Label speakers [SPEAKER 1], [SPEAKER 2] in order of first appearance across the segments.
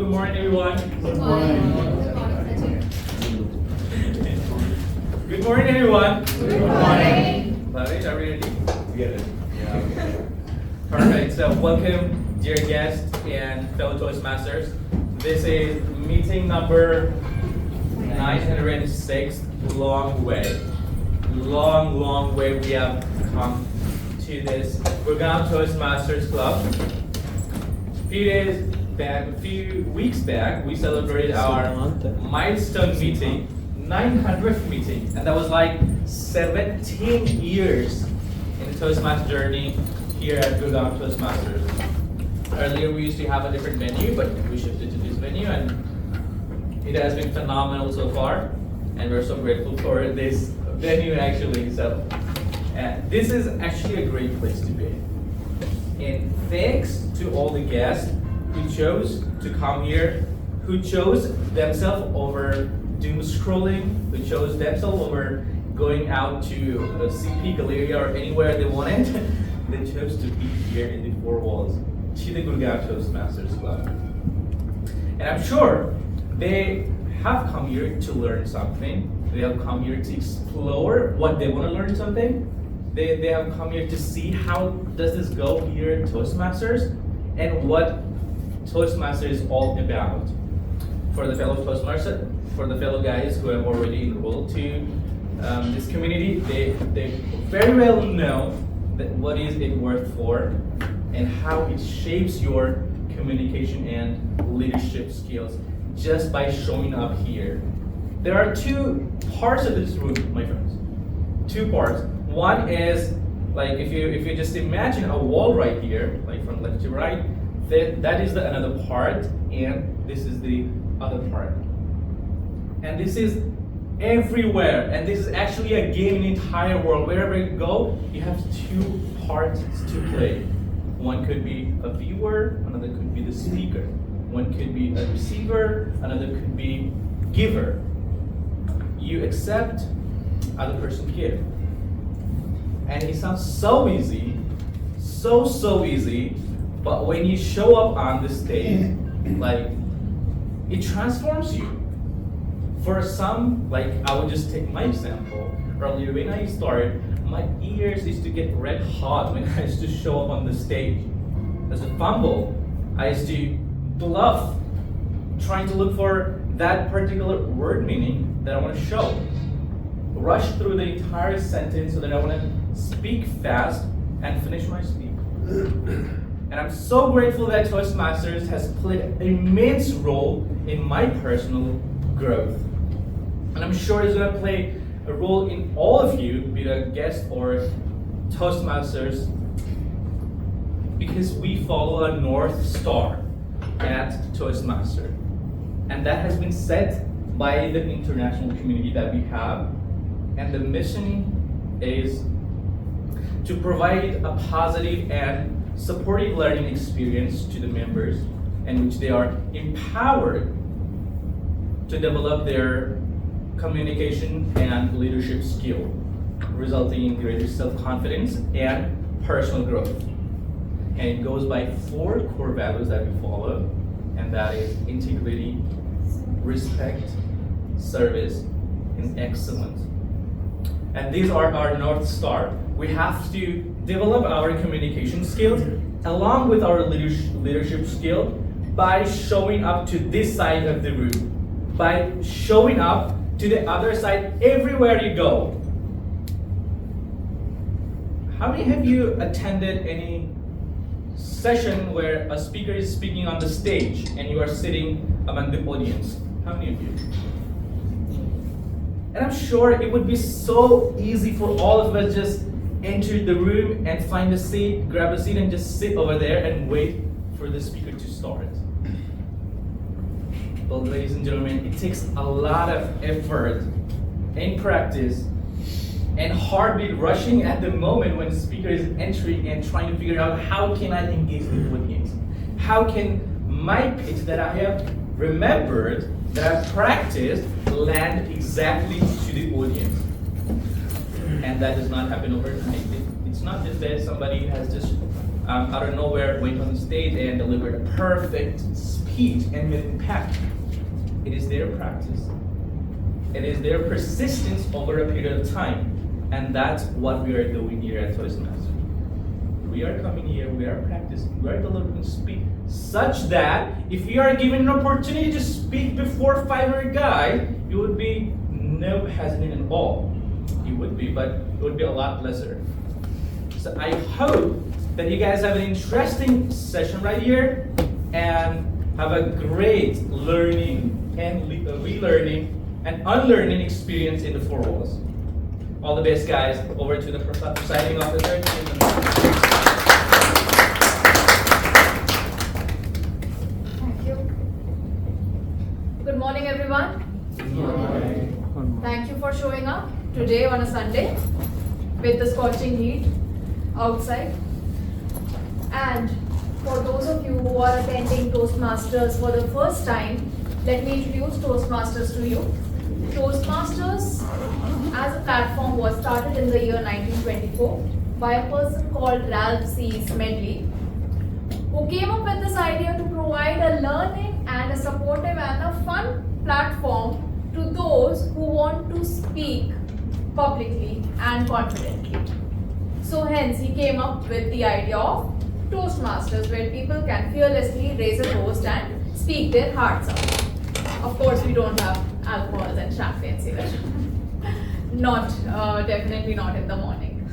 [SPEAKER 1] good morning everyone.
[SPEAKER 2] Good morning.
[SPEAKER 1] Good morning everyone.
[SPEAKER 2] Good morning.
[SPEAKER 1] Are we ready? Yeah, okay. Perfect. So welcome, dear guests and fellow Toastmasters. This is meeting number 906. Long way we have come to this Gurgaon Toastmasters Club. A few weeks back, we celebrated our milestone meeting, 900th meeting, and that was like 17 years in the Toastmaster journey here at Gurgaon Toastmasters. Earlier, we used to have a different venue, but we shifted to this venue, and it has been phenomenal so far, and we're so grateful for this venue actually. So, this is actually a great place to be. And thanks to all the guests who chose to come here, who chose themselves over doom scrolling, who chose themselves over going out to CP Galleria or anywhere they wanted. They chose to be here in the four walls to the Gurgaon Toastmasters Club. And I'm sure they have come here to learn something. They have come here to explore what they want to learn something. They have come here to see how does this go here at Toastmasters and what Toastmasters is all about. For the fellow Toastmasters, for the fellow guys who have already enrolled to this community, they very well know that what is it worth for and how it shapes your communication and leadership skills just by showing up here. There are two parts of this room, my friends. Two parts. One is like if you just imagine a wall right here, like from left to right, that is another part, and this is the other part. And this is everywhere, and this is actually a game in the entire world. Wherever you go, you have two parts to play. One could be a viewer, another could be the speaker. One could be a receiver, another could be giver. You accept, other person give. And it sounds so easy, so easy, but when you show up on the stage, like, it transforms you. For some, like, I would just take my example. Earlier when I started, my ears used to get red hot when I used to show up on the stage. As a fumble, I used to bluff, trying to look for that particular word meaning that I want to show. Rush through the entire sentence so that I want to speak fast and finish my speech. And I'm so grateful that Toastmasters has played an immense role in my personal growth. And I'm sure it's going to play a role in all of you, be it a guest or Toastmasters, because we follow a North Star at Toastmaster. And that has been set by the international community that we have. And the mission is to provide a positive and supportive learning experience to the members, in which they are empowered to develop their communication and leadership skill, resulting in greater self-confidence and personal growth. And it goes by 4 core values that we follow, and that is integrity, respect, service, and excellence. And these are our North Star. We have to develop our communication skills along with our leadership skill by showing up to this side of the room, by showing up to the other side everywhere you go. How many of you attended any session where a speaker is speaking on the stage and you are sitting among the audience? How many of you? And I'm sure it would be so easy for all of us just enter the room and find a seat, grab a seat and just sit over there and wait for the speaker to start. But ladies and gentlemen, it takes a lot of effort and practice and heartbeat rushing at the moment when the speaker is entering and trying to figure out how can I engage the audience? How can my pitch that I have remembered, that I've practiced, land exactly to the audience? And that does not happen overnight. It's not just that somebody has just out of nowhere went on stage and delivered a perfect speech heat and with impact. It is their practice. It is their persistence over a period of time. And that's what we are doing here at Toastmasters. We are coming here, we are practicing, we are delivering speak such that if you are given an opportunity to speak before 500 guys, you would be no hesitant at all. You would be, but it would be a lot lesser. So I hope that you guys have an interesting session right here and have a great learning and relearning and unlearning experience in the four walls. All the best, guys. Over to the presiding officer.
[SPEAKER 3] Thank you. Good morning, everyone.
[SPEAKER 2] Good morning.
[SPEAKER 3] Thank you for showing up today on a Sunday with the scorching heat outside. And for those of you who are attending Toastmasters for the first time, let me introduce Toastmasters to you. Toastmasters as a platform was started in the year 1924 by a person called Ralph C. Smedley, who came up with this idea to provide a learning and a supportive and a fun platform to those who want to speak publicly and confidently. So hence he came up with the idea of Toastmasters, where people can fearlessly raise a toast and speak their hearts out. Of course, we don't have alcohols and champagnes here. Definitely not in the morning.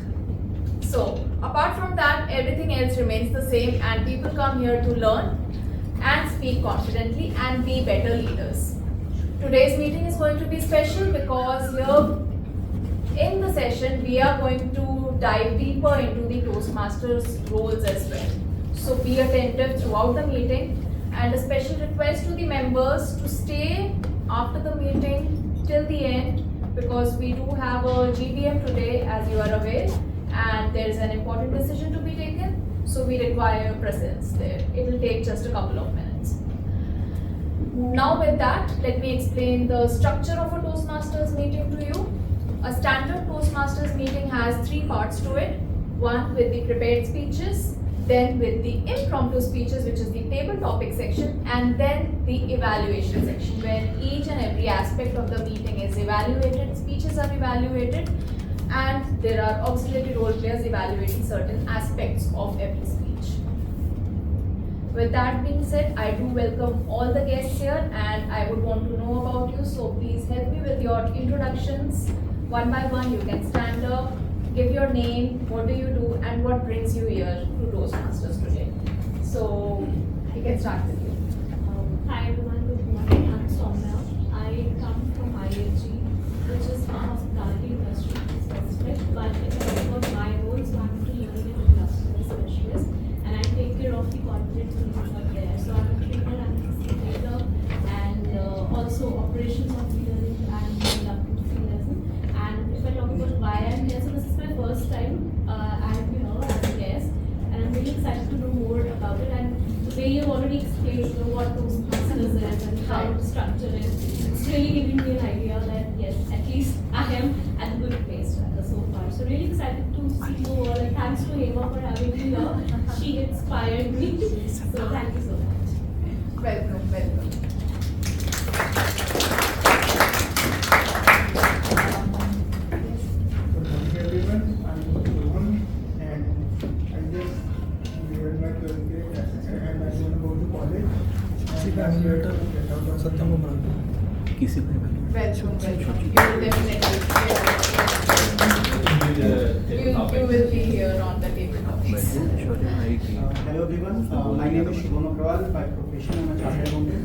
[SPEAKER 3] So, apart from that, everything else remains the same, and people come here to learn and speak confidently and be better leaders. Today's meeting is going to be special because here in the session, we are going to dive deeper into the Toastmasters roles as well. So, be attentive throughout the meeting. And a special request to the members to stay after the meeting till the end, because we do have a GTM today, as you are aware, and there is an important decision to be taken, so we require your presence there. It will take just a couple of minutes. Now with that, let me explain the structure of a Toastmasters meeting to you. A standard Toastmasters meeting has three parts to it. One with the prepared speeches, then with the impromptu speeches, which is the table topic section, and then the evaluation section, where each and every aspect of the meeting is evaluated, speeches are evaluated, and there are auxiliary role players evaluating certain aspects of every speech. With that being said, I do welcome all the guests here, and I would want to know about you, so please help me with your introductions. One by one, you can stand up. Give your name, what do you do, and what brings you here to Toastmasters today. So, I can start with you.
[SPEAKER 4] Hi everyone, good morning. I'm Soumya. I come from IHG, which is a hospitality industry specific, but if I talk about my role, so I'm a learning and customer specialist, and I take care of the corporate teams over there. So I'm a trainer, I'm a facilitator, and also operations of the learning and up to lesson. And if I talk about why I'm here, so this is my first time I'm here as a guest, and I'm really excited to know more about it. And the way you've already explained what Toastmasters is and how to structure it, it's really giving me an idea that yes, at least I am at a good place so far. So really excited to see you all, and thanks to Eva for having me here. She inspired me. So thank you so much.
[SPEAKER 3] Welcome, welcome.
[SPEAKER 2] Good morning, everyone. I'm Jun', and I just cleared my 12th grade and I want to go to college. And I'm here to get out of
[SPEAKER 3] Welcome, welcome. You will definitely you will be here on the table topics.
[SPEAKER 5] Hello everyone, my name is Shubham Agrawal. By profession, I'm a chartered accountant.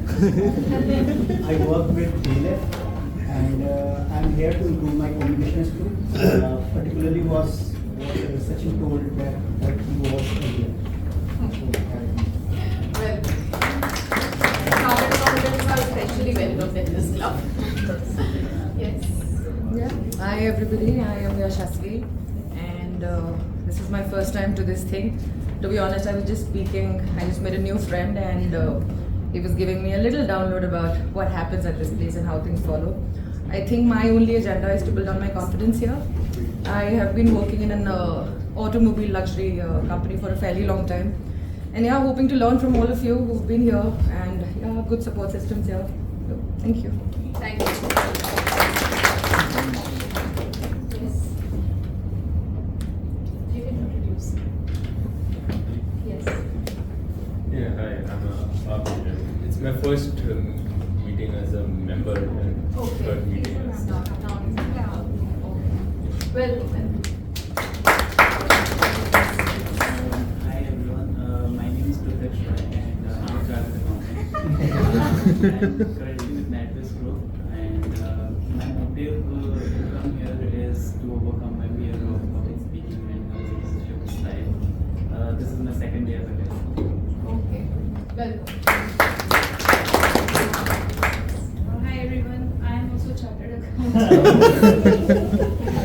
[SPEAKER 5] I work with DLF, and I'm here to improve my communication skills. Particularly was Sachin told that he was earlier.
[SPEAKER 3] Well, chartered accountants are especially welcome in this club. Yes.
[SPEAKER 6] Yeah. Hi everybody, I am Yashasvi, and this is my first time to this thing. To be honest, I was just speaking, I just made a new friend, and he was giving me a little download about what happens at this place and how things follow. I think my only agenda is to build on my confidence here. I have been working in an automobile luxury company for a fairly long time, And yeah, hoping to learn from all of you who've been here, and yeah, good support systems here. So, thank you.
[SPEAKER 3] Thank you. Yes. You can introduce. Yes.
[SPEAKER 7] Yeah, hi, I'm Abhi. It's my first meeting as a member and
[SPEAKER 3] Okay.
[SPEAKER 7] third meeting as
[SPEAKER 3] Welcome.
[SPEAKER 8] Hi everyone, my name is Pritesh Roy and I'm a chartered accountant. I'm currently with NatWest Group, and my motive to come here is to overcome my fear of public speaking and leadership style. This is my second year as a guest.
[SPEAKER 3] Okay. Welcome.
[SPEAKER 9] Hi everyone, I am also chartered accountant.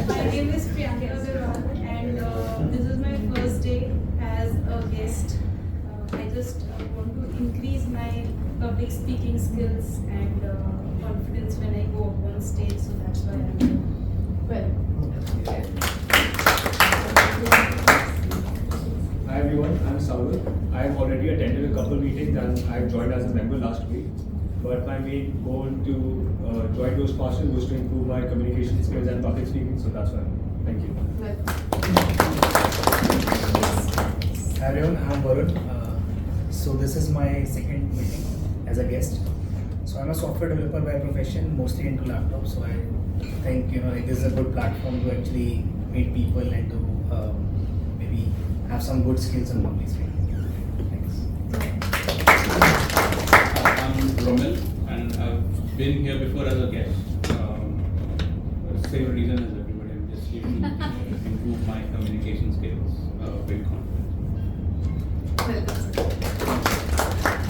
[SPEAKER 9] My name is Priyanka Agarwal, and this is my first day as a guest. I just want to increase my public speaking skills and confidence when I go up on stage, so that's why I'm here.
[SPEAKER 3] Welcome.
[SPEAKER 10] Hi everyone, I'm Saurabh. I've already attended a couple meetings and I've joined as a member last week. But my main goal to join those classes was to improve my communication skills and public speaking, so that's why. Thank you.
[SPEAKER 3] Welcome.
[SPEAKER 11] Hi everyone, I'm Varun. So this is my second meeting as a guest. So I'm a software developer by profession, mostly into laptops. So I think it is a good platform to actually meet people and to maybe have some good skills on public speaking. Thanks.
[SPEAKER 12] I'm Romil, and I've been here before as a guest. Same reason as everybody. I'm just here to improve my communication skills, build confidence.
[SPEAKER 3] Welcome.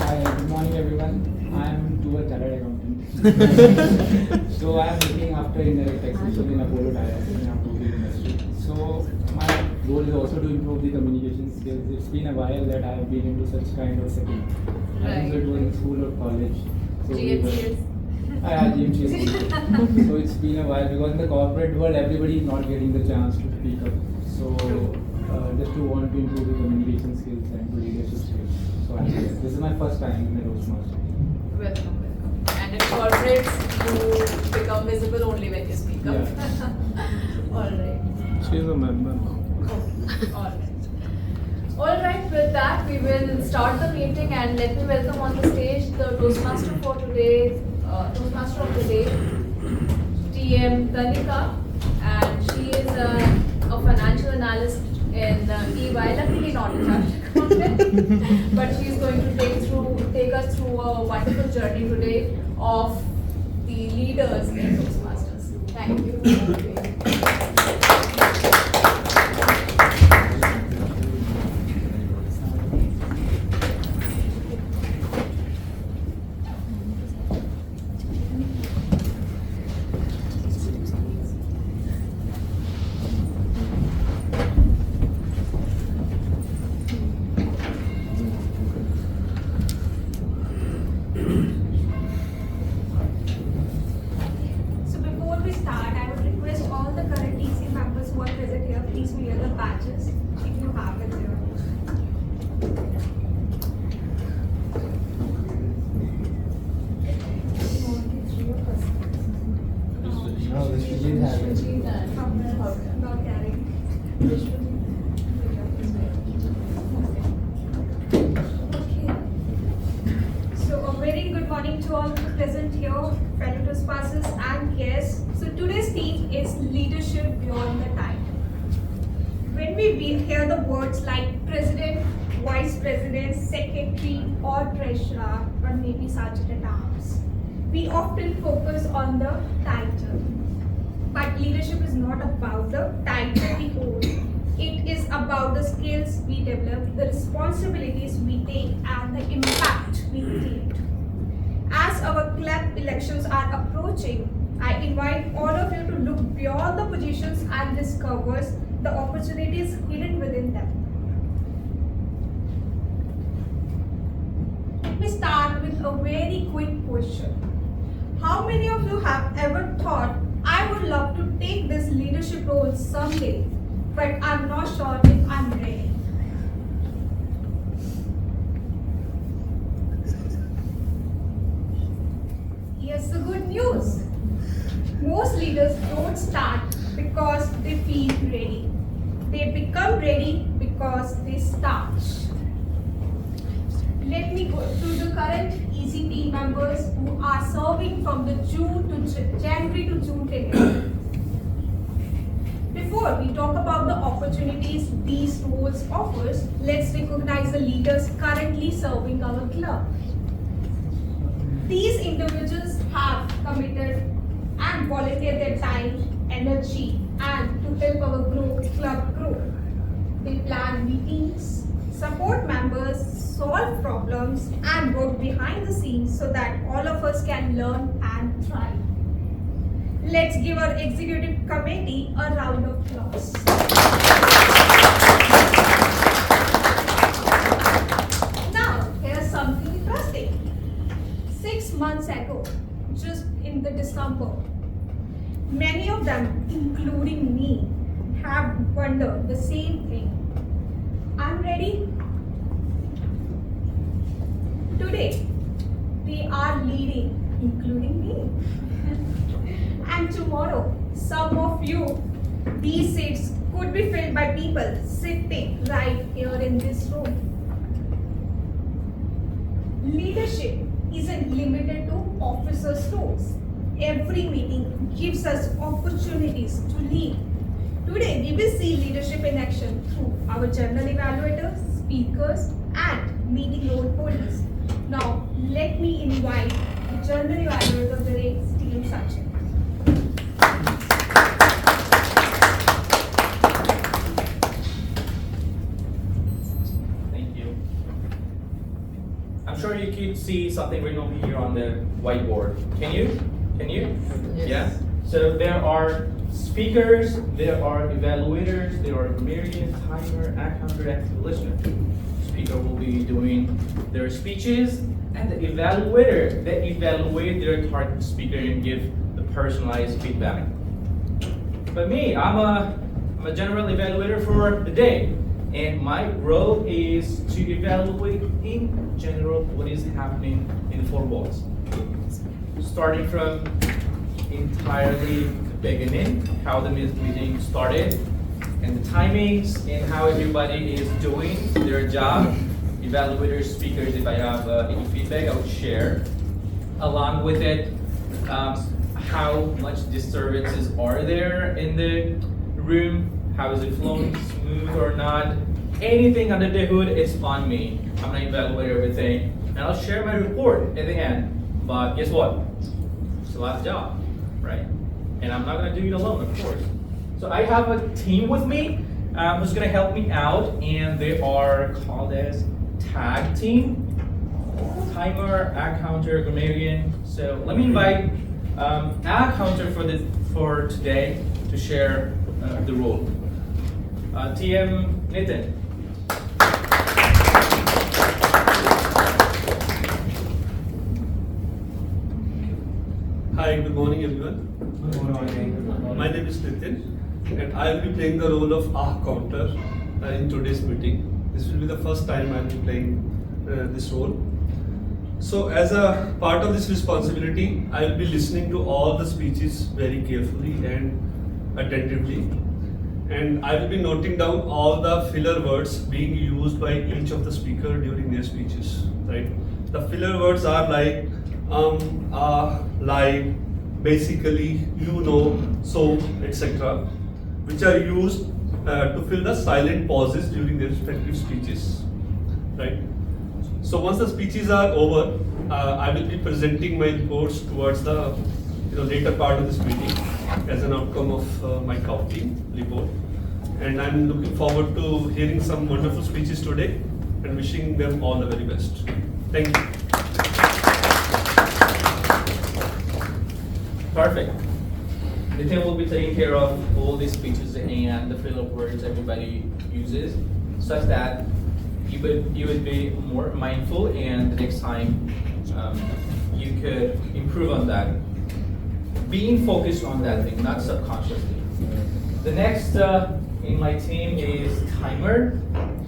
[SPEAKER 8] Hi, good morning everyone. I am a chartered accountant. So I am looking after indirect taxation in Apollo Tyres in automobile industry. So my goal is also to improve the communication skills. It's been a while that I have been into such kind of setting. I think it was in school or college. So
[SPEAKER 3] GTMC.
[SPEAKER 8] GTMC. So it's been a while because in the corporate world everybody is not getting the chance to speak up. So just to want to improve the communication skills and the leadership skills. So this is my first time in the Toastmaster.
[SPEAKER 3] Welcome. And in corporates, you become visible only when you speak up. Alright.
[SPEAKER 7] She's a member now.
[SPEAKER 3] Alright. Alright, with that we will start the meeting, and let me welcome on the stage the Toastmaster for today, Toastmaster of the day, TM Tanika, and she is a financial analyst in EY, luckily not a chartered accountant, but she is going to take us through a wonderful journey today of the leaders in Toastmasters. Thank you.
[SPEAKER 9] So before we start, I would request all the current TC members who are present here, please wear the badges if you have it here. Not carrying. Okay. So a very good morning to all present here, fellow Toastmasters and guests. So today's theme is leadership beyond the title. When we hear the words like president, vice president, secretary, or treasurer, or maybe sergeant at arms, we often focus on the title. But leadership is not about the title we hold. It is about the skills we develop, the responsibilities we take, and the impact we create. As our club elections are approaching, I invite all of you to look beyond the positions and discover the opportunities hidden within them. Let me start with a very quick question. How many of you have ever thought, I would love to take this leadership role someday, but I'm not sure if I'm ready? leaders don't start because they feel ready. They become ready because they start. Let me go to the current easy team members who are serving from the January to June period. Before we talk about the opportunities these roles offers, let's recognize the leaders currently serving our club. These individuals have committed and volunteered their time, energy, and to help our club grow. They plan meetings, support members, solve problems, and work behind the scenes so that all of us can learn and thrive. Let's give our executive committee a round of applause. Now, here's something interesting. 6 months ago, just in the December, many of them, including me, have wondered the same thing. I'm ready. Today, they are leading, including me. And tomorrow, some of you, these seats could be filled by people sitting right here in this room. Leadership isn't limited to officers' roles. Every meeting gives us opportunities to lead. Today, we will see leadership in action through our general evaluators, speakers, and meeting role holders. Now, let me invite the general evaluator of the day, Stephen Sachin.
[SPEAKER 1] Thank you. I'm sure you could see something written over here on the whiteboard. Can you?
[SPEAKER 6] Yes.
[SPEAKER 1] Yeah? So there are speakers, there are evaluators, there are grammarian, timer, and counter active listener. Speaker will be doing their speeches, and the evaluator, they evaluate their target speaker and give the personalized feedback. But me, I'm a general evaluator for the day, and my role is to evaluate in general what is happening in the four walls. Starting from entirely the beginning, how the meeting started, and the timings, and how everybody is doing their job. Evaluators, speakers, if I have any feedback, I would share. Along with it, how much disturbances are there in the room, how is it flowing smooth or not. Anything under the hood, it's on me. I'm gonna evaluate everything, and I'll share my report at the end. But guess what? Still have a job, right? And I'm not gonna do it alone, of course. So I have a team with me who's gonna help me out, and they are called as tag team, timer, ad counter, grammarian. So let me invite ad counter for today to share the role. TM Nathan.
[SPEAKER 13] Hi, good morning everyone.
[SPEAKER 5] Good morning.
[SPEAKER 13] My name is Nitin, and I will be playing the role of counter in today's meeting. This will be the first time I will be playing this role. So as a part of this responsibility, I will be listening to all the speeches very carefully and attentively. And I will be noting down all the filler words being used by each of the speaker during their speeches, right? The filler words are like, like, basically, you know, so, etc., which are used to fill the silent pauses during their respective speeches, right? So once the speeches are over, I will be presenting my reports towards the later part of this meeting as an outcome of my counting report. And I'm looking forward to hearing some wonderful speeches today and wishing them all the very best. Thank you.
[SPEAKER 1] Perfect. The team will be taking care of all these speeches and the filler words everybody uses, such that you would be more mindful, and the next time you could improve on that. Being focused on that thing, not subconsciously. The next in my team is timer.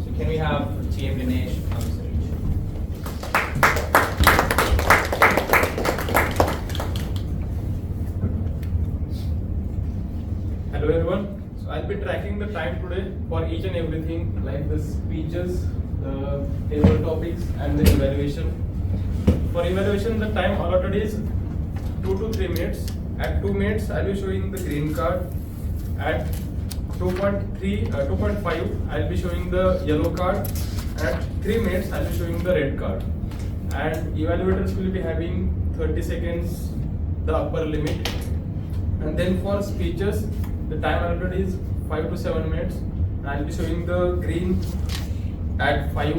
[SPEAKER 1] So can we have TM Ganesh on the stage?
[SPEAKER 14] be tracking the time today for each and everything, like the speeches, the table topics, and the evaluation. For evaluation, the time allotted is 2 to 3 minutes. At 2 minutes, I'll be showing the green card. At 2.5, I'll be showing the yellow card. At 3 minutes, I'll be showing the red card. And evaluators will be having 30 seconds, the upper limit. And then for speeches, the time allotted is 5 to 7 minutes. And I'll be showing the green at 5,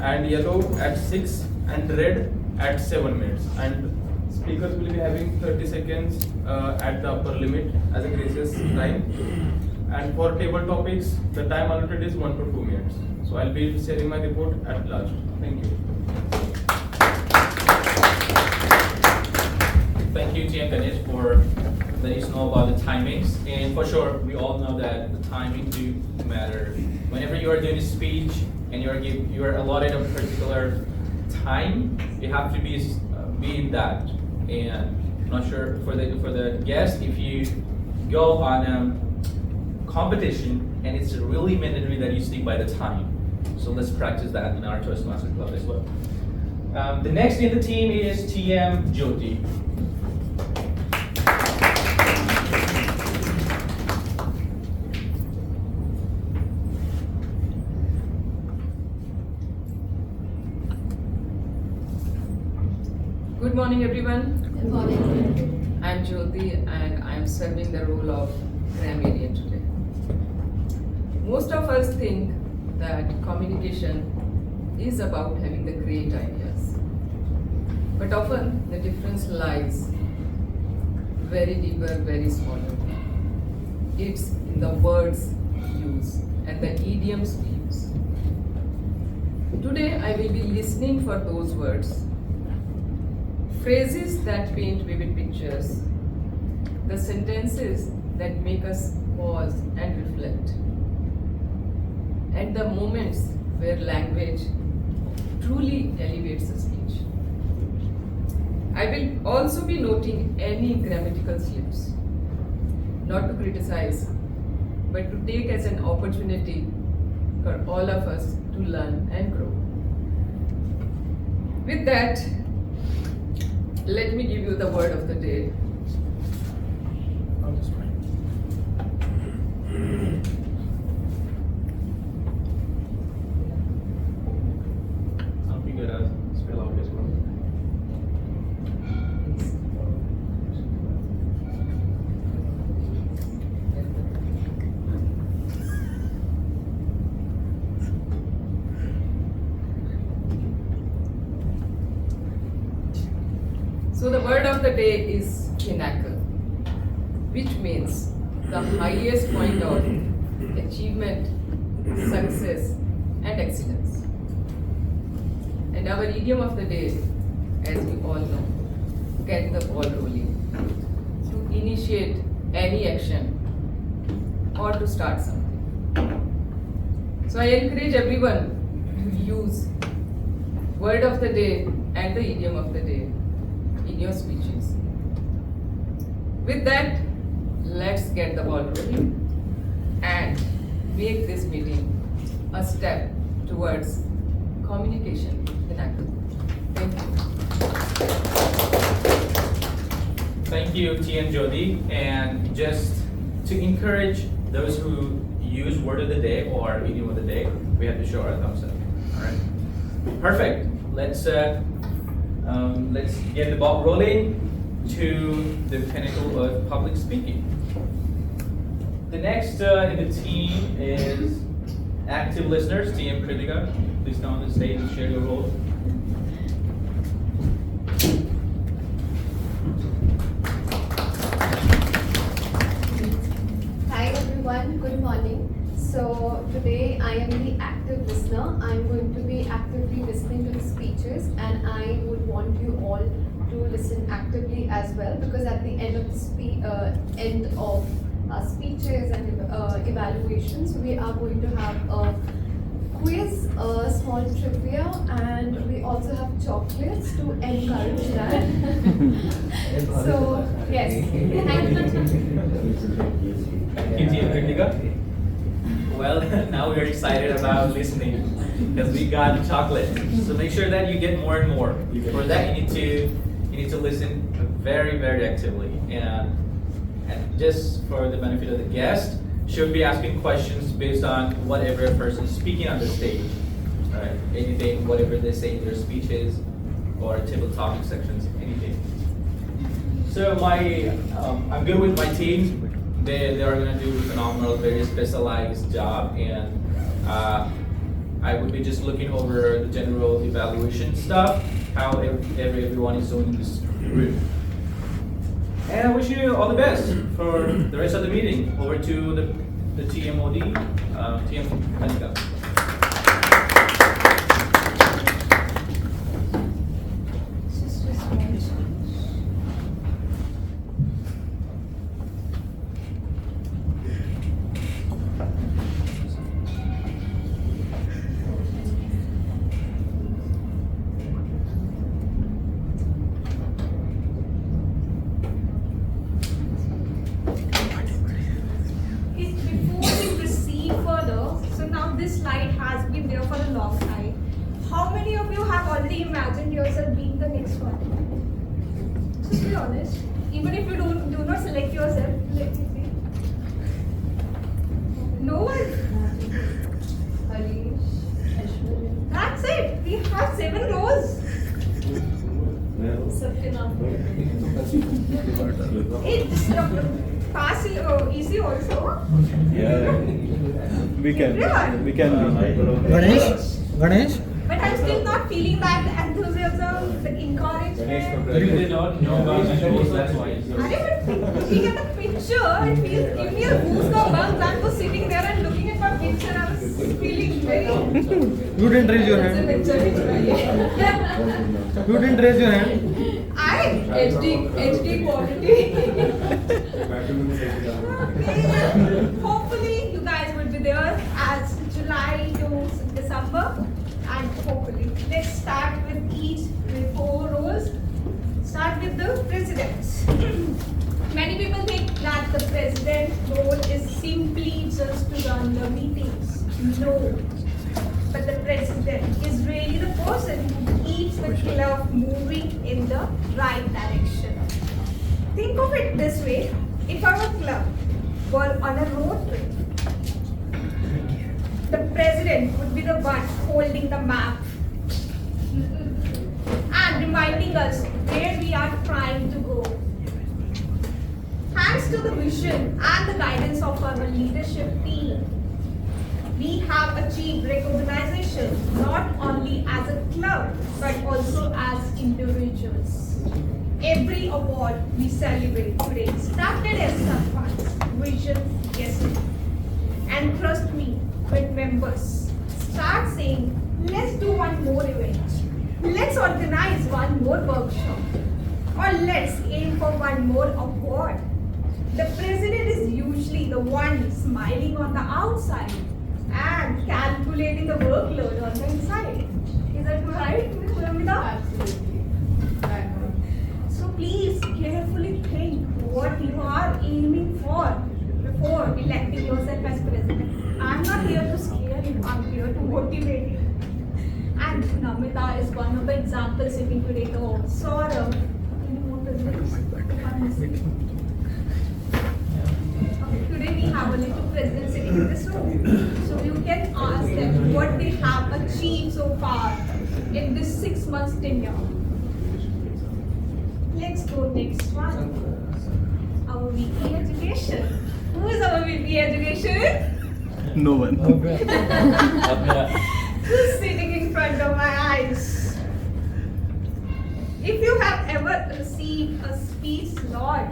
[SPEAKER 14] and yellow at 6, and red at 7 minutes. And speakers will be having 30 seconds at the upper limit as a gracious time. And for table topics, the time allotted is 1 to 2 minutes. So I'll be sharing my report at large. Thank you.
[SPEAKER 1] Thank you, Tia and Ganesh, for letting us know about the timings. And for sure, we all know that the timing do matter. Whenever you are doing a speech and you are allotted a particular time, you have to be in that. And I'm not sure for the guests, if you go on a competition and it's really mandatory that you stick by the time. So let's practice that in our Toastmaster Club as well. The next in the team is TM Jyoti.
[SPEAKER 6] Good morning, everyone.
[SPEAKER 15] Good morning.
[SPEAKER 6] I'm Jyoti and I'm serving the role of grammarian today. Most of us think that communication is about having the great ideas. But often the difference lies very deeper, very smaller. It's in the words we use and the idioms we use. Today I will be listening for those words, phrases that paint vivid pictures, the sentences that make us pause and reflect, and the moments where language truly elevates a speech. I will also be noting any grammatical slips, not to criticize, but to take as an opportunity for all of us to learn and grow. With that, let me give you the word of the day.
[SPEAKER 1] I'll be good at spell out as well.
[SPEAKER 6] So the word of the day is pinnacle, which means the highest point of achievement, success, and excellence. And our idiom of the day, as we all know, get the ball rolling, to initiate any action or to start something. So I encourage everyone to use word of the day and the idiom of the day in your speeches. With that, let's get the ball rolling and make this meeting a step towards communication pinnacle. Thank you.
[SPEAKER 1] Thank you, Tia and Jyoti. And just to encourage those who use word of the day or idiom of the day, we have to show our thumbs up. All right. Perfect. Let's get the ball rolling to the pinnacle of public speaking. The next in the team is active listeners, TM Kritika. Please come on the stage and share your role.
[SPEAKER 15] Hi everyone, good morning. So today I am the active listener. I'm going to be actively listening to the speeches and I would want you all to listen actively as well, because at the end of the speeches and evaluations we are going to have a quiz, a small trivia, and we also have chocolates to encourage that. So, yes, thank you.
[SPEAKER 1] Well, now we're excited about listening because we got chocolate. So make sure that you get more and more. For that, you need to listen very, very actively. And just for the benefit of the guest, she'll be asking questions based on whatever person is speaking on the stage. Right? Anything, whatever they say in their speeches or table topic sections, anything. So I'm good with my team. They are going to do phenomenal, very specialized job, and I would be just looking over the general evaluation stuff, how everyone is doing in this group. And I wish you all the best for the rest of the meeting. Over to the TMOD, TM Kanika.
[SPEAKER 9] This slide has been there for a long time. How many of you have already imagined yourself being the next one? So to be honest, even if you do not select yourself, let me see. No one. That's it. We have 7 rows. It's fast, easy also.
[SPEAKER 16] Yeah. We can. Ganesh?
[SPEAKER 9] But I'm still not feeling that enthusiasm, the encouragement.
[SPEAKER 1] You did not know about the shows, that's why.
[SPEAKER 9] Looking at the picture, it feels, give me a goosebumps. I was sitting there and looking at my picture, I was feeling very.
[SPEAKER 16] You didn't raise your hand. You didn't raise your hand.
[SPEAKER 9] HD quality. Hopefully, you guys will be there as July to December, and hopefully, let's start with each with 4 roles. Start with the president. Many people think that the president role is simply just to run the meetings. No. But the president is really the person who keeps the club moving in the right direction. Think of it this way. If our club were on a road trip, the president would be the one holding the map and reminding us where we are trying to go. Thanks to the vision and the guidance of our leadership team, we have achieved recognition not only as a club but also as individuals. Every award we celebrate today started as someone's vision yesterday. And trust me, when members start saying, let's do one more event, let's organize one more workshop, or let's aim for one more award, the president is usually the one smiling on the outside and calculating the workload on the inside. Is that right, Ms. Ramita?
[SPEAKER 3] Absolutely.
[SPEAKER 9] So please carefully think what you are aiming for before electing yourself as president. I'm not here to scare you, I'm here to motivate you. And Namita is one of the examples sitting today. Oh, Saurabh, any more presidents? Today we have a little president sitting in this room. So you can ask them what they have achieved so far in this 6 months tenure. Let's go next one. Our VP Education. Who is our VP Education?
[SPEAKER 16] No one.
[SPEAKER 9] Who's sitting in front of my eyes? If you have ever received a speech slot,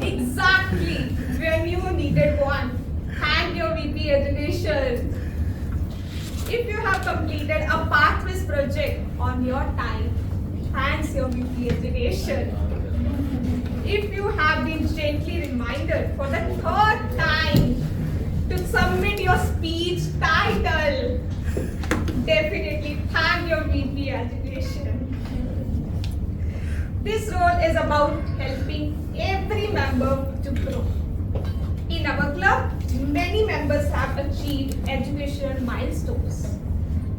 [SPEAKER 9] exactly when you needed one, thank your VP Education. If you have completed a pathways project on your time, thanks your VP Education. If you have been gently reminded for the 3rd time to submit your speech This role is about helping every member to grow. In our club, many members have achieved educational milestones,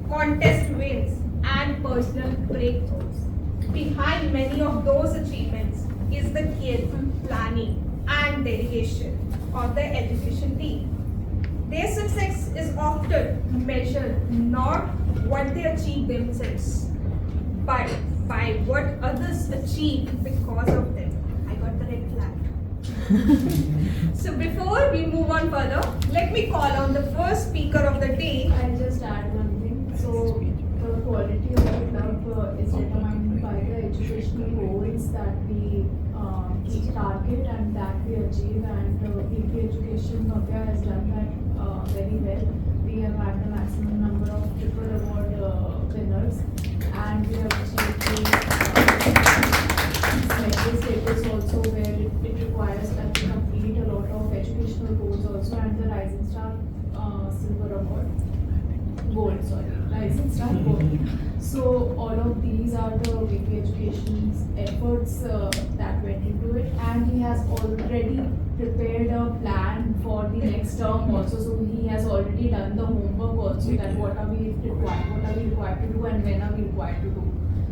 [SPEAKER 9] contest wins, and personal breakthroughs. Behind many of those achievements is the careful planning and dedication of the education team. Their success is often measured not what they achieve themselves, but by what others achieve because of them. I got the red flag. So before we move on further, let me call on the first speaker of the day.
[SPEAKER 4] I'll just add one thing. So the quality of the club is determined by the educational goals that we target and that we achieve, and AP Education Bhavya has done that very well. We have had the maximum number of triple award winners, and we have achieved the medal status also, where it requires that we complete a lot of educational goals also, and the Rising Star Silver Award. Rising Star Gold. So all of these are the VP Education's efforts that went into it, and he has already prepared a plan for the next term also. So he has already done the homework also, that what are we required to do, and when are we required to do.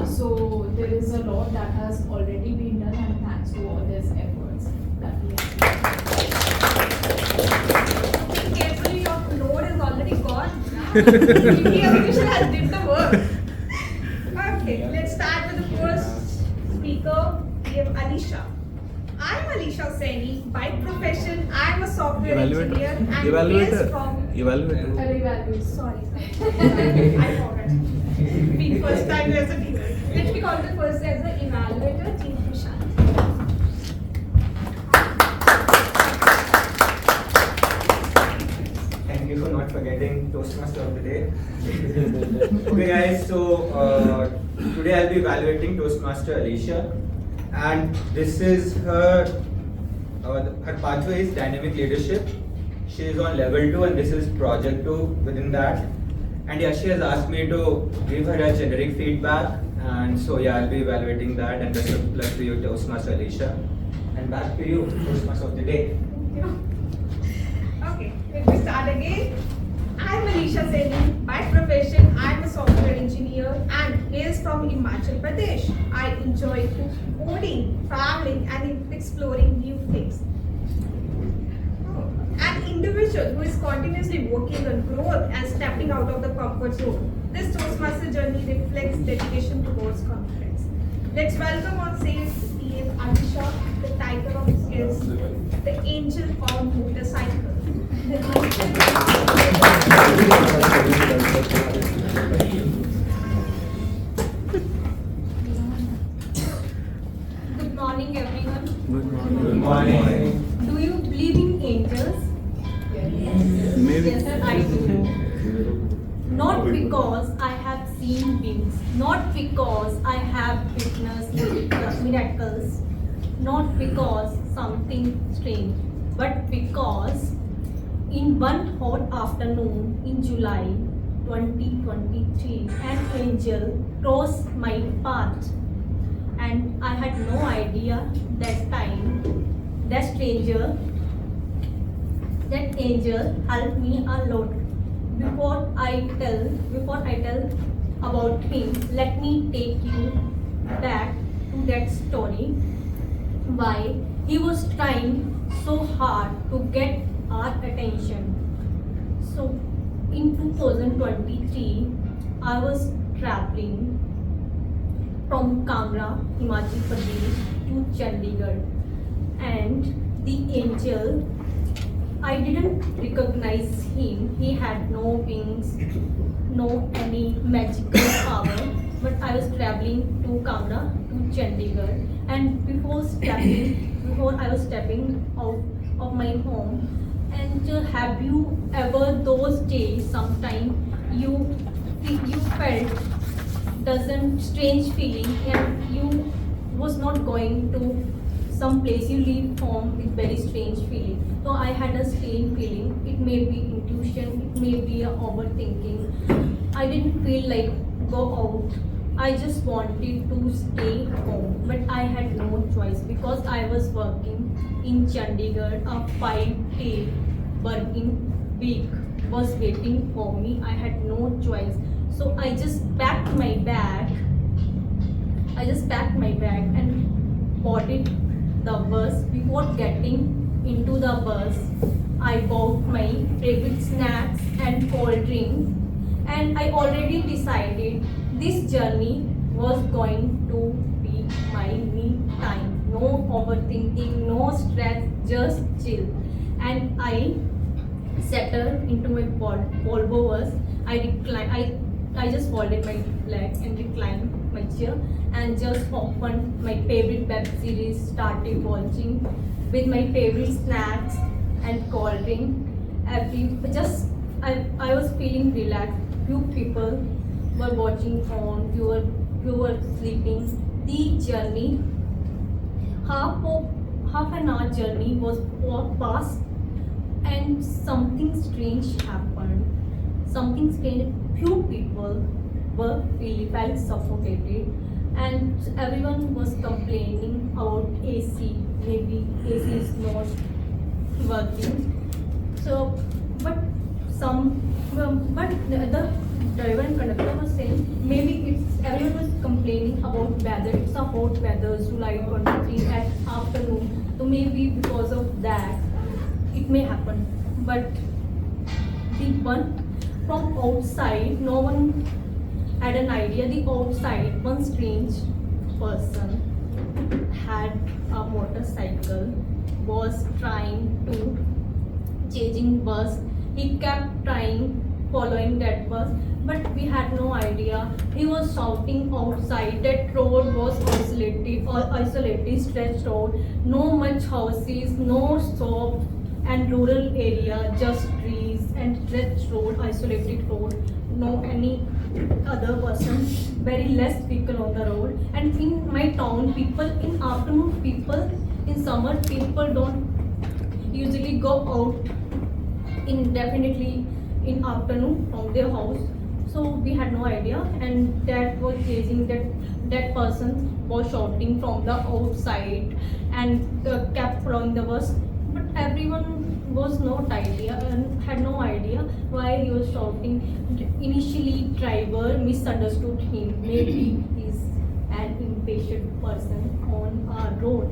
[SPEAKER 4] So there is a lot that has already been done, and thanks to all his efforts that he has.
[SPEAKER 9] Carefully, your load is already gone. VP Education has did the work. Okay, let's start with the first speaker. We have Alisha. I'm Alisha Saini. By profession, I'm a software engineer and based from
[SPEAKER 16] Evaluator.
[SPEAKER 9] Sorry. I forgot. Being first time as a teacher. Let me call the first as the evaluator, Chief Vishal.
[SPEAKER 17] Thank you for not forgetting Toastmaster of the day. Okay guys, so today I'll be evaluating Toastmaster Alicia, and this is her pathway is dynamic leadership. She is on level 2 and this is project 2 within that. And yeah, she has asked me to give her a generic feedback, and so yeah, I'll be evaluating that, and best of luck to you, Toastmaster Alicia. And back to you, Toastmaster of the day.
[SPEAKER 9] Okay, let me start again. I'm Alisha Saini. By profession, I'm a software engineer and hails from Himachal Pradesh. I enjoy coding, traveling, and exploring new things. An individual who is continuously working on growth and stepping out of the comfort zone. This Toastmaster journey reflects dedication towards confidence. Let's welcome on stage PM Alisha. The title of his is The Angel on Motorcycle.
[SPEAKER 18] Good morning, everyone.
[SPEAKER 17] Good morning.
[SPEAKER 18] Do you believe in angels? Yes.
[SPEAKER 16] Maybe.
[SPEAKER 18] Yes, sir, I do. Not because I have seen wings, not because I have witnessed miracles, not because something strange, but because in one hot afternoon in July 2023, an angel crossed my path, and I had no idea that time that angel helped me a lot. Before I tell about him, let me take you back to that story. Why he was trying so hard to get our attention. So in 2023, I was traveling from Kamra, Himachal Pradesh to Chandigarh, and the angel, I didn't recognize him. He had no wings, no any magical power, but I was traveling to Kamra to Chandigarh, and before I was stepping out of my home. And have you ever those days sometime you felt doesn't strange feeling, and you was not going to some place, you leave home with very strange feeling. So I had a strange feeling. It may be intuition, it may be a overthinking. I didn't feel like go out I just wanted to stay home, but I had no choice because I was working in Chandigarh. A 5-day working week was waiting for me. I had no choice. So I just packed my bag. And boarded the bus. Before getting into the bus, I bought my favorite snacks and cold drink, and I already decided this journey was going to be my me time. No overthinking, no stress, just chill. And I settled into my Volvo bus. I just folded my leg and reclined my chair and just opened my favorite web series, started watching with my favorite snacks and cold drink. I was feeling relaxed. Few people were watching on, few were sleeping. The journey, half an hour journey was past, and something strange happened. Something strange. Few people felt suffocated, and everyone was complaining about AC. Maybe AC is not working. So, but the driver and conductor was saying maybe everyone was complaining about weather. It's a hot weather, July 23 at afternoon. So maybe because of that, it may happen. But the one from outside, no one had an idea. The outside, one strange person had a motorcycle, was trying to chasing bus. He kept trying following that bus, but we had no idea. He was shouting outside. That road was isolated, stretched road, no much houses, no shop and rural area, just trees and stretched road, isolated road, no any other person, very less vehicle on the road. And in my town, people in afternoon, people in summer, people don't usually go out indefinitely in afternoon from their house. So we had no idea, and that was chasing that person was shouting from the outside and kept following the bus. But everyone was not idea and had no idea why he was shouting. Initially, driver misunderstood him. Maybe he's an impatient person on our road,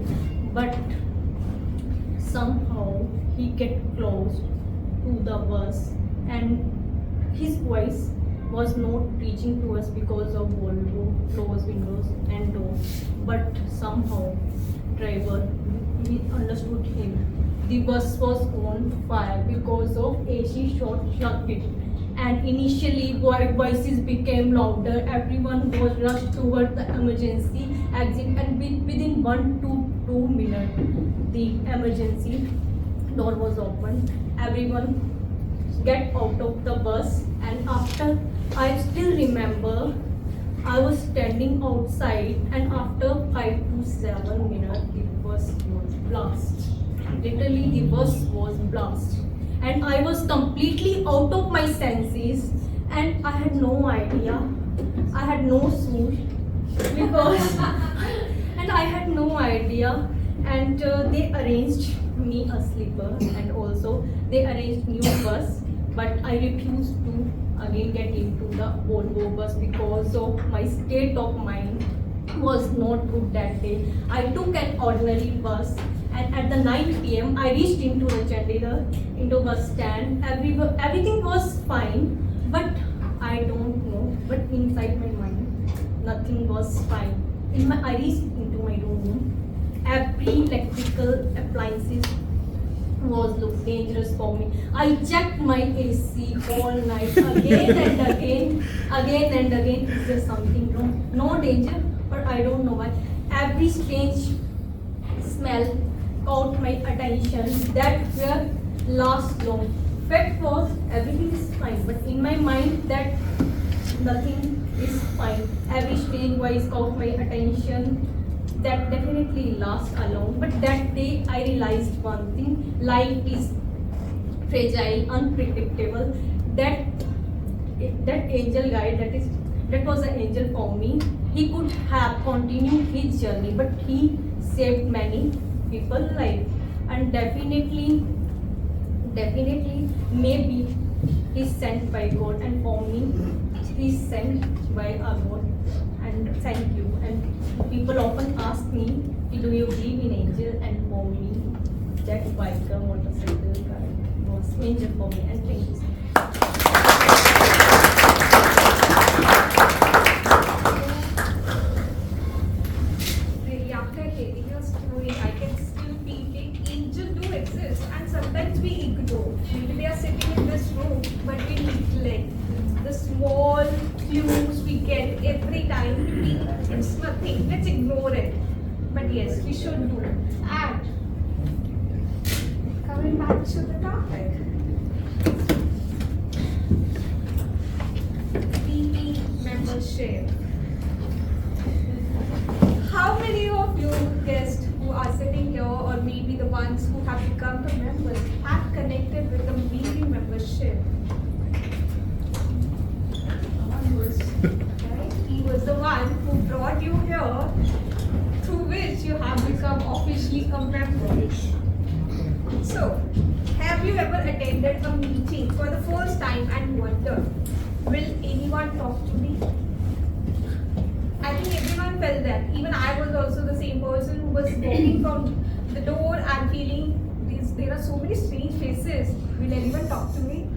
[SPEAKER 18] but somehow he get close to the bus, and his voice was not reaching to us because of Volvo closed windows and doors. But somehow driver understood him. The bus was on fire because of AC short circuit, and initially voices became louder. Everyone was rushed toward the emergency exit, and within 1 to 2 minutes the emergency door was opened. Everyone get out of the bus, and after, I still remember, I was standing outside, and after 5 to 7 minutes the bus was blast. Literally the bus was blast, and I was completely out of my senses, and I had no idea. I had no suit because and I had no idea, and they arranged me a sleeper, and also they arranged new bus, but I refused to again get into the Volvo bus because of my state of mind was not good that day. I took an ordinary bus, and at the 9 p.m. I reached into the Chandigarh, into bus stand. Everything was fine, but I don't know, but inside my mind, nothing was fine. I reached into my room. Every electrical appliances was look dangerous for me. I checked my AC all night, again and again. Is there something wrong? No danger, but I don't know why. Every strange smell caught my attention that will last long. Fact was, everything is fine, but in my mind that nothing is fine. Every strange voice caught my attention that definitely lasts alone. But that day I realized one thing: life is fragile, unpredictable. That angel guide, that is That was an angel for me. He could have continued his journey, but he saved many people's life. And definitely, maybe he's sent by God. And for me, he's sent by our God. And thank you. And people often ask me, do you believe in angel? And for me, that biker motorcycle guy was angel for me. And thank you so much.
[SPEAKER 9] Really, after hearing your story, I can still feel like angels do exist, and sometimes we ignore. Maybe they are sitting in this room, but we neglect the small clues we get every time. We think it's nothing. Let's ignore it. But yes, we should do. And coming back to the topic, VP membership. How many of you guests who are sitting here, or maybe the ones who have become the members, have connected with the VP membership? Right? He was the one who brought you here, through which you have become officially a member. So, have you ever attended a meeting for the first time and wondered, will anyone talk to me? I think everyone felt that. Even I was also the same person who was walking from the door and feeling there are so many strange faces. Will anyone talk to me?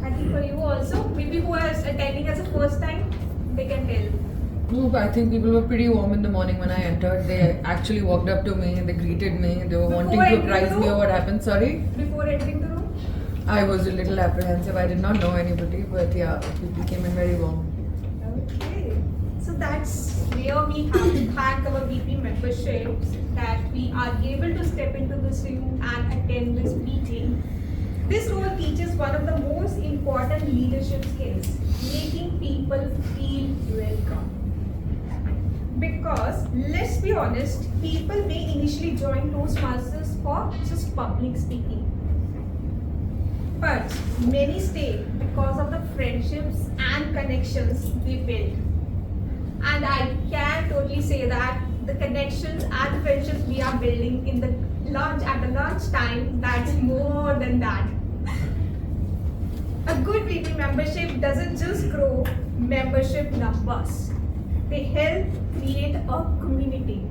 [SPEAKER 9] I think for you also, maybe who was attending as a first time, they can tell.
[SPEAKER 6] No, I think people were pretty warm in the morning when I entered. They actually walked up to me, they greeted me, they were wanting to apprise me of what happened. Sorry?
[SPEAKER 9] Before entering the room?
[SPEAKER 6] I was a little apprehensive. I did not know anybody, but yeah, people came in very warm.
[SPEAKER 9] Okay. So that's where we have to thank our VP membership that we are able to step into this room and attend this meeting. This role teaches one of the most important leadership skills, making people feel welcome. Because, let's be honest, people may initially join Toastmasters for just public speaking. But many stay because of the friendships and connections they build. And I can totally say that the connections and friendships we are building in the lunch at the lunch time, that's more than that. A good VP membership doesn't just grow membership numbers. They help create a community.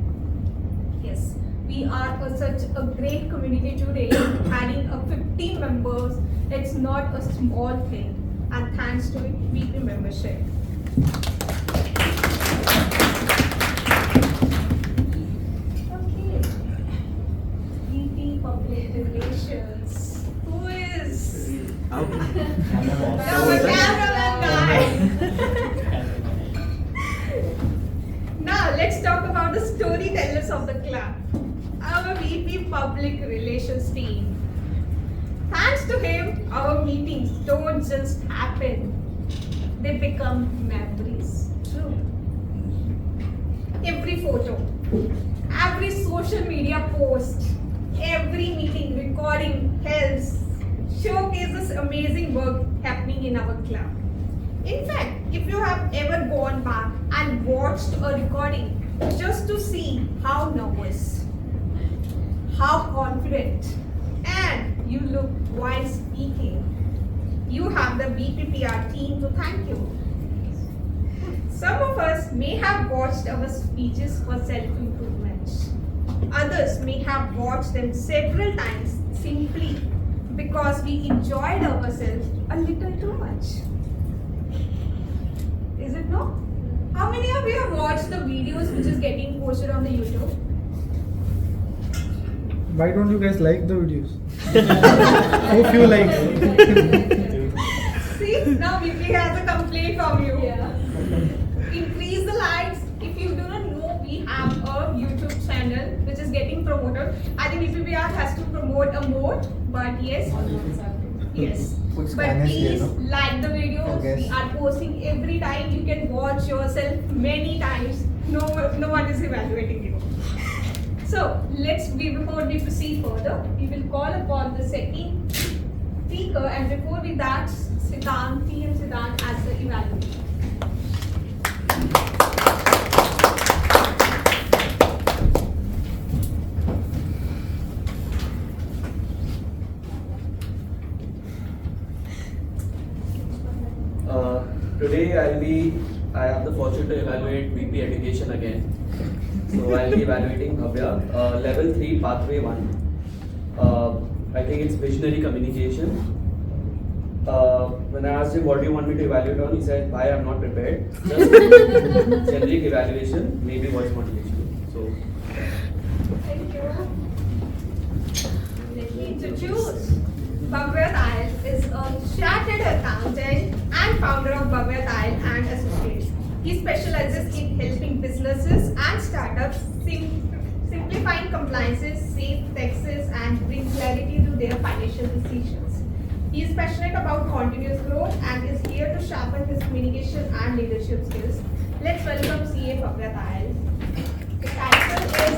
[SPEAKER 9] Yes, we are such a great community today, having a 50 members. It's not a small thing, and thanks to it, VP membership. Okay, VP Public Relations. Who is? No, the cameraman guy. Now let's talk about the storytellers of the club. Our VP Public Relations team. Thanks to him, our meetings don't just happen. They become memories. True. Every photo, every social media post, every meeting recording helps showcase this amazing work happening in our club. In fact, if you have ever gone back and watched a recording just to see how nervous, how confident, and you look while speaking, you have the BPPR team to thank you. Some of us may have watched our speeches for self-improvement. Others may have watched them several times simply because we enjoyed ourselves a little too much. Is it no? How many of you have watched the videos which is getting posted on the YouTube?
[SPEAKER 2] Why don't you guys like the videos? Hope you like.
[SPEAKER 9] See, now VP has a complaint from you. Yeah. Increase the likes. If you do not know, we have a YouTube channel which is getting promoted. I think VPBR has to promote a more, but yes. Yes. But please like the videos. We are posting every time. You can watch yourself many times. No one is evaluating you. So before we proceed further, we will call upon the second speaker, and before we that Siddhant, PM Siddhant as the evaluator.
[SPEAKER 19] Today I have the fortune to evaluate VP Education again. So I'll be evaluating Bhavya, level 3, pathway 1. I think it's visionary communication. When I asked him what do you want me to evaluate on, he said, "Bhai, I'm not prepared. Just generic evaluation, maybe voice modulation." So,
[SPEAKER 9] Thank you. Let me introduce. Bhavya Tile is a chartered accountant and founder of Bhavya Tile and Associates. He specializes in helping businesses and startups simplifying compliances, save taxes, and bring clarity to their financial decisions. He is passionate about continuous growth and is here to sharpen his communication and leadership skills. Let's welcome CA Bhavya Tile. The title is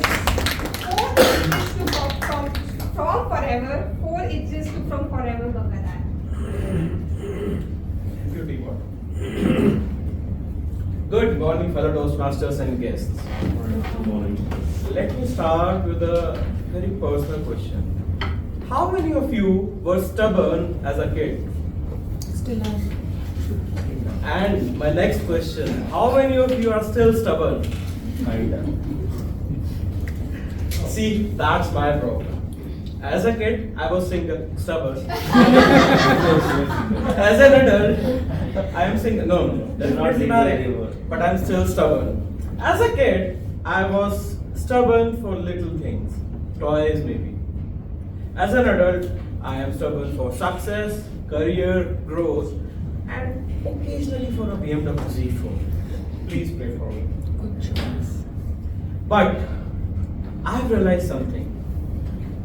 [SPEAKER 9] 4 Inches to from Forever, 4 Inches to from Forever Bhavya Tile.
[SPEAKER 14] Thank you, T-Bot. Good morning, fellow Toastmasters and guests. Good morning. Let me start with a very personal question. How many of you were stubborn as a kid?
[SPEAKER 6] Still am.
[SPEAKER 14] And my next question, how many of you are still stubborn? Kinda. See, that's my problem. As a kid, I was single, stubborn. As an adult, I am single. No, definitely married, but I'm still stubborn. As a kid, I was stubborn for little things, toys maybe. As an adult, I am stubborn for success, career, growth, and occasionally for a BMW Z4. Please pray for me.
[SPEAKER 6] Good choice.
[SPEAKER 14] But I've realized something.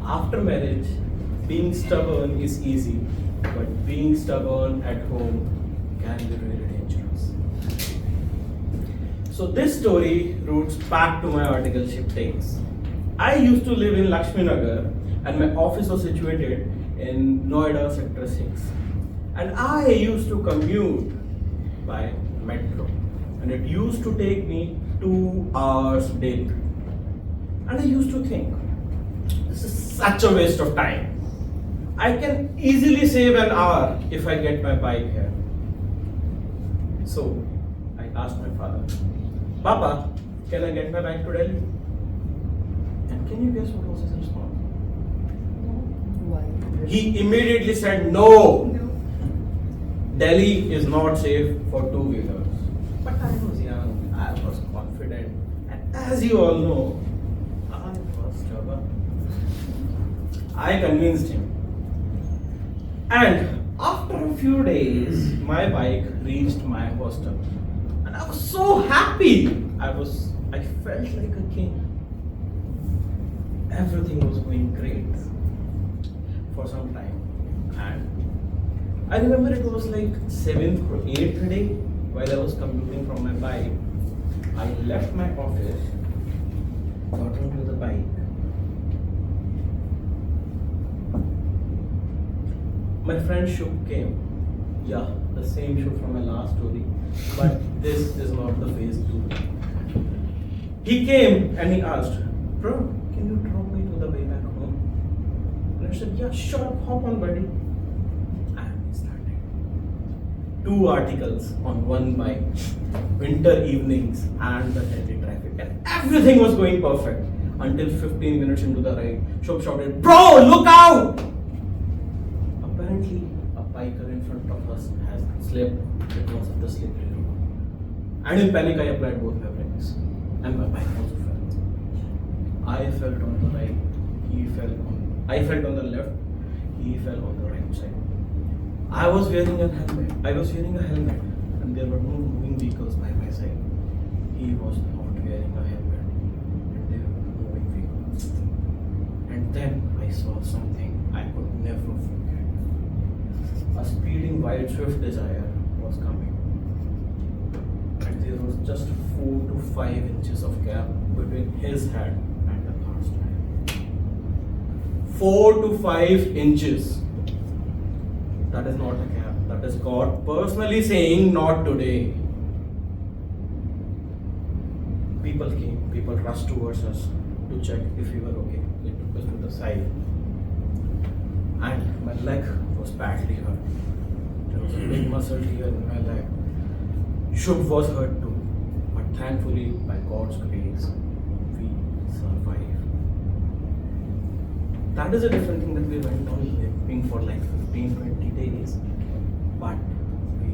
[SPEAKER 14] After marriage, being stubborn is easy, but being stubborn at home can be really dangerous. So this story roots back to my articleship days. I used to live in Lakshmi Nagar and my office was situated in Noida Sector 6. And I used to commute by metro. And it used to take me 2 hours daily. And I used to think, this is such a waste of time. I can easily save an hour if I get my bike here. So I asked my father, "Papa, can I get my bike to Delhi?" And can you guess what was his response?
[SPEAKER 6] Why?
[SPEAKER 14] He immediately said, "No. Delhi is not safe for two-wheelers." But I was young, I was confident, and as you all know, I was stubborn. I convinced him. And after a few days, my bike reached my hostel. And I was so happy. I felt like a king. Everything was going great for some time. And I remember it was like 7th or 8th day while I was commuting from my bike. I left my office, got onto the bike. My friend Shuk came. Yeah, the same Shuk from my last story. But this is not the phase 2. He came and he asked, "Bro, can you drop me to the way back home?" And I said, "Yeah, sure, hop on, buddy." And we started. 2 articles on one bike, winter evenings and the heavy traffic. And everything was going perfect until 15 minutes into the ride. Shuk shouted, "Bro, look out!" Apparently, a biker in front of us has slipped because of the slippery road. And in panic, I applied both my brakes. And my bike also fell. I fell on the right, I fell on the left, he fell on the right side. I was wearing a helmet, and there were no moving vehicles by my side. He was not wearing a helmet, and there were no moving vehicles. And then I saw something I could never forget. A speeding white Swift Desire was coming. And there was just 4 to 5 inches of gap between his head and the car's tire. 4 to 5 inches.
[SPEAKER 20] That is not a cap. That is God personally saying, not today. People came, people rushed towards us to check if we were okay. They took us to the side. And my leg was badly hurt. There was a big muscle tear in my leg. Shubh was hurt too. But thankfully, by God's grace, we survived. That is a different thing that we went on living for like 15-20 days. But we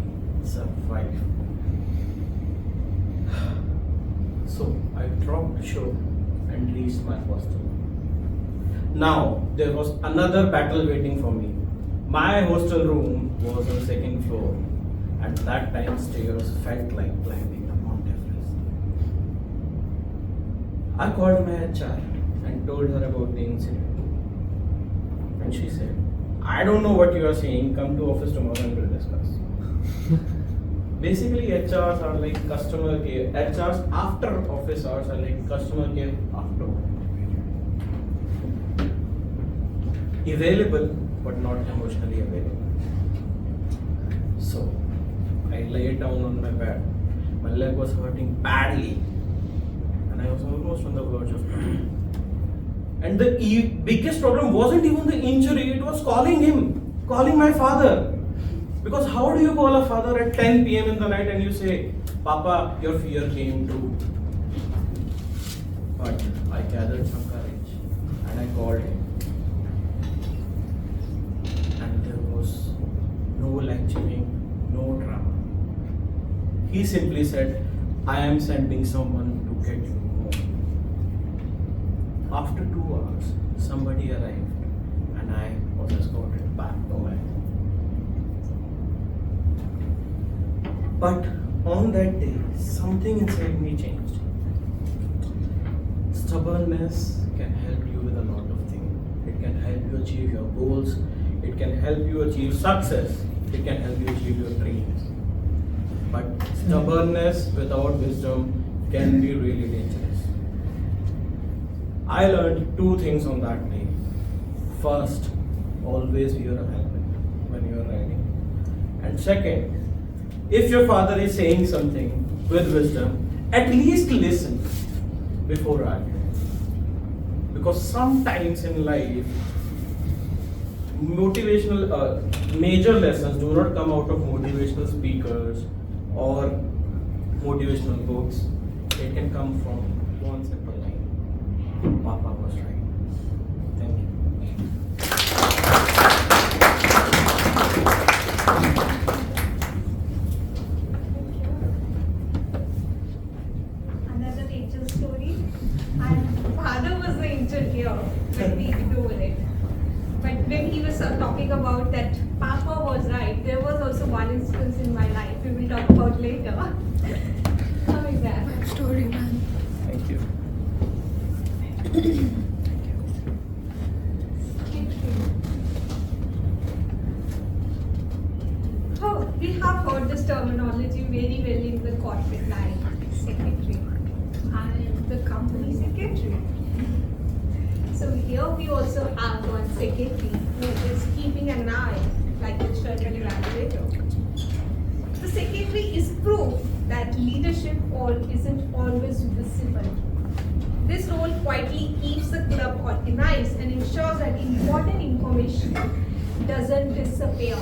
[SPEAKER 20] survived. So I dropped Shubh and reached my hostel. Now, there was another battle waiting for me. My hostel room was on the second floor. At that time, stairs felt like climbing a Mount Everest. I called my HR and told her about the incident. And she said, I don't know what you are saying, come to office tomorrow and we'll discuss. Basically, HRs are like customer care. HRs after office hours are like customer care after. Available, but not emotionally available. So, I lay down on my bed. My leg was hurting badly. And I was almost on the verge of dying. And the biggest problem wasn't even the injury, it was calling him, calling my father. Because how do you call a father at 10 p.m. in the night and you say, Papa, your fear came true. But I gathered some courage and I called him. And there was no lecturing, no drama. He simply said, I am sending someone to get you home. After 2 hours, somebody arrived and I was escorted back to my home. But on that day, something inside me changed. Stubbornness can help you with a lot of things. It can help you achieve your goals. It can help you achieve success. It can help you achieve your dreams. But stubbornness without wisdom can be really dangerous. I learned 2 things on that day. First, always wear a helmet when you are riding. And second, if your father is saying something with wisdom, at least listen before acting. Because sometimes in life, motivational, major lessons do not come out of motivational speakers or motivational books. It can come from one simple line. Papa was right. Thank you.
[SPEAKER 9] Another Rachel story. And father was the injured here, but we do with it. But when he was talking about that Papa was right, there was also one instance in my life we will talk about later. Coming back.
[SPEAKER 6] Story, man.
[SPEAKER 20] Thank you.
[SPEAKER 9] Oh, we have heard this terminology very well in the corporate life. Secretary. I am the company secretary. So here we also have one secretary who is keeping an eye, like the circle evaluator. The secretary is proof that leadership isn't always visible. This role quietly keeps the club organized and ensures that important information doesn't disappear.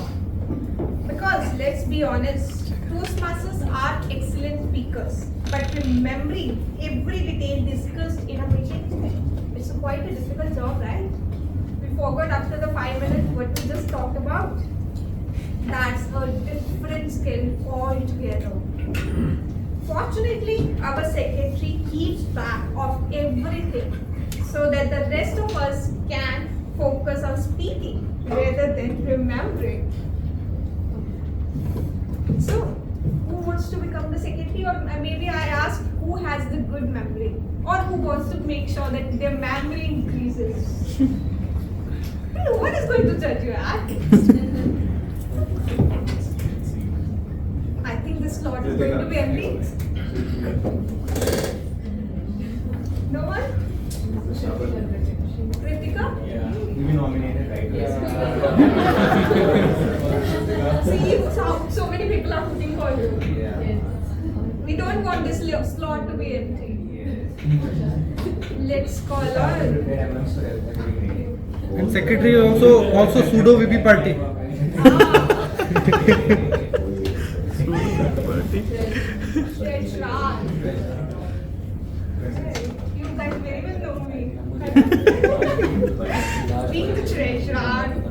[SPEAKER 9] Because let's be honest, Toastmasters are excellent speakers, but remembering every detail discussed in a meeting, it's quite a difficult job, right? We forgot after the 5 minutes what we just talked about. That's a different skill altogether. Fortunately, our secretary keeps track of everything so that the rest of us can focus on speaking rather than remembering. So, who wants to become the secretary? Or maybe I ask who has the good memory? Or who wants to make sure that their memory increases? No one is going to judge you, I think this slot is going to be empty. No one? Kritika?
[SPEAKER 17] Yeah, we nominated, right?
[SPEAKER 9] Yes. See, so many people are rooting for you.
[SPEAKER 19] Yeah.
[SPEAKER 9] We don't want this slot to be empty. Let's call on.
[SPEAKER 16] And secretary also pseudo VP party.
[SPEAKER 9] Treasurer. You guys very well know me. Being the treasurer.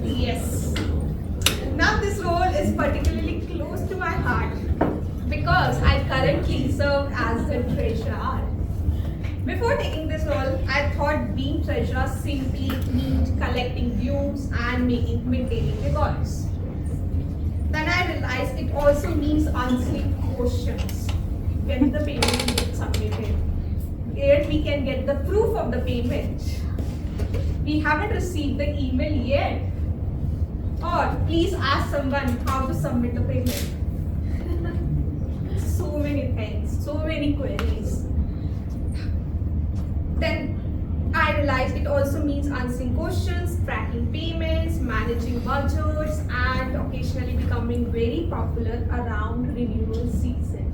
[SPEAKER 9] Yes. Now this role is particularly close to my heart because I currently serve as the treasurer. Before taking this role, I thought being treasurer simply meant collecting dues and maintaining records. Then I realized it also means answering questions when the payment gets submitted. Here we can get the proof of the payment. We haven't received the email yet. Or please ask someone how to submit the payment. So many things, so many queries. Then I realized it also means answering questions, tracking payments, managing budgets, and occasionally becoming very popular around renewal season.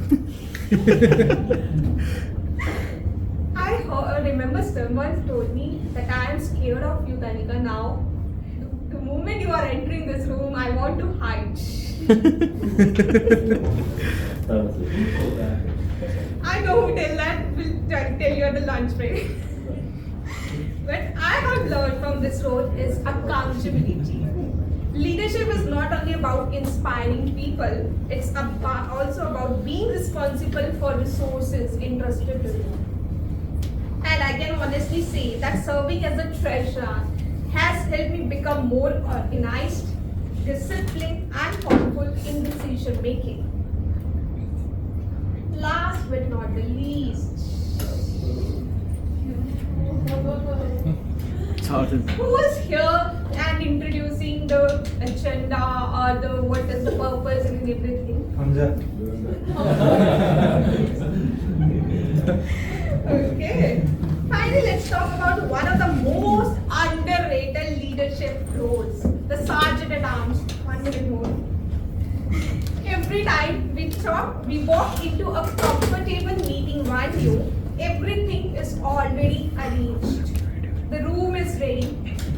[SPEAKER 9] I remember someone told me that I am scared of you, Danika. Now, the moment you are entering this room, I want to hide. I know who tell that will tell you at the lunch break. What I have learned from this role is accountability. Leadership is not only about inspiring people, it's also about being responsible for resources entrusted to you. And I can honestly say that serving as a treasurer has helped me become more organized, disciplined, and thoughtful in decision making. Last but not the least, who is here and introducing the agenda or what is the purpose and everything? Okay. Finally, let's talk about one of the most underrated leadership roles, the Sergeant at Arms. 1 minute more. Every time we walk into a comfortable meeting venue, everything is already arranged. The room is ready,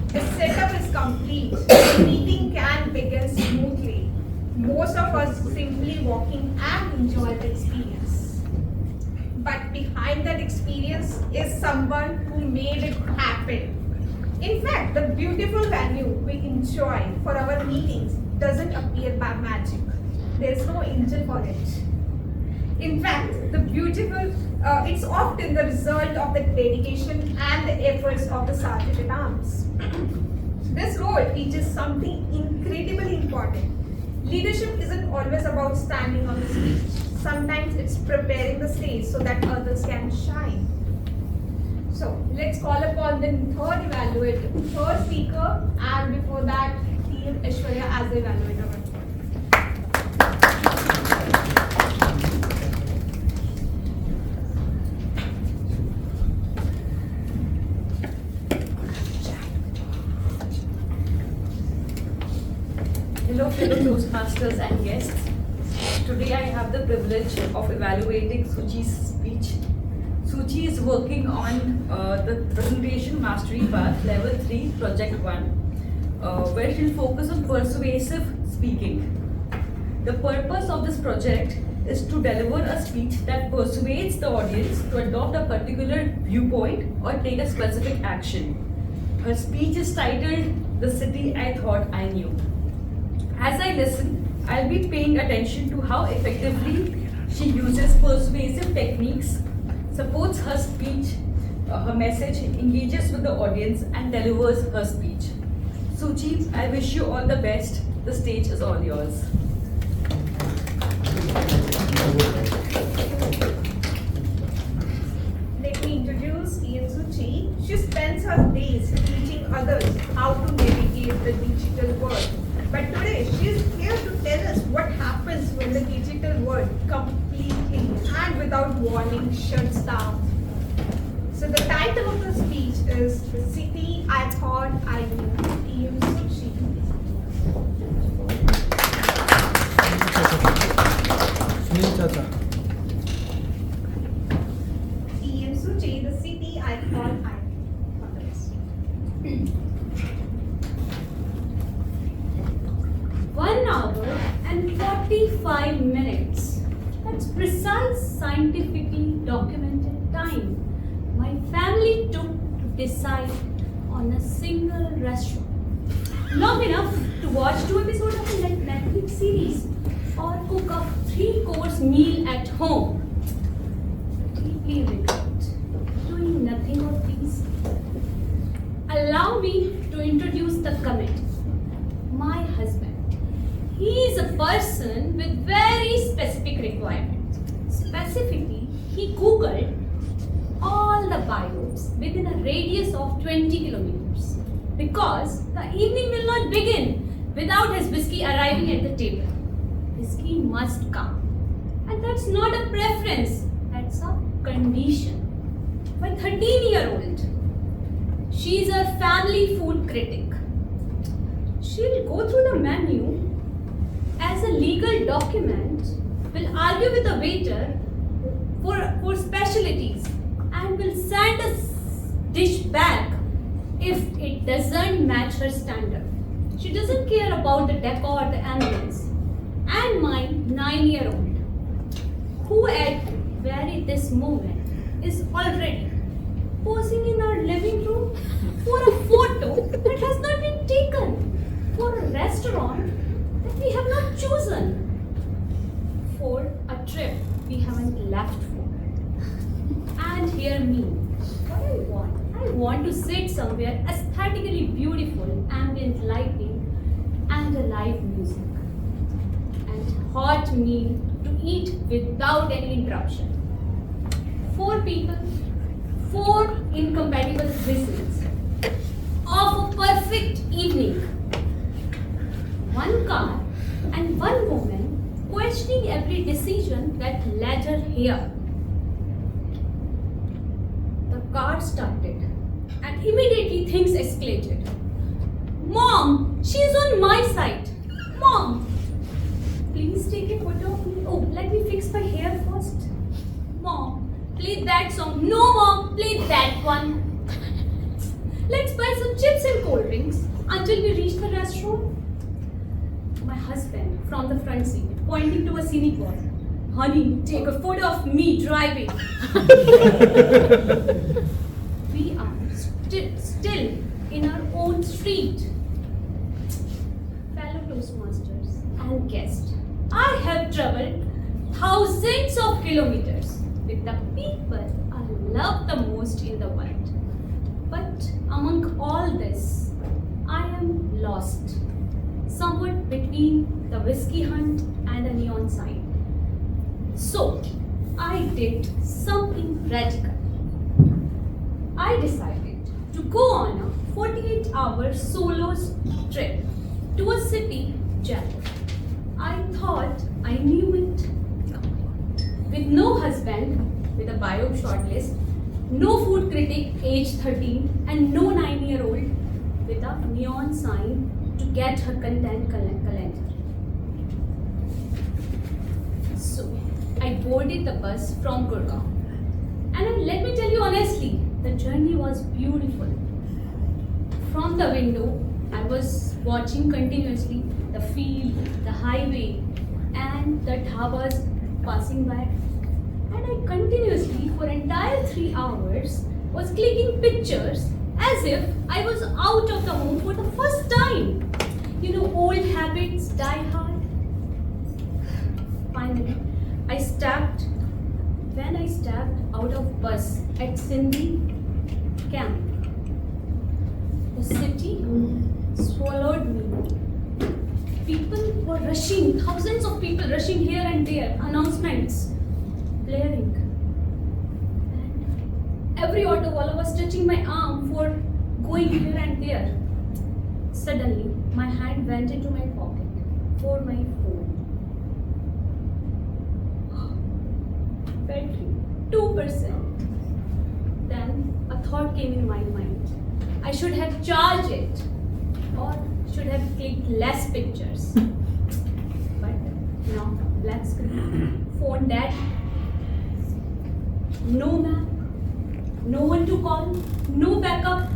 [SPEAKER 9] the setup is complete, the meeting can begin smoothly. Most of us simply walk in and enjoy the experience. But behind that experience is someone who made it happen. In fact, the beautiful venue we enjoy for our meetings doesn't appear by magic. There's no angel for it. In fact, it's often the result of the dedication and the efforts of the Sergeant at Arms. This role teaches something incredibly important. Leadership isn't always about standing on the stage. Sometimes it's preparing the stage so that others can shine. So let's call upon the third speaker, and before that, Team Aishwarya as the evaluator.
[SPEAKER 21] Hello fellow Toastmasters and guests. Today I have the privilege of evaluating Suchi's speech. Suchi is working on the Presentation Mastery Path Level 3 Project 1 where she'll focus on persuasive speaking. The purpose of this project is to deliver a speech that persuades the audience to adopt a particular viewpoint or take a specific action. Her speech is titled The City I Thought I Knew. As I listen, I'll be paying attention to how effectively she uses persuasive techniques, supports her speech, her message, engages with the audience, and delivers her speech. Suchi, I wish you all the best. The stage is all yours.
[SPEAKER 9] Let me introduce Suchi. She spends her days teaching others how to navigate the digital world. But today, she is here to tell us what happens when the digital world completely and without warning shuts down. So the title of the speech is The City I Thought I Knew, Team Suchi.
[SPEAKER 18] 45 minutes. That's precise, scientifically documented time my family took to decide on a single restaurant. Long enough to watch 2 episodes of a Netflix series or cook a 3-course meal at home. Deeply regret doing nothing of these. Allow me to introduce the committee. My husband. He is a person with very specific requirements. Specifically, he Googled all the bios within a radius of 20 kilometers because the evening will not begin without his whiskey arriving at the table. Whiskey must come. And that's not a preference, that's a condition. My 13-year-old, she's a family food critic. She'll go through the menu as a legal document, will argue with the waiter for specialties and will send a dish back if it doesn't match her standard. She doesn't care about the decor or the ambience. And my 9-year-old, who at very this moment is already posing in our living room for a photo that has not been taken, for a restaurant that we have not chosen, for a trip we haven't left for. And hear me, what I want to sit somewhere aesthetically beautiful, ambient lighting and a live music. And hot meal to eat without any interruption. 4 people, 4 incompatible visions of a perfect evening. 1 car and 1 woman questioning every decision that led her here. The car started and immediately things escalated. Mom, she's on my side. Mom, please take a photo of me. Oh, let me fix my hair first. Mom, play that song. No, Mom, play that one. Let's buy some chips and cold drinks until we reach the restaurant. My husband from the front seat, pointing to a scenic wall. Honey, take a photo of me driving. We are still in our own street. Fellow Toastmasters and guests, I have traveled thousands of kilometers with the people I love the most in the world. But among all this, I am lost, somewhat between the whiskey hunt and a neon sign. So, I did something radical. I decided to go on a 48-hour solo trip to a city, Jaipur. I thought I knew it. With no husband with a bio shortlist, no food critic age 13, and no 9-year-old with a neon sign to get her content calendar. So, I boarded the bus from Gurgaon. And let me tell you honestly, the journey was beautiful. From the window, I was watching continuously the field, the highway, and the dhabas passing by. And I continuously, for entire 3 hours, was clicking pictures as if I was out of the home for the first time. You know, old habits die hard. Finally, when I stepped out of bus at Sindhi camp, the city swallowed me. People were rushing, thousands of people rushing here and there, announcements blaring. And every auto wala was touching my arm for going here and there. Suddenly, my hand went into my pocket for my phone. Battery, 2%. Then a thought came in my mind. I should have charged it or should have clicked less pictures. But now, black screen, phone dead, no map, no one to call, no backup.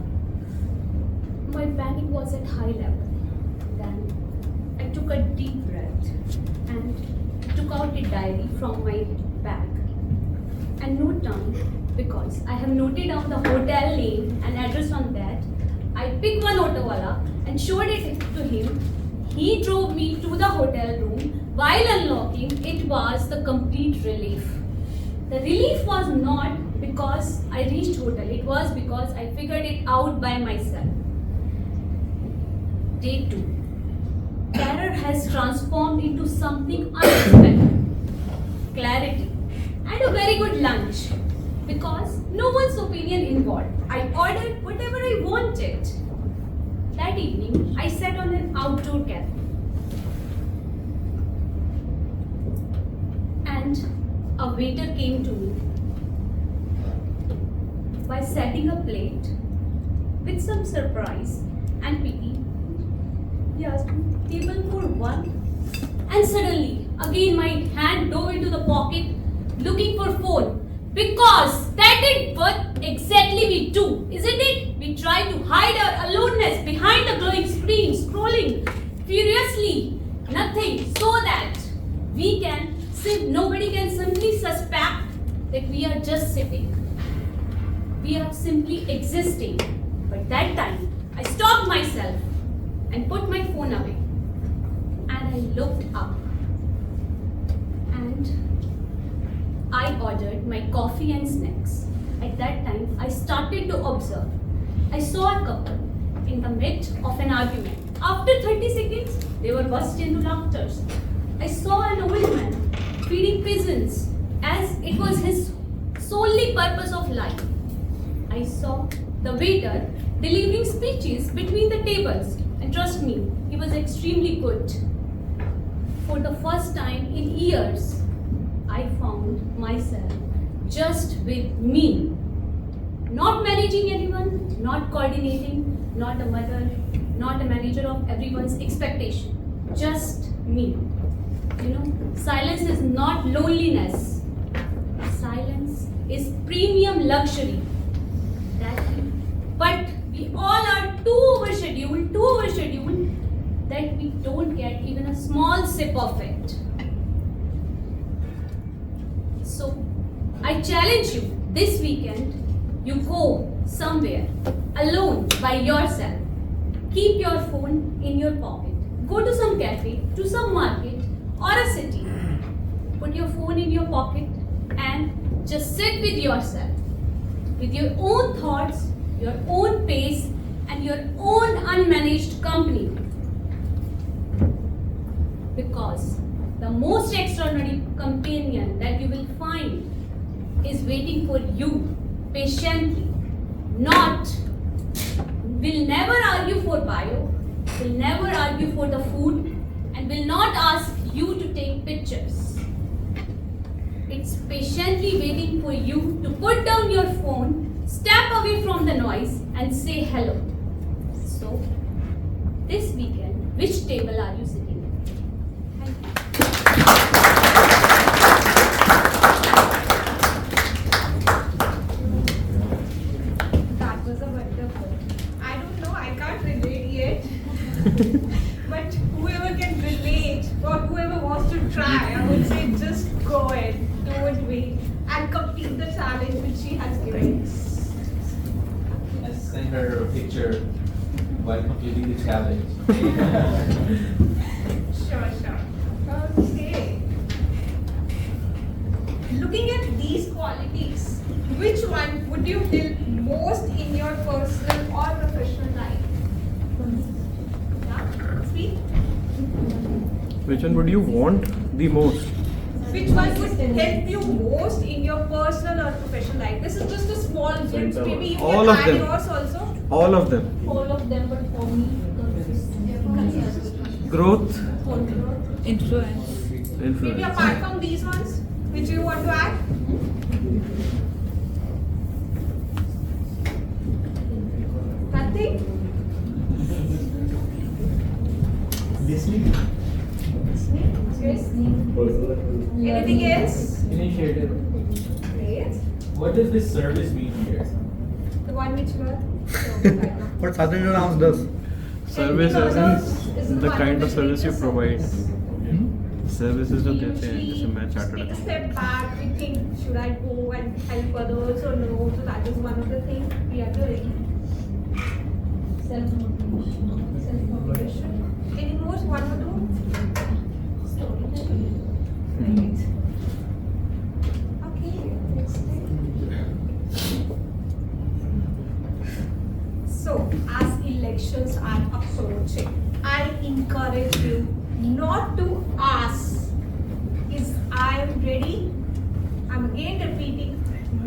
[SPEAKER 18] My panic was at high level. Then I took a deep breath and a diary from my bag and note down, because I have noted down the hotel name and address on that. I picked one autowala and showed it to him. He drove me to the hotel room. While unlocking, it was the complete relief. The relief was not because I reached hotel, it was because I figured it out by myself. Day 2. Terror has transformed into something unexpected. Clarity and a very good lunch, because no one's opinion involved. I ordered whatever I wanted. That evening, I sat on an outdoor cafe. And a waiter came to me by setting a plate with some surprise and pity. He asked me, table for one? And suddenly, again my hand dove into the pocket looking for phone. Because that is what exactly we do, isn't it? We try to hide our aloneness behind the glowing screen, scrolling furiously, nothing, so that nobody can simply suspect that we are just sitting. We are simply existing. But that time, I stopped myself and put my phone away. And I looked up. And I ordered my coffee and snacks. At that time, I started to observe. I saw a couple in the midst of an argument. After 30 seconds, they were burst into laughter. I saw an old man feeding pigeons as it was his solely purpose of life. I saw the waiter delivering speeches between the tables, and trust me, he was extremely good. For the first time in years, I found myself just with me. Not managing anyone, not coordinating, not a mother, not a manager of everyone's expectation. Just me. You know, silence is not loneliness. Silence is premium luxury. But we all are too overscheduled that we don't get even a small sip of it. So, I challenge you, this weekend, you go somewhere alone by yourself. Keep your phone in your pocket. Go to some cafe, to some market or a city. Put your phone in your pocket and just sit with yourself. With your own thoughts, your own pace and your own unmanaged company. Because the most extraordinary companion that you will find is waiting for you patiently. Will never argue for bio, will never argue for the food, and will not ask you to take pictures. It's patiently waiting for you to put down your phone, step away from the noise, and say hello. So, this weekend, which table are you sitting at? Thank you.
[SPEAKER 9] That was a wonderful. I don't know, I can't relate yet. But whoever can relate or whoever wants to try, I would say just go ahead, don't wait, and complete the challenge which she has given.
[SPEAKER 1] I sent her a picture while completing the challenge.
[SPEAKER 9] Sure. Okay. Looking at these qualities, which one would you feel most in your personal or professional life? Yeah, speak.
[SPEAKER 16] Which one would you want the most?
[SPEAKER 9] Which one would help you most in your personal or professional life? This is just a small glimpse. Maybe you
[SPEAKER 16] All
[SPEAKER 9] can
[SPEAKER 16] of
[SPEAKER 9] add
[SPEAKER 16] them.
[SPEAKER 9] yours also.
[SPEAKER 16] All of them.
[SPEAKER 18] All of them, but for me,
[SPEAKER 16] Growth,
[SPEAKER 18] influence.
[SPEAKER 9] Maybe
[SPEAKER 16] influence.
[SPEAKER 9] apart from these ones, which you want to add? Nothing?
[SPEAKER 11] Listening.
[SPEAKER 9] Anything else?
[SPEAKER 1] Initiative.
[SPEAKER 9] Great.
[SPEAKER 1] What does this service mean here?
[SPEAKER 9] The one which you are.
[SPEAKER 16] What Sadhana Rams does?
[SPEAKER 9] Service
[SPEAKER 16] is the kind of service you provide. Services तो
[SPEAKER 9] we
[SPEAKER 16] कहते हैं जैसे
[SPEAKER 9] usually
[SPEAKER 16] मैं chartered
[SPEAKER 9] take a step back. We think, should I go and help others or no? So that is one of the things we are doing. Self-motivation. Self-motivation. Any more? One or two? Storytelling. Right. Okay. Next thing. So, as elections are approaching, I encourage you not to ask, is I am ready? I'm again repeating,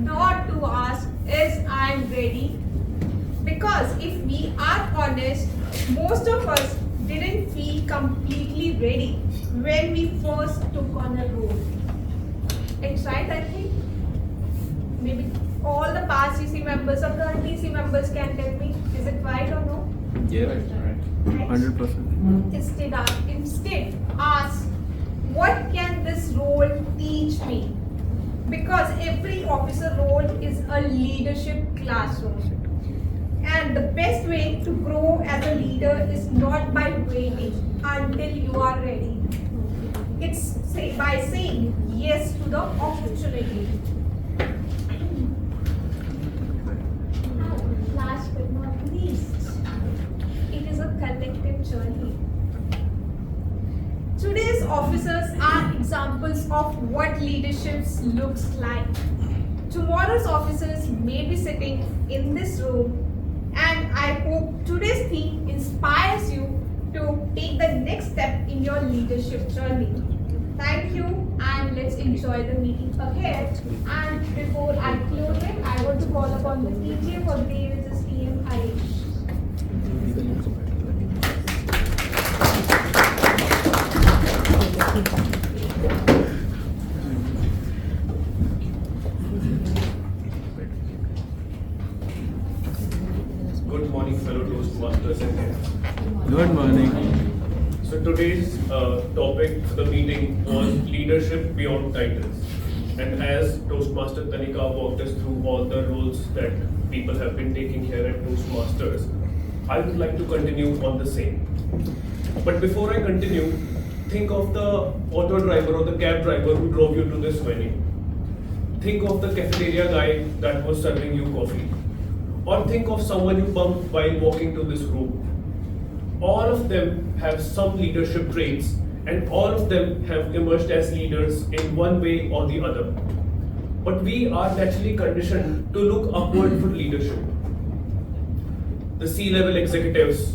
[SPEAKER 9] not to ask, is I am ready? Because if we are honest, most of us didn't feel completely ready when we first took on a role. It's right, I think. Maybe all the past EC members or current EC members can tell me, is it right or no?
[SPEAKER 16] Yeah, right. 100%.
[SPEAKER 9] Instead, ask, what can this role teach me? Because every officer role is a leadership classroom. And the best way to grow as a leader is not by waiting until you are ready. It's by saying yes to the opportunity. And last but not least, it is a collective journey. Today's officers are examples of what leadership looks like. Tomorrow's officers may be sitting in this room, and I hope today's theme inspires you to take the next step in your leadership journey. Thank you, and let's enjoy the meeting ahead. And before I close it, I want to call upon the TJ for the day, which is TM Harish.
[SPEAKER 13] Good morning, fellow Toastmasters and guests.
[SPEAKER 16] Good morning.
[SPEAKER 13] So today's topic for the meeting was leadership beyond titles. And as Toastmaster Tanika walked us through all the roles that people have been taking here at Toastmasters, I would like to continue on the same. But before I continue, think of the auto driver or the cab driver who drove you to this venue. Think of the cafeteria guy that was serving you coffee. Or think of someone you bumped while walking to this room. All of them have some leadership traits, and all of them have emerged as leaders in one way or the other. But we are naturally conditioned to look upward for leadership. The C-level executives,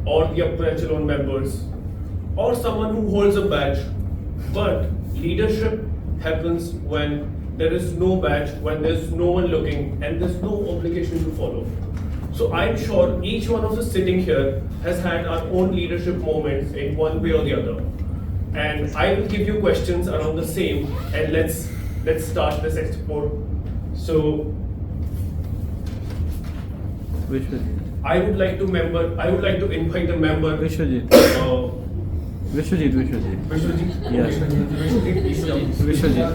[SPEAKER 13] or the upper echelon members, or someone who holds a badge. But leadership happens when there is no badge, when there's no one looking, and there's no obligation to follow. So I'm sure each one of us sitting here has had our own leadership moments in one way or the other. And I will give you questions around the same, and let's start this explore. So I would like to invite a member.
[SPEAKER 16] Vishwajit. Vishwajit. Yes. Vishwajit.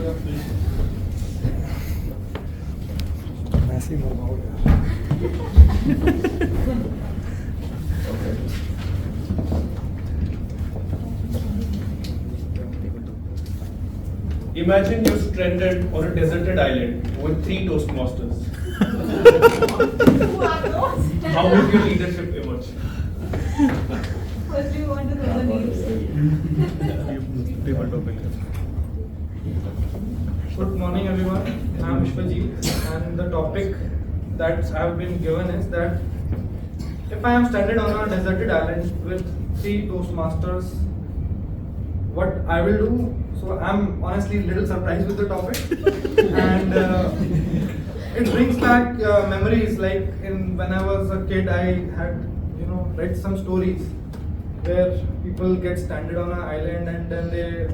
[SPEAKER 13] Imagine you're stranded on a deserted island with 3 Toastmasters. How would your leadership emerge?
[SPEAKER 9] First, we want to know the names.
[SPEAKER 14] Good morning, everyone. I'm Vishwajit, and the topic that I have been given is that if I am stranded on a deserted island with 3 Toastmasters, what I will do. So I'm honestly a little surprised with the topic, and it brings back memories. Like when I was a kid, I had read some stories where people get stranded on an island and then they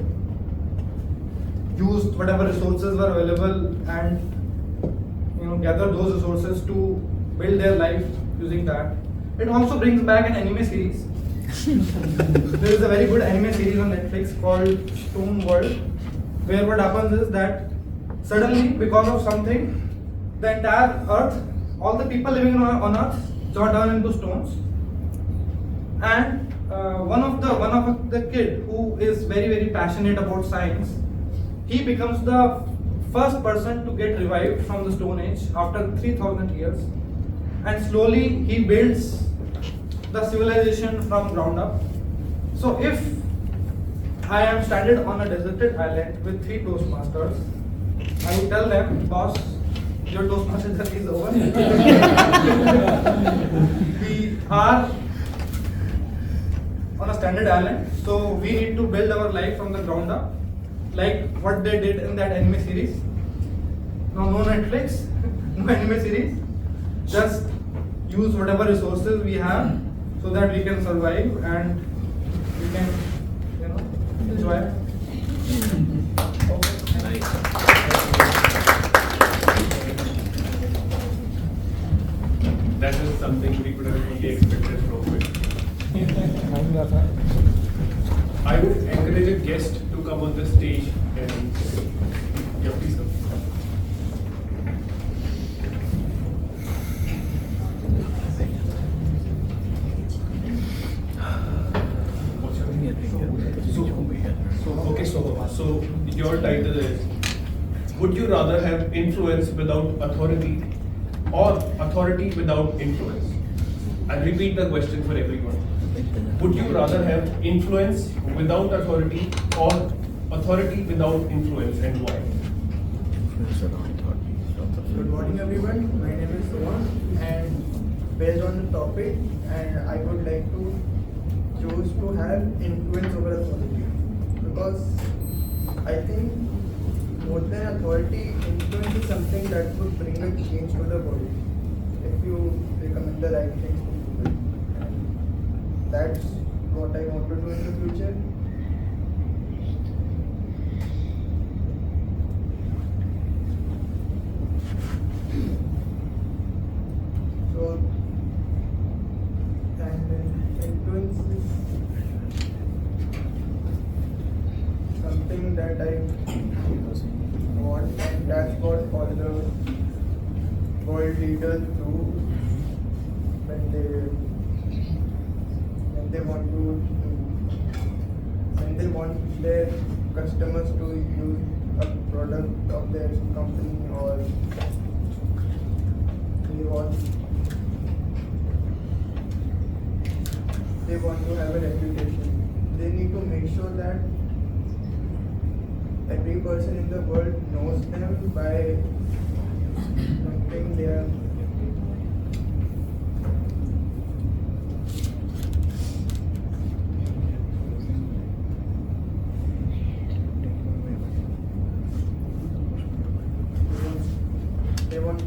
[SPEAKER 14] used whatever resources were available and gather those resources to build their life using that. It also brings back an anime series. There is a very good anime series on Netflix called Stone World, where what happens is that suddenly, because of something, the entire Earth, all the people living on Earth, got down into stones. And one of the kid who is
[SPEAKER 2] very passionate about science, he becomes the first person to get revived from the Stone Age after 3000 years, and slowly he builds the civilization from ground up. So if I am stranded on a deserted island with 3 Toastmasters, I would tell them, boss, your Toastmaster journey is over. We are on a stranded island, so we need to build our life from the ground up, like what they did in that anime series. No Netflix, no anime series. Just use whatever resources we have so that we can survive and we can, enjoy.
[SPEAKER 14] That is something we could have really expected from it. I would encourage a guest to come on the stage and please come. So your title is, would you rather have influence without authority or authority without influence? I'll repeat the question for everyone. Would you rather have influence without authority or authority without influence, and why?
[SPEAKER 2] Good morning everyone, my name is Sohan, and based on the topic, and I would like to choose to have influence over authority, because I think more than authority, influence is something that would bring a change to the world if you recommend the right things to people. And that's what I want to do in the future. So, and influence is something that I want, and that's what all the world leaders do when they want their customers to use a product of their company, or they want to have a reputation. They need to make sure that every person in the world knows them by something they are. They want to.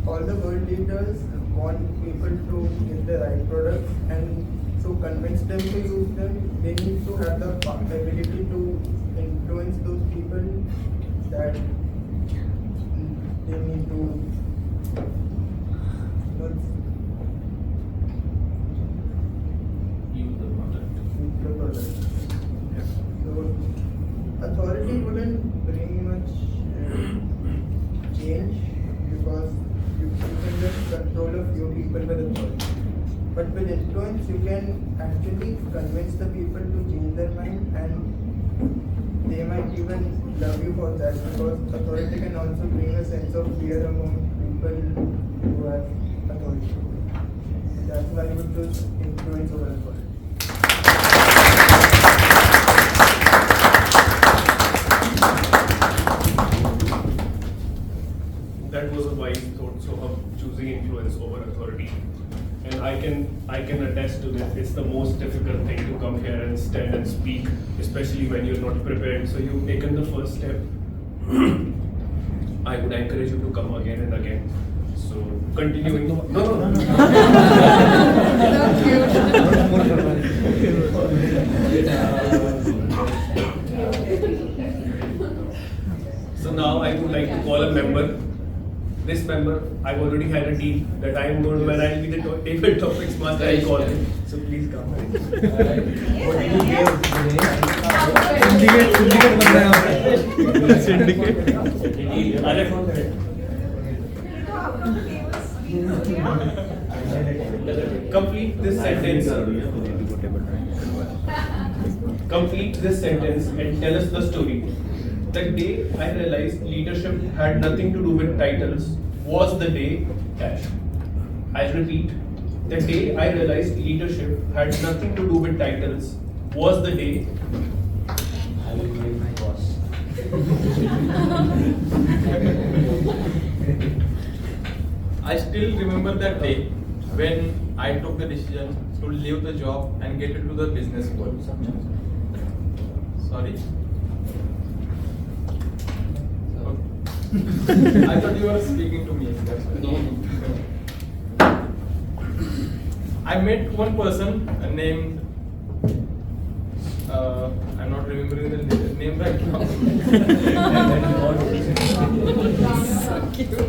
[SPEAKER 2] All the world leaders want people to get the right products, and to convince them to use them, they need to have the ability to influence those people that they need to
[SPEAKER 14] Use the product.
[SPEAKER 2] So authority wouldn't bring much change, because you can just control a few people with authority. But with influence, you can actually convince the people to change their mind, and they might even love you for that, because authority can also bring a sense of fear among people who have authority. That's why I would choose influence over authority.
[SPEAKER 14] That was a wise thought, so of choosing influence over authority. And I can attest to this. It's the most difficult thing to come here and stand and speak, especially when you're not prepared. So you've taken the first step. I would encourage you to come again and again. So continuing. No. So now I would like to call a member. This member, I've already had a deal that I am going to, when I'll be the table topics master, I'll call him. So please come.
[SPEAKER 2] Syndicate.
[SPEAKER 1] Complete this sentence. Complete this sentence and tell us the story. The day I realized leadership had nothing to do with titles was the day dash. I'll repeat. The day I realized leadership had nothing to do with titles was the day
[SPEAKER 17] I will be my boss.
[SPEAKER 14] I still remember that day when I took the decision to leave the job and get into the business world. Sorry? I thought you were speaking to me. That's why. I met one person named I'm not remembering the name right now.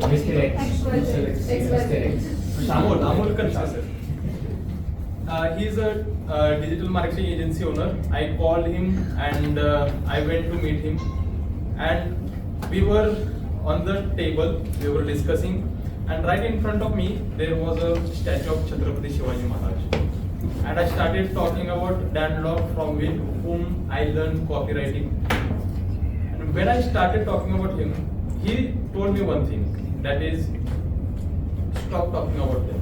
[SPEAKER 17] Mr. X.
[SPEAKER 14] Amol Kansha, sir. He's a digital marketing agency owner. I called him and I went to meet him, and we were on the table. We were discussing, and right in front of me there was a statue of Chhatrapati Shivaji Maharaj. And I started talking about Dan Locke, from whom I learned copywriting. And when I started talking about him, he told me one thing, that is, stop talking about them.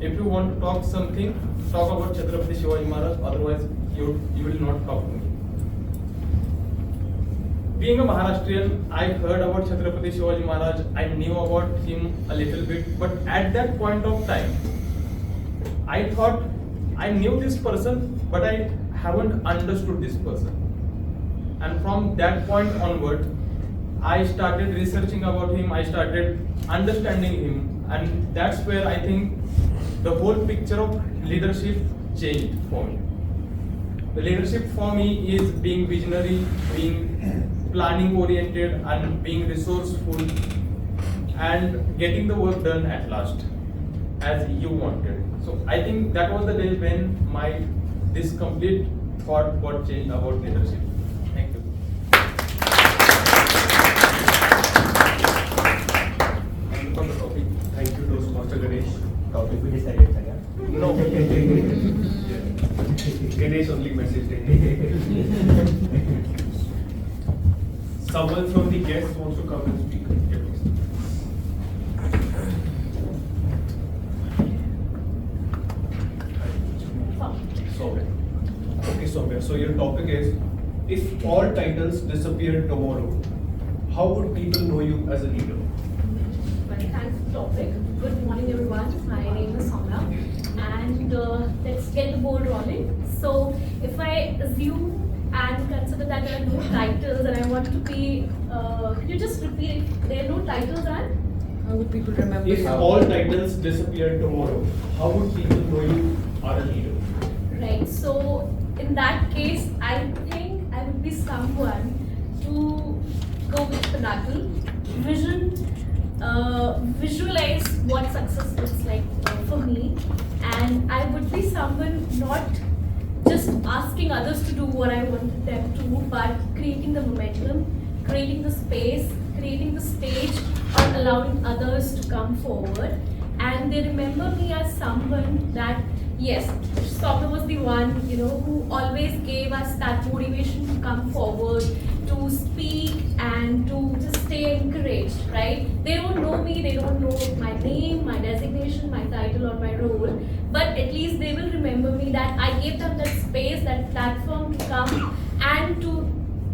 [SPEAKER 14] If you want to talk something, talk about Chhatrapati Shivaji Maharaj, otherwise you will not talk to me. Being a Maharashtrian, I heard about Chhatrapati Shivaji Maharaj, I knew about him a little bit, but at that point of time, I thought I knew this person, but I haven't understood this person. And from that point onward, I started researching about him, I started understanding him, and that's where I think the whole picture of leadership changed for me. The leadership for me is being visionary, being planning oriented, and being resourceful, and getting the work done at last as you wanted. So I think that was the day when this complete thought got changed about leadership. Thank you. And for the topic,
[SPEAKER 1] thank you, Toastmaster Ganesh.
[SPEAKER 17] Topic we decided, sir.
[SPEAKER 1] No. Ganesh only messaged it. Someone from the guests wants to come and speak. Soumya. So your topic is, if all titles disappeared tomorrow, how would people know you as a leader?
[SPEAKER 4] Well, thanks for the topic. Good morning, everyone. My name is Soumya, and let's get the ball rolling. So, if I assume and consider that there are no titles, and I want to be, could you just repeat it? There are no titles, and
[SPEAKER 6] how would people remember?
[SPEAKER 1] If all titles disappeared tomorrow, how would people know you are a leader?
[SPEAKER 4] Right. So, in that case, I think I would be someone to go with Pinnacle, visualize what success looks like for me, and I would be someone not just asking others to do what I wanted them to, but creating the momentum, creating the space, creating the stage, or allowing others to come forward, and they remember me as someone that, yes, Soumya was the one, who always gave us that motivation to come forward, to speak, and to just stay encouraged, right? They don't know me, they don't know my name, my designation, my title, or my role, but at least they will remember me that I gave them that space, that platform to come and to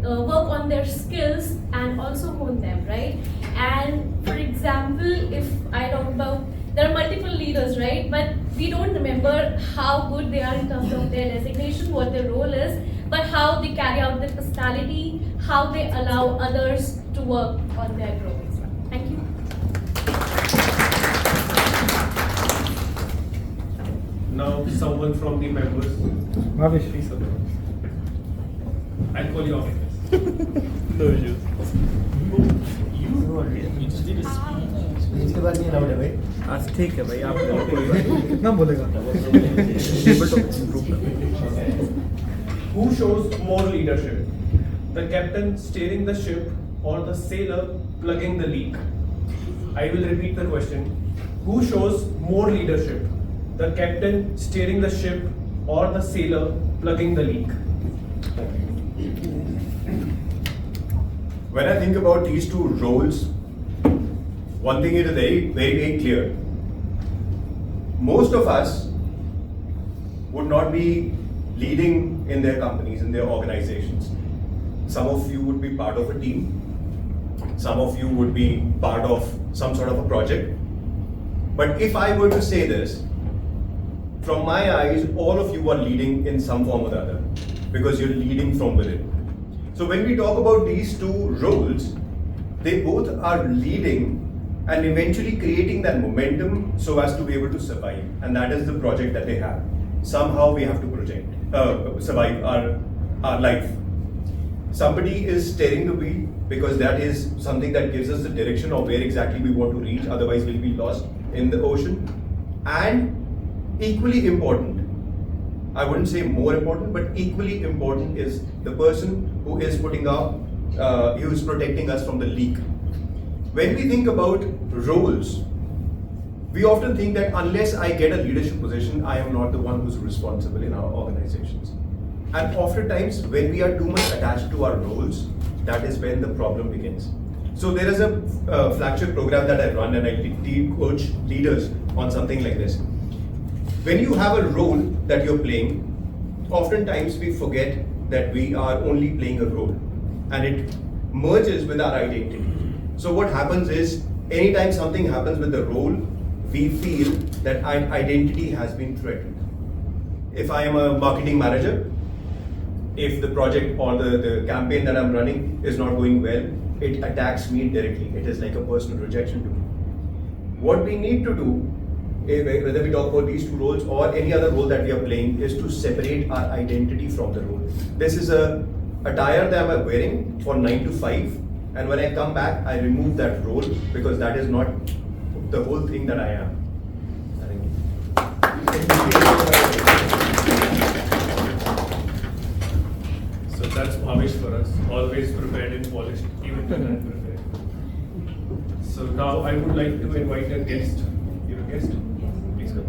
[SPEAKER 4] work on their skills and also hone them, right? And for example, if I talk about, there are multiple leaders, right? But we don't remember how good they are in terms of their designation, what their role is, but how they carry out their personality, how they allow others to work on their growth. Thank you.
[SPEAKER 1] Now, someone from the members. Please, sir. I'll call you after this.
[SPEAKER 16] No issues.
[SPEAKER 1] You just did a speech.
[SPEAKER 5] इसके बाद नहीं allowed है भाई
[SPEAKER 16] आज ठीक है भाई आप कितना बोलेगा
[SPEAKER 1] Who shows more leadership? The captain steering the ship or the sailor plugging the leak? I will repeat the question.
[SPEAKER 10] who shows more leadership? The captain steering the ship or the sailor plugging the leak?
[SPEAKER 22] When I think about these two roles, one thing is very clear. Most of us would not be leading in their companies, in their organizations. Some of you would be part of a team. Some of you would be part of some sort of a project. But if I were to say this, from my eyes, all of you are leading in some form or the other, because you're leading from within. So when we talk about these two roles, they both are leading and eventually creating that momentum so as to be able to survive. And that is the project that they have. Somehow we have to survive our life. Somebody is steering the wheel because that is something that gives us the direction of where exactly we want to reach, otherwise we'll be lost in the ocean. And equally important, I wouldn't say more important, but equally important is the person who is who is protecting us from the leak. When we think about roles, we often think that unless I get a leadership position, I am not the one who's responsible in our organizations. And oftentimes, when we are too much attached to our roles, that is when the problem begins. So there is a flagship program that I run, and I coach leaders on something like this. When you have a role that you're playing, oftentimes we forget that we are only playing a role, and it merges with our identity. So what happens is, anytime something happens with the role, we feel that our identity has been threatened. If I am a marketing manager, if the project or the campaign that I'm running is not going well, it attacks me directly. It is like a personal rejection to me. What we need to do, whether we talk about these two roles or any other role that we are playing, is to separate our identity from the role. This is a attire that I'm wearing for 9 to 5, and when I come back, I remove that role because that is not the whole thing that I am.
[SPEAKER 13] So that's Bhavesh for us, always prepared and polished, even when unprepared. So now I would like to invite a guest. You're a guest? Please come.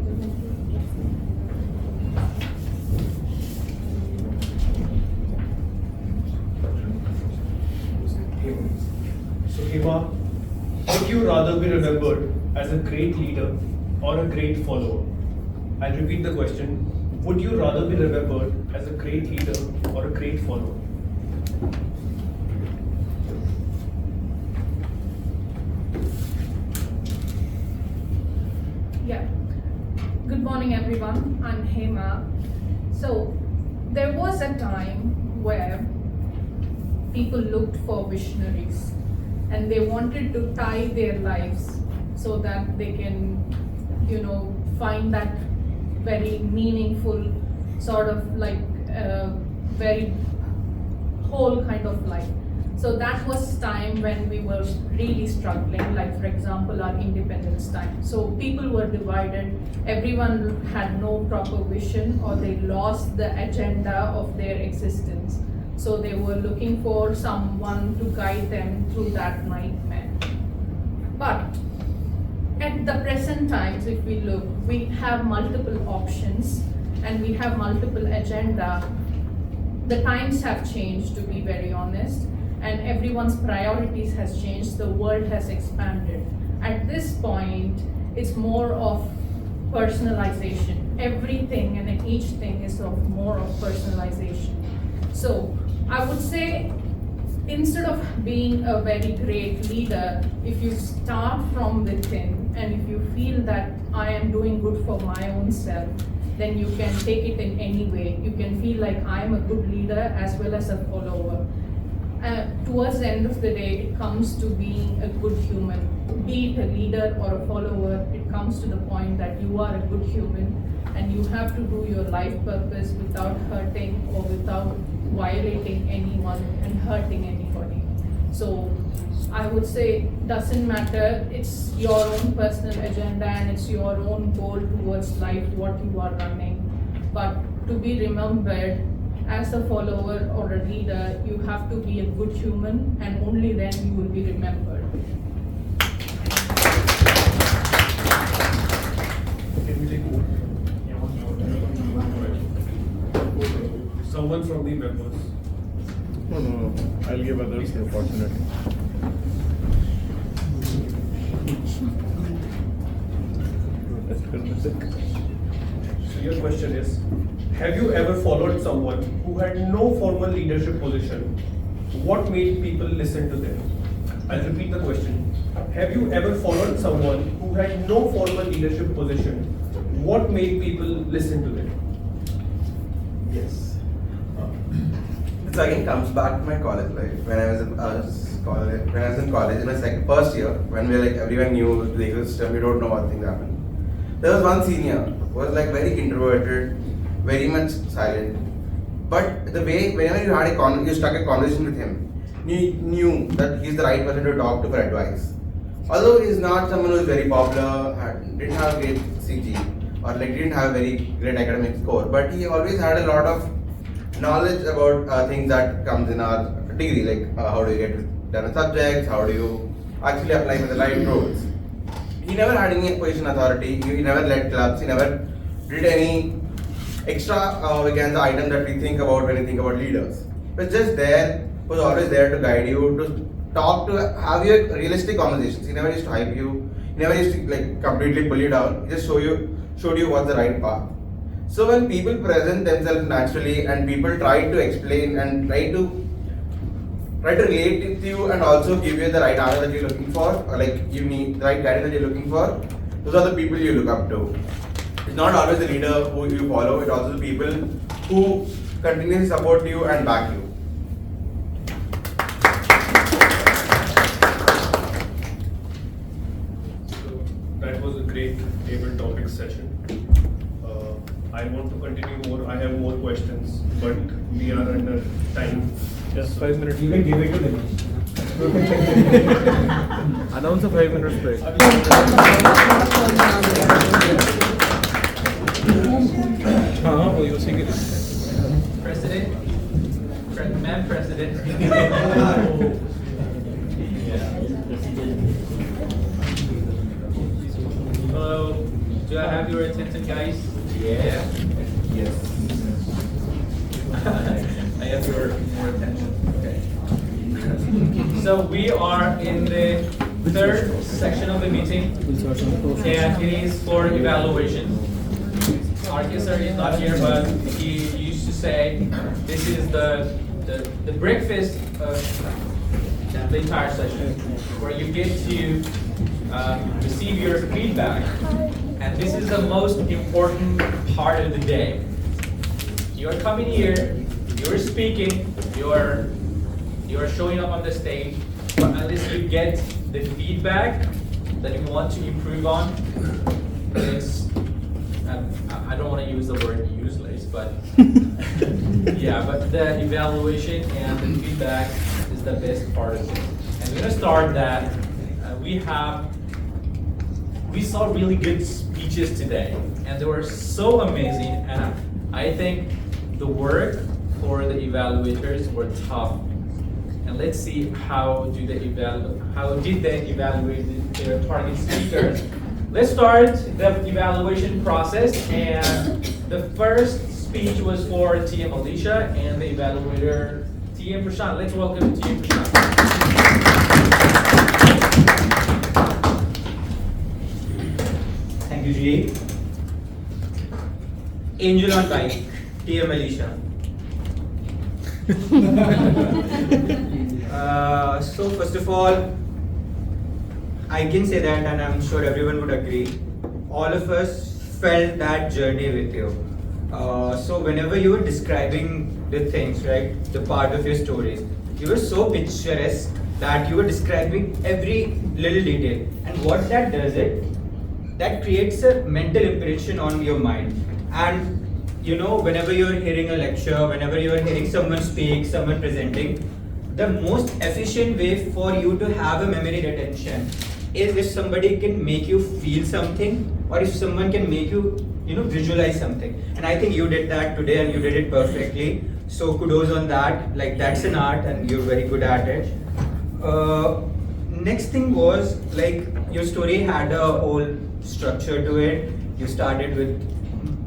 [SPEAKER 13] So Hema, would you rather be remembered as a great leader or a great follower? I'll repeat the question. Would you rather be remembered as a great leader or a great follower?
[SPEAKER 3] Yeah. Good morning, everyone. I'm Hema. So, there was a time where people looked for visionaries and they wanted to tie their lives so that they can, find that very meaningful sort of like very whole kind of life. So that was time when we were really struggling, like for example our independence time. So people were divided, everyone had no proper vision, or they lost the agenda of their existence. So they were looking for someone to guide them through that nightmare. But at the present times, if we look, we have multiple options and we have multiple agenda. The times have changed, to be very honest, and everyone's priorities has changed. The world has expanded. At this point, it's more of personalization. Everything and each thing is of more of personalization. So I would say, instead of being a very great leader, if you start from within and if you feel that I am doing good for my own self, then you can take it in any way. You can feel like I am a good leader as well as a follower. Towards the end of the day, it comes to being a good human. Be it a leader or a follower, it comes to the point that you are a good human and you have to do your life purpose without hurting or without violating anyone and hurting anybody. So I would say, doesn't matter, it's your own personal agenda and it's your own goal towards life, what you are running. But to be remembered as a follower or a leader, you have to be a good human, and only then you will be remembered.
[SPEAKER 10] someone from the members.
[SPEAKER 16] No. I'll give others the opportunity.
[SPEAKER 10] So your question is, have you ever followed someone who had no formal leadership position? What made people listen to them? I'll repeat the question. Have you ever followed someone who had no formal leadership position? What made people listen to them?
[SPEAKER 8] Yes. This again comes back to my college life. When I was in college, in my first year, when we were like everyone knew the legal system, we don't know what things happen. There was one senior who was like very introverted, very much silent. But the way whenever you struck a conversation with him, you knew that he's the right person to talk to for advice. Although he's not someone who is very popular, didn't have great CG, or like didn't have very great academic score, but he always had a lot of knowledge about things that comes in our degree, like how do you get done subjects, how do you actually apply for the right roles. He never had any position authority, he never led clubs, he never did any extra item that we think about when we think about leaders. But just there, was always there to guide you, to talk to, have your realistic conversations. He never used to hype you, he never used to like completely pull you down, he just showed you what's the right path. So when people present themselves naturally and people try to explain and try to relate with you and also give you the right answer that you're looking for, or like you need the right guidance that you're looking for, those are the people you look up to. It's not always the leader who you follow, it's also the people who continuously support you and back you.
[SPEAKER 10] So that was a great table topic session. I want to continue more. I have more questions, but we are under time.
[SPEAKER 16] Just 5 minutes.
[SPEAKER 11] You can give it to them.
[SPEAKER 16] Announce a 5 minutes break. वो UC के
[SPEAKER 1] President, Ma'am President. Hello, do I have your attention, guys? Yeah. Yes. I have your more attention. Okay. So we are in the third section of the meeting, and it is for evaluation. Arke sir is not here, but he used to say this is the breakfast of the entire session, where you get to receive your feedback, and this is the most important part of the day. You're coming here, you're speaking, you're showing up on the stage, but unless you get the feedback that you want to improve on, it's I don't want to use the word useless, but yeah, but the evaluation and the feedback is the best part of it. And we're gonna start that. We saw really good speeches today, and they were so amazing. And I think the work for the evaluators were tough. And let's see how did they evaluate their target speakers. Let's start the evaluation process, and the first speech was for TM Alicia and the evaluator TM Prashant. Let's welcome TM Prashant.
[SPEAKER 17] Thank you, G. Angel on bike, TM Alicia. So first of all, I can say that, and I'm sure everyone would agree, all of us felt that journey with you. So whenever you were describing the things, right, the part of your stories, you were so picturesque that you were describing every little detail. And what that does that creates a mental impression on your mind. And you know, whenever you're hearing a lecture, whenever you're hearing someone speak, someone presenting, the most efficient way for you to have a memory retention is if somebody can make you feel something, or if someone can make you, visualize something. And I think you did that today, and you did it perfectly. So kudos on that. Like, that's an art, and you're very good at it. Next thing was, like, your story had a whole structure to it. You started with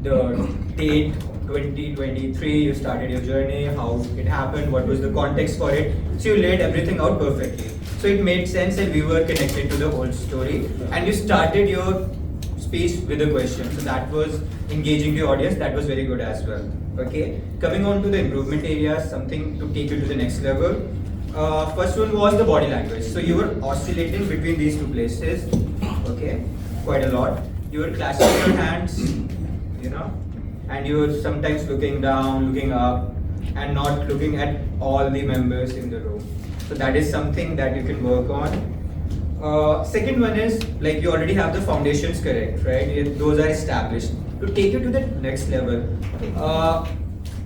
[SPEAKER 17] the date, 2023 you started your journey, how it happened, what was the context for it. So you laid everything out perfectly. So it made sense and we were connected to the whole story. And you started your speech with a question. So that was engaging the audience. That was very good as well. Okay. Coming on to the improvement areas, something to take you to the next level. First one was the body language. So you were oscillating between these two places. Okay. Quite a lot. You were clasping your hands, you know, and you were sometimes looking down, looking up, and not looking at all the members in the room. So that is something that you can work on. Second one is, like, you already have the foundations correct, right? Those are established. To take you to the next level,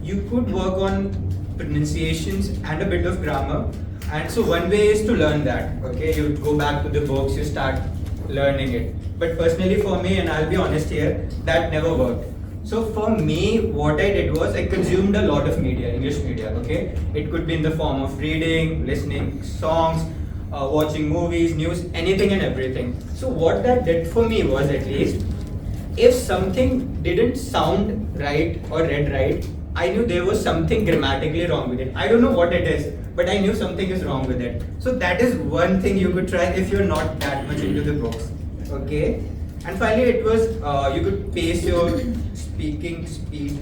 [SPEAKER 17] you could work on pronunciations and a bit of grammar. And so one way is to learn that, okay? You go back to the books, you start learning it. But personally for me, and I'll be honest here, that never worked. So for me, what I did was I consumed a lot of media, English media, okay? It could be in the form of reading, listening songs, watching movies, news, anything and everything. So what that did for me was, at least, if something didn't sound right or read right, I knew there was something grammatically wrong with it. I don't know what it is, but I knew something is wrong with it. So that is one thing you could try if you're not that much into the books, okay? And finally, it was you could pace your speaking speed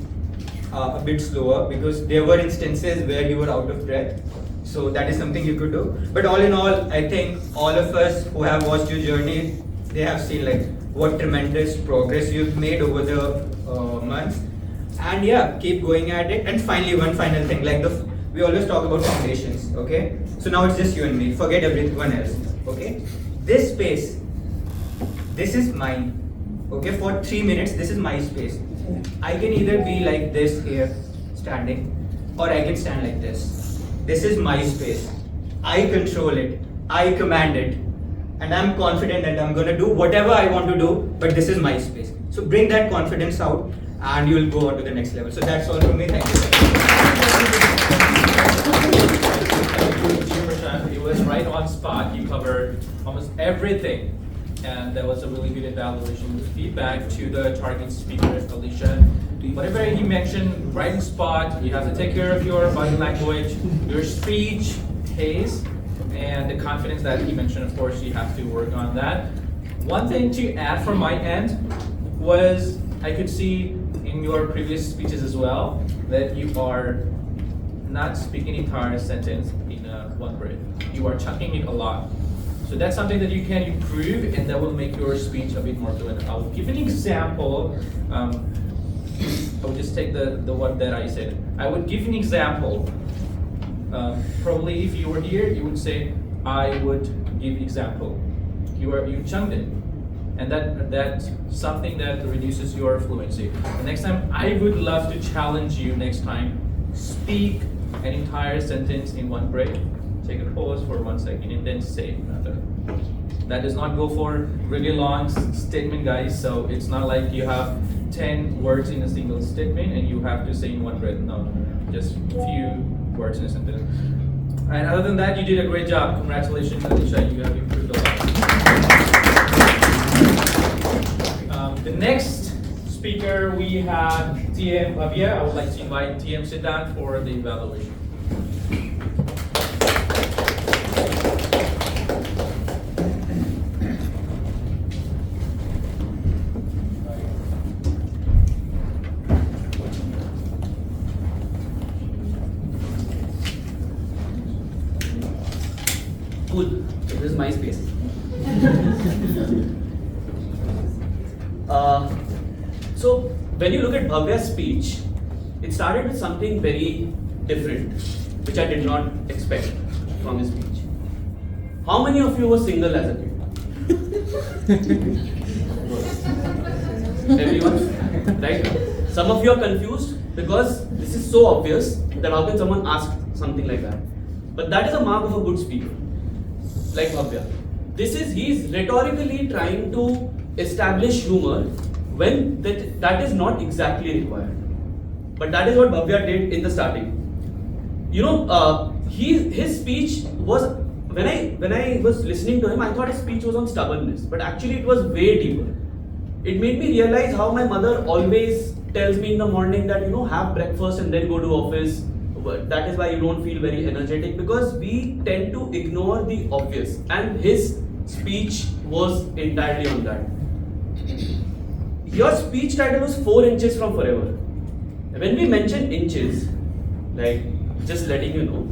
[SPEAKER 17] a bit slower, because there were instances where you were out of breath. So that is something you could do. But all in all, I think all of us who have watched your journey, they have seen like what tremendous progress you've made over the months. And yeah, keep going at it. And finally, one final thing, like we always talk about foundations, okay? So now it's just you and me. Forget everyone else, okay? This space, this is mine, okay? For 3 minutes, this is my space. I can either be like this here, standing, or I can stand like this. This is my space. I control it. I command it. And I'm confident that I'm gonna do whatever I want to do, but this is my space. So bring that confidence out and you'll go on to the next level. So that's all from me. Thank you.
[SPEAKER 1] It was right on spot. You covered almost everything. And there was a really good evaluation with feedback to the target speaker, Alicia. Whatever he mentioned, right on spot, you have to take care of your body language, your speech, pace, and the confidence that he mentioned. Of course, you have to work on that. One thing to add from my end was I could see in your previous speeches as well that you are not speaking entire sentence in one breath. You are chunking it a lot. So that's something that you can improve, and that will make your speech a bit more fluent. I'll give an example. I will just take the one that I said. I would give an example. Probably if you were here, you would say, I would give example. You chunked it. And that's something that reduces your fluency. The next time, I would love to challenge you next time. Speak an entire sentence in one breath. Take a pause for 1 second and then say another. That does not go for really long statement, guys. So it's not like you have 10 words in a single statement and you have to say in one breath. No, just a few words in a sentence. And other than that, you did a great job. Congratulations, Alicia. You have improved a lot. The next speaker we have TM Bhavya. I would like to invite TM Siddhant for the evaluation.
[SPEAKER 19] Cool. This is my space. So when you look at Bhavya's speech, it started with something very different, which I did not expect from his speech. How many of you were single as a kid? Everyone, right? Some of you are confused because this is so obvious that how can someone ask something like that? But that is a mark of a good speaker, like Bhavya. He's rhetorically trying to establish humor when that is not exactly required. But that is what Bhavya did in the starting. You know, his speech was, when I was listening to him, I thought his speech was on stubbornness, but actually it was way deeper. It made me realize how my mother always tells me in the morning that have breakfast and then go to office. That is why you don't feel very energetic, because we tend to ignore the obvious, and his speech was entirely on that. Your speech title was 4 inches from forever. When we mention inches, like just letting you know,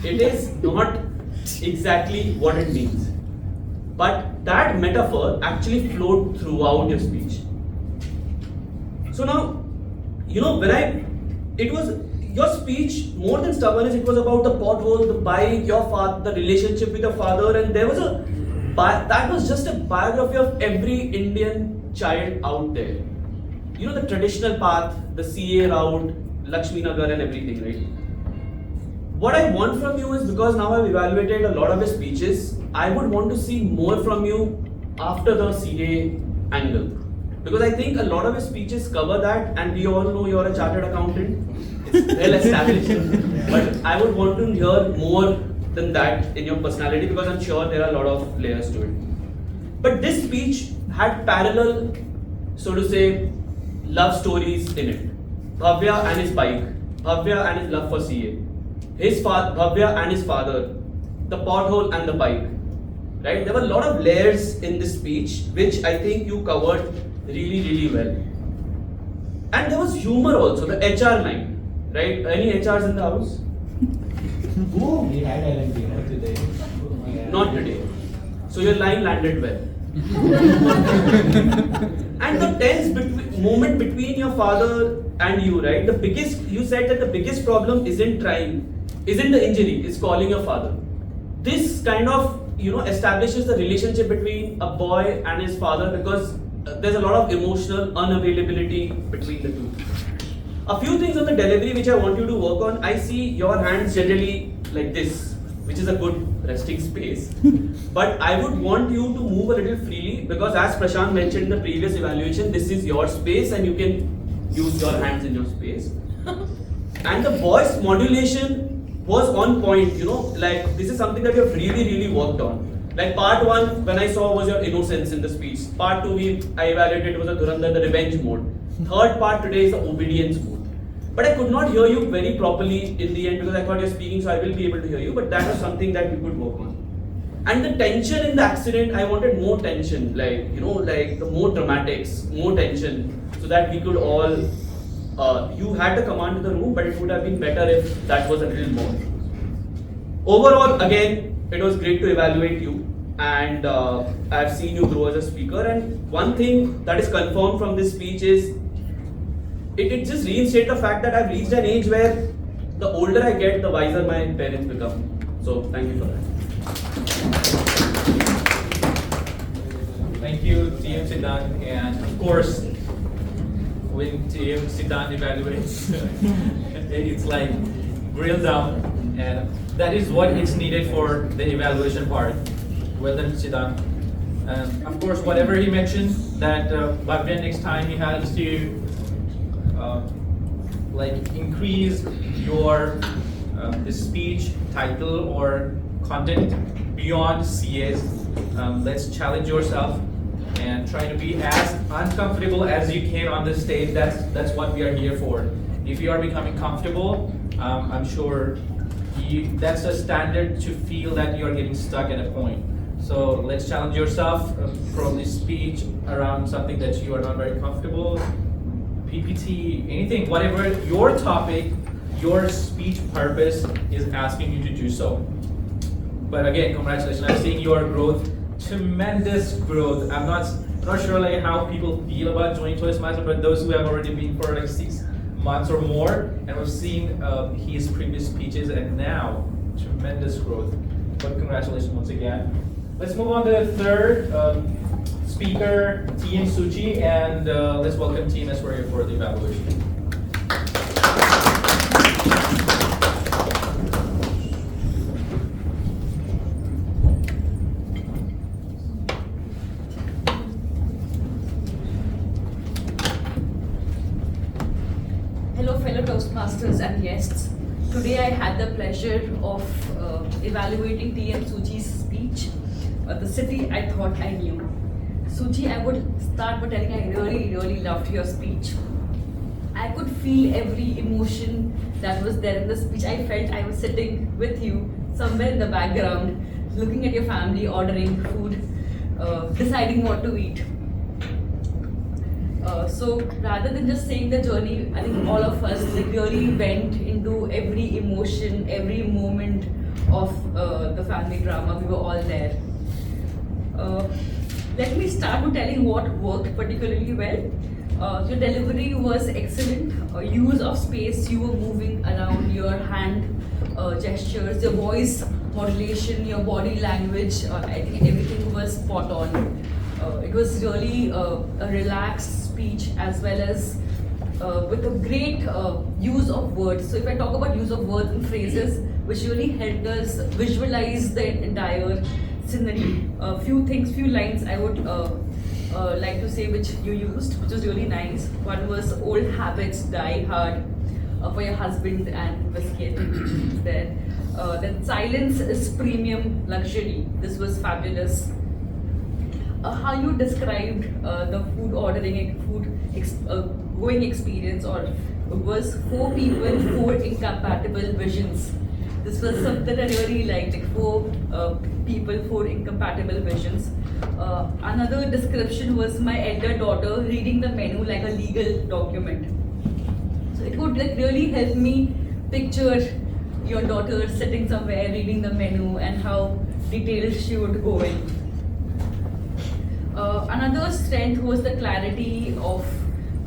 [SPEAKER 19] it is not exactly what it means. But that metaphor actually flowed throughout your speech. So now, it was your speech, more than stubbornness, it was about the pothole, the bike, your father, the relationship with your father, and there was that was just a biography of every Indian child out there. The traditional path, the CA route, Lakshmi Nagar and everything, right? What I want from you is, because now I've evaluated a lot of your speeches, I would want to see more from you after the CA angle. Because I think a lot of your speeches cover that, and we all know you're a chartered accountant. It's well established. But I would want to hear more than that in your personality, because I'm sure there are a lot of layers to it. But this speech had parallel, so to say, love stories in it. Bhavya and his bike, Bhavya and his love for CA, Bhavya and his father, the pothole and the bike. Right? There were a lot of layers in this speech, which I think you covered really, really well. And there was humor also, the HR line. Right? Any HRs in the house?
[SPEAKER 1] We had LNG today.
[SPEAKER 19] Not today. So your line landed well. And the tense moment between your father and you, right? You said that the biggest problem isn't the injury, it's calling your father. This kind of, establishes the relationship between a boy and his father, because there's a lot of emotional unavailability between the two. A few things on the delivery which I want you to work on. I see your hands generally like this, which is a good resting space. But I would want you to move a little freely, because as Prashant mentioned in the previous evaluation, this is your space and you can use your hands in your space. And the voice modulation was on point, this is something that you have really, really worked on. Like part 1, when I saw, was your innocence in the speech. Part 2, I evaluated was a Dhurandhar, the revenge mode. Third part today is the obedience mode. But I could not hear you very properly in the end, because I thought you're speaking, so I will be able to hear you. But that was something that we could work on. And the tension in the accident, I wanted more tension, the more dramatics, more tension, so that we could all, you had the command of the room, but it would have been better if that was a little more. Overall, again, it was great to evaluate you, and I've seen you grow as a speaker. And one thing that is confirmed from this speech is, it just reinstates the fact that I've reached an age where the older I get, the wiser my parents become. So thank you for that.
[SPEAKER 1] Thank you, TM Siddhant, and of course, when TM Siddhant evaluates, it's like drill down, and that is what is needed for the evaluation part. Well done, Siddhant. Of course, whatever he mentioned, that Bhavya next time he has to increase your the speech title or content beyond CAs. Let's challenge yourself and try to be as uncomfortable as you can on this stage. That's what we are here for. If you are becoming comfortable, I'm sure that's a standard to feel that you are getting stuck at a point. So let's challenge yourself, probably speech around something that you are not very comfortable, PPT, anything, whatever your topic, your speech purpose is asking you to do so. But again, congratulations, I'm seeing your growth, tremendous growth. I'm not sure how people feel about joining Toastmasters, but those who have already been for 6 months or more, and we've seen his previous speeches, and now tremendous growth. But congratulations once again. Let's move on to the third speaker, TM Suchi, and let's welcome Team Eswaria for the evaluation.
[SPEAKER 21] Hello fellow Toastmasters and guests. Today I had the pleasure of evaluating TM Suchi's speech, the city I thought I knew. Suchi, I would start by telling I really, really loved your speech. I could feel every emotion that was there in the speech. I felt I was sitting with you somewhere in the background, looking at your family, ordering food, deciding what to eat. So rather than just saying the journey, I think all of us really went into every emotion, every moment of the family drama. We were all there. Let me start with telling what worked particularly well. Your delivery was excellent. Use of space, you were moving around, your hand gestures, your voice modulation, your body language. I think everything was spot on. It was really a relaxed speech as well as with a great use of words. So if I talk about use of words and phrases, which really helped us visualize the entire scenery. Few lines I would like to say which you used, which was really nice. One was old habits die hard for your husband and whiskey there. Then silence is premium luxury. This was fabulous. How you described the food ordering, going experience, or was 4 people, 4 incompatible visions. This was something I really liked, like 4 people, 4 incompatible visions. Another description was my elder daughter reading the menu like a legal document. So it would like really help me picture your daughter sitting somewhere reading the menu and how detailed she would go in. Another strength was the clarity of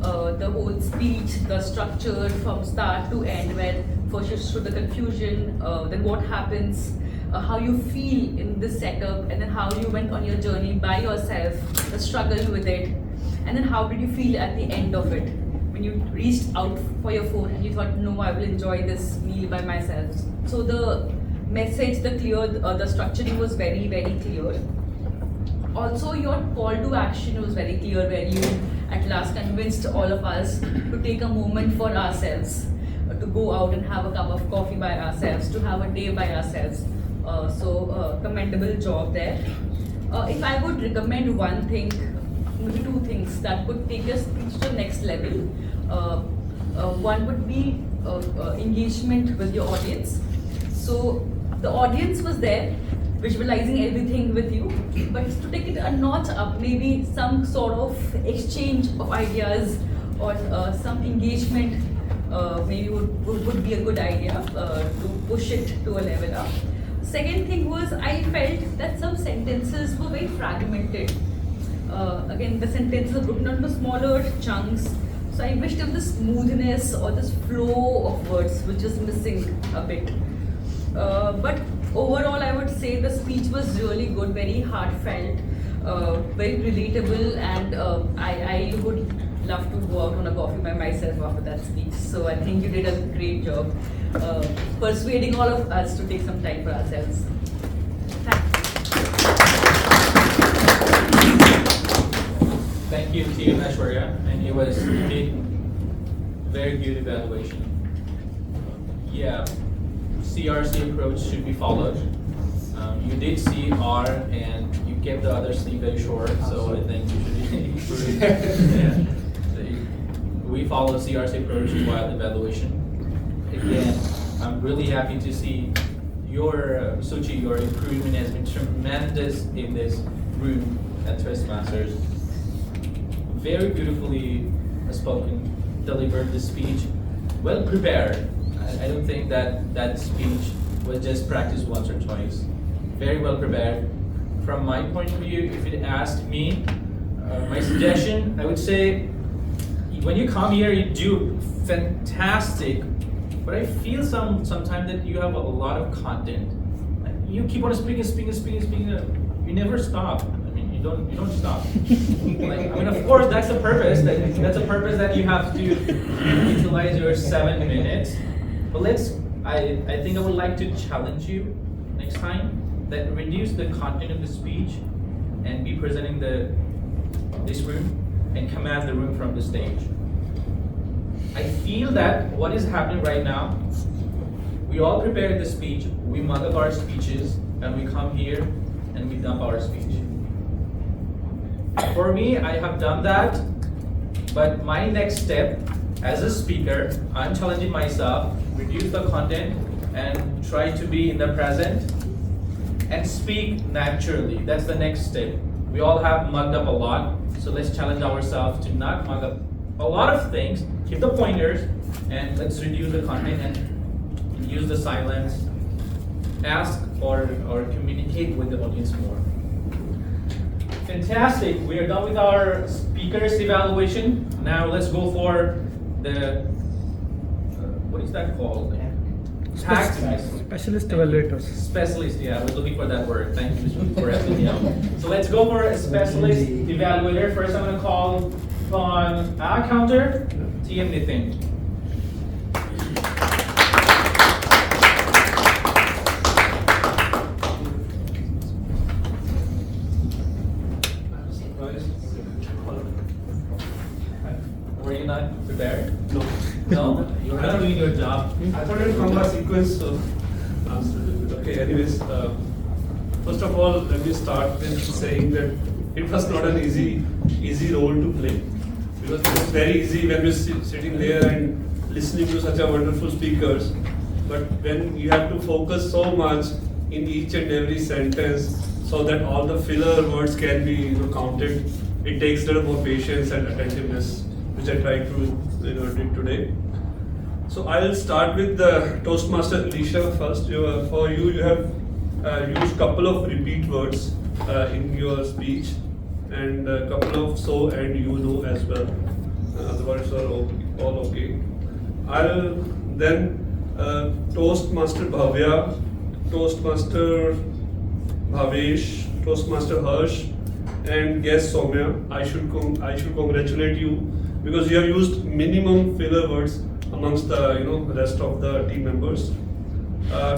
[SPEAKER 21] the whole speech, the structure from start to end, where first you show the confusion, then what happens, how you feel in this setup, and then how you went on your journey by yourself, the struggle with it, and then how did you feel at the end of it, when you reached out for your phone and you thought, no, I will enjoy this meal by myself. So the message, the structuring was very, very clear. Also, your call to action was very clear, where you at last convinced all of us to take a moment for ourselves, to go out and have a cup of coffee by ourselves, to have a day by ourselves. So commendable job there. If I would recommend one thing, maybe 2 things that could take your speech to the next level, one would be engagement with your audience. So the audience was there, visualizing everything with you, but to take it a notch up, maybe some sort of exchange of ideas or some engagement maybe would be a good idea to push it to a level up. Second thing was, I felt that some sentences were very fragmented. Again, the sentences were broken into smaller chunks. So I wished of the smoothness or this flow of words, which is missing a bit. But overall, I would say the speech was really good, very heartfelt, very relatable, and I would love to go out on a coffee by myself after that speech. So I think you did a great job persuading all of us to take some time for ourselves.
[SPEAKER 1] Thank you, Team Aishwarya, and it was indeed very good evaluation. Yeah, CRC approach should be followed. You did CR and you kept the other C very short, so I think you should yeah. We follow CRC approach while evaluation. Again, I'm really happy to see your Suchi, your improvement has been tremendous in this room at Toastmasters. Very beautifully spoken, delivered the speech, well prepared. I don't think that speech was just practiced once or twice. Very well prepared. From my point of view, if it asked me, my suggestion, I would say, when you come here, you do fantastic, but I feel sometimes that you have a lot of content. You keep on speaking. You never stop. I mean, you don't stop. Like, I mean, of course, that's the purpose. That's a purpose that you have to utilize your 7 minutes. But I think I would like to challenge you next time that reduce the content of the speech and be presenting this room and command the room from the stage. I feel that what is happening right now, we all prepared the speech, we mug up our speeches, and we come here and we dump our speech. For me, I have done that, but my next step as a speaker, I'm challenging myself, reduce the content and try to be in the present and speak naturally. That's the next step. We all have mugged up a lot, so let's challenge ourselves to not mug up a lot of things, keep the pointers, and let's reduce the content and use the silence, ask or communicate with the audience more. Fantastic, we are done with our speakers evaluation. Now let's go for the, what is that called?
[SPEAKER 16] Specialist evaluators.
[SPEAKER 1] Specialist, yeah, I was looking for that word. Thank you for helping me out. So let's go for a specialist evaluator. First, I'm going to call on our counter, TM Nitin. Were you not prepared?
[SPEAKER 13] No.
[SPEAKER 1] No? You were not doing your job.
[SPEAKER 13] I thought it would come by sequence, so okay. Anyways, first of all, let me start with saying that it was not an easy role to play, because it was very easy when we're sitting there and listening to such a wonderful speakers. But when you have to focus so much in each and every sentence, so that all the filler words can be counted, it takes a little more patience and attentiveness, which I tried to do today. So I'll start with the Toastmaster Alicia first. For you, you have used couple of repeat words in your speech, and a couple of so and you know as well. The words are all okay. I'll then Toastmaster Bhavya, Toastmaster Bhavesh, Toastmaster Harsh, and guest Soumya. I should congratulate you, because you have used minimum filler words amongst the rest of the team members.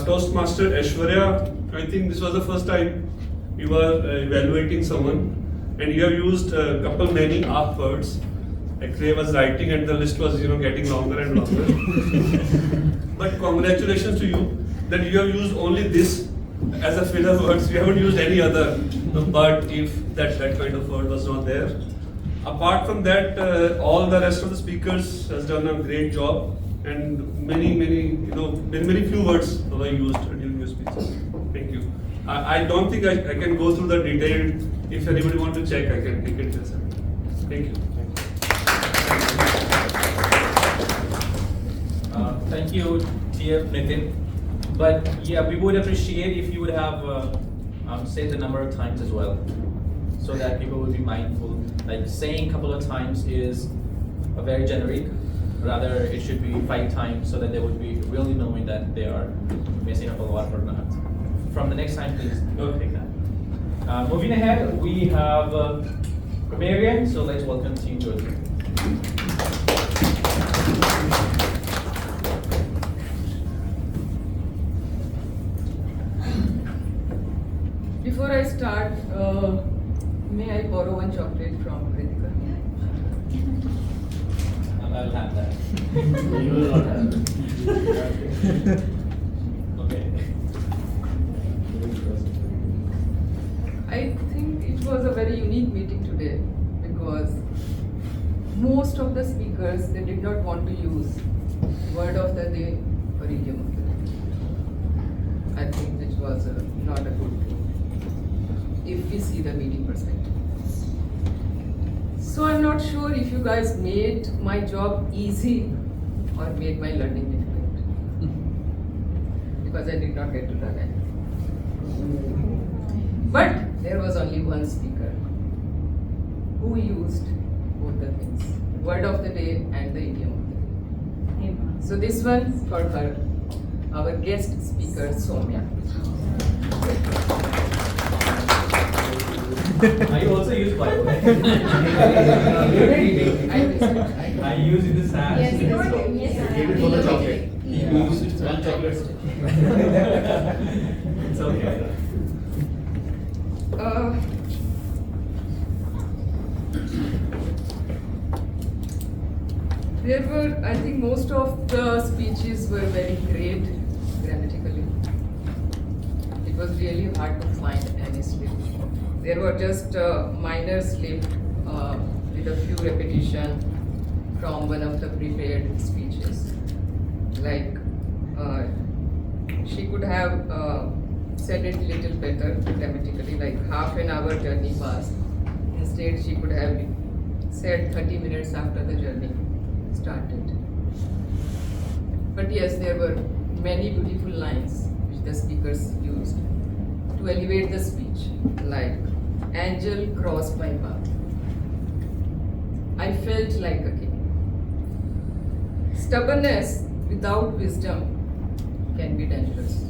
[SPEAKER 13] Toastmaster Aishwarya, I think this was the first time you were evaluating someone, and you have used a couple many up words. Actually, I was writing and the list was getting longer and longer. But congratulations to you that you have used only this as a filler words. You haven't used any other. But if that kind of word was not there. Apart from that, all the rest of the speakers has done a great job, and many few words were used during your speeches. Thank you. I don't think I can go through the detailed. If anybody want to check, I can just. Thank you.
[SPEAKER 1] Thank you, TF Nitin. But yeah, we would appreciate if you would have said the number of times as well, so that people would be mindful. Like saying a couple of times is a very generic. Rather, it should be 5 times, so that they would be really knowing that they are messing up a lot or not. From the next time, please take that. Moving ahead, we have Marian. So let's welcome Team Good.
[SPEAKER 6] Before I start, may I borrow one chocolate from Kritika?
[SPEAKER 1] I'll have that. You will not have it. Okay.
[SPEAKER 6] I think it was a very unique meeting today, because most of the speakers, they did not want to use word of the day or idiom of the day. I think which was not a good thing if we see the meeting perspective. So I'm not sure if you guys made my job easy or made my learning difficult, because I did not get to learn anything. But there was only one speaker who used both the things, word of the day and the idiom of the day. So this one for her, our guest speaker Soumya.
[SPEAKER 1] I also use, by the way. I use it as
[SPEAKER 15] Yes,
[SPEAKER 1] yes. Give it for the chocolate. Use one chocolate. It's okay.
[SPEAKER 6] There were, I think most of the speeches were very great grammatically. It was really hard to find any slip. There were just minor slip with a few repetition, from one of the prepared speeches. Like, she could have said it little better grammatically, like half an hour journey passed. Instead, she could have said 30 minutes after the journey started. But yes, there were many beautiful lines which the speakers used to elevate the speech, like, angel crossed my path. I felt like a king. Stubbornness without wisdom can be dangerous.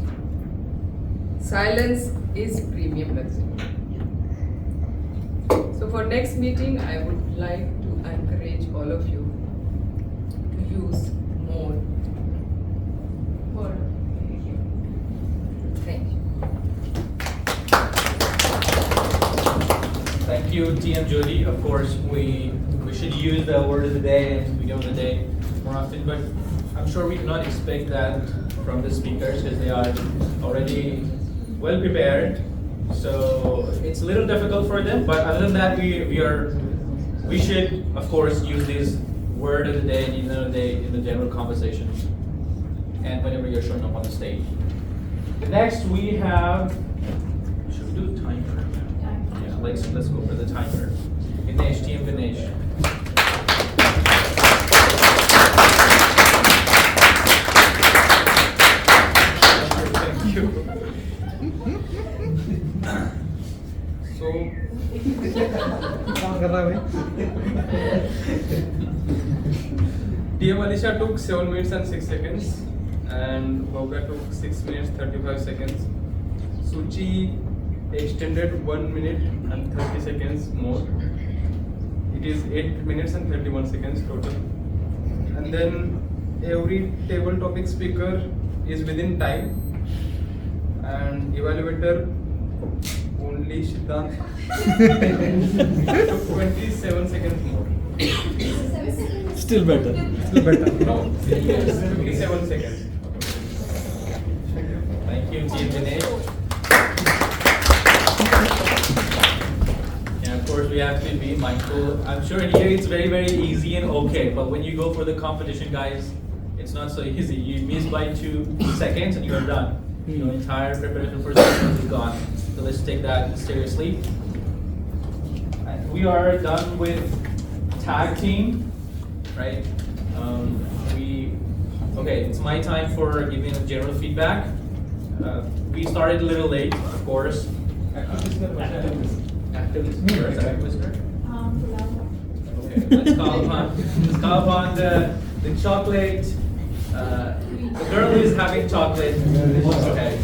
[SPEAKER 6] Silence is premium luxury. So for next meeting, I would like to encourage all of you to use more word. Thank you.
[SPEAKER 1] Thank you, TM Jyoti. Of course, we should use the word of the day and beginning of the day more often, but I'm sure we cannot expect that from the speakers because they are already well prepared. So it's a little difficult for them, but other than that, we should of course use this word of the day and even of the day in the general conversation and whenever you're showing up on the stage. Next we have, should we do the timer? Yeah, let's go for the timer. Ganesh, TM Ganesh. Thank you. So, DM Alisha took 7 minutes and 6 seconds, and Bhavya took 6 minutes 35 seconds. Suchi extended 1 minute and 30 seconds more. It is 8 minutes and 31 seconds total. And then every table topic speaker is within time, and evaluator only Siddhant took 27 seconds more.
[SPEAKER 16] Still better.
[SPEAKER 1] No, 57 seconds. Thank you, Team Dinesh. Yeah, of course, we have to be mindful. I'm sure here it's very, very easy and okay, but when you go for the competition, guys, it's not so easy. You miss by 2 seconds and you're done. Your entire preparation for session is gone. So let's take that seriously. We are done with tag team, right? Okay, it's my time for giving a general feedback. We started a little late, of course. Active listener. Where is active listener? Okay, let's call upon the chocolate. The girl who is having chocolate. Okay.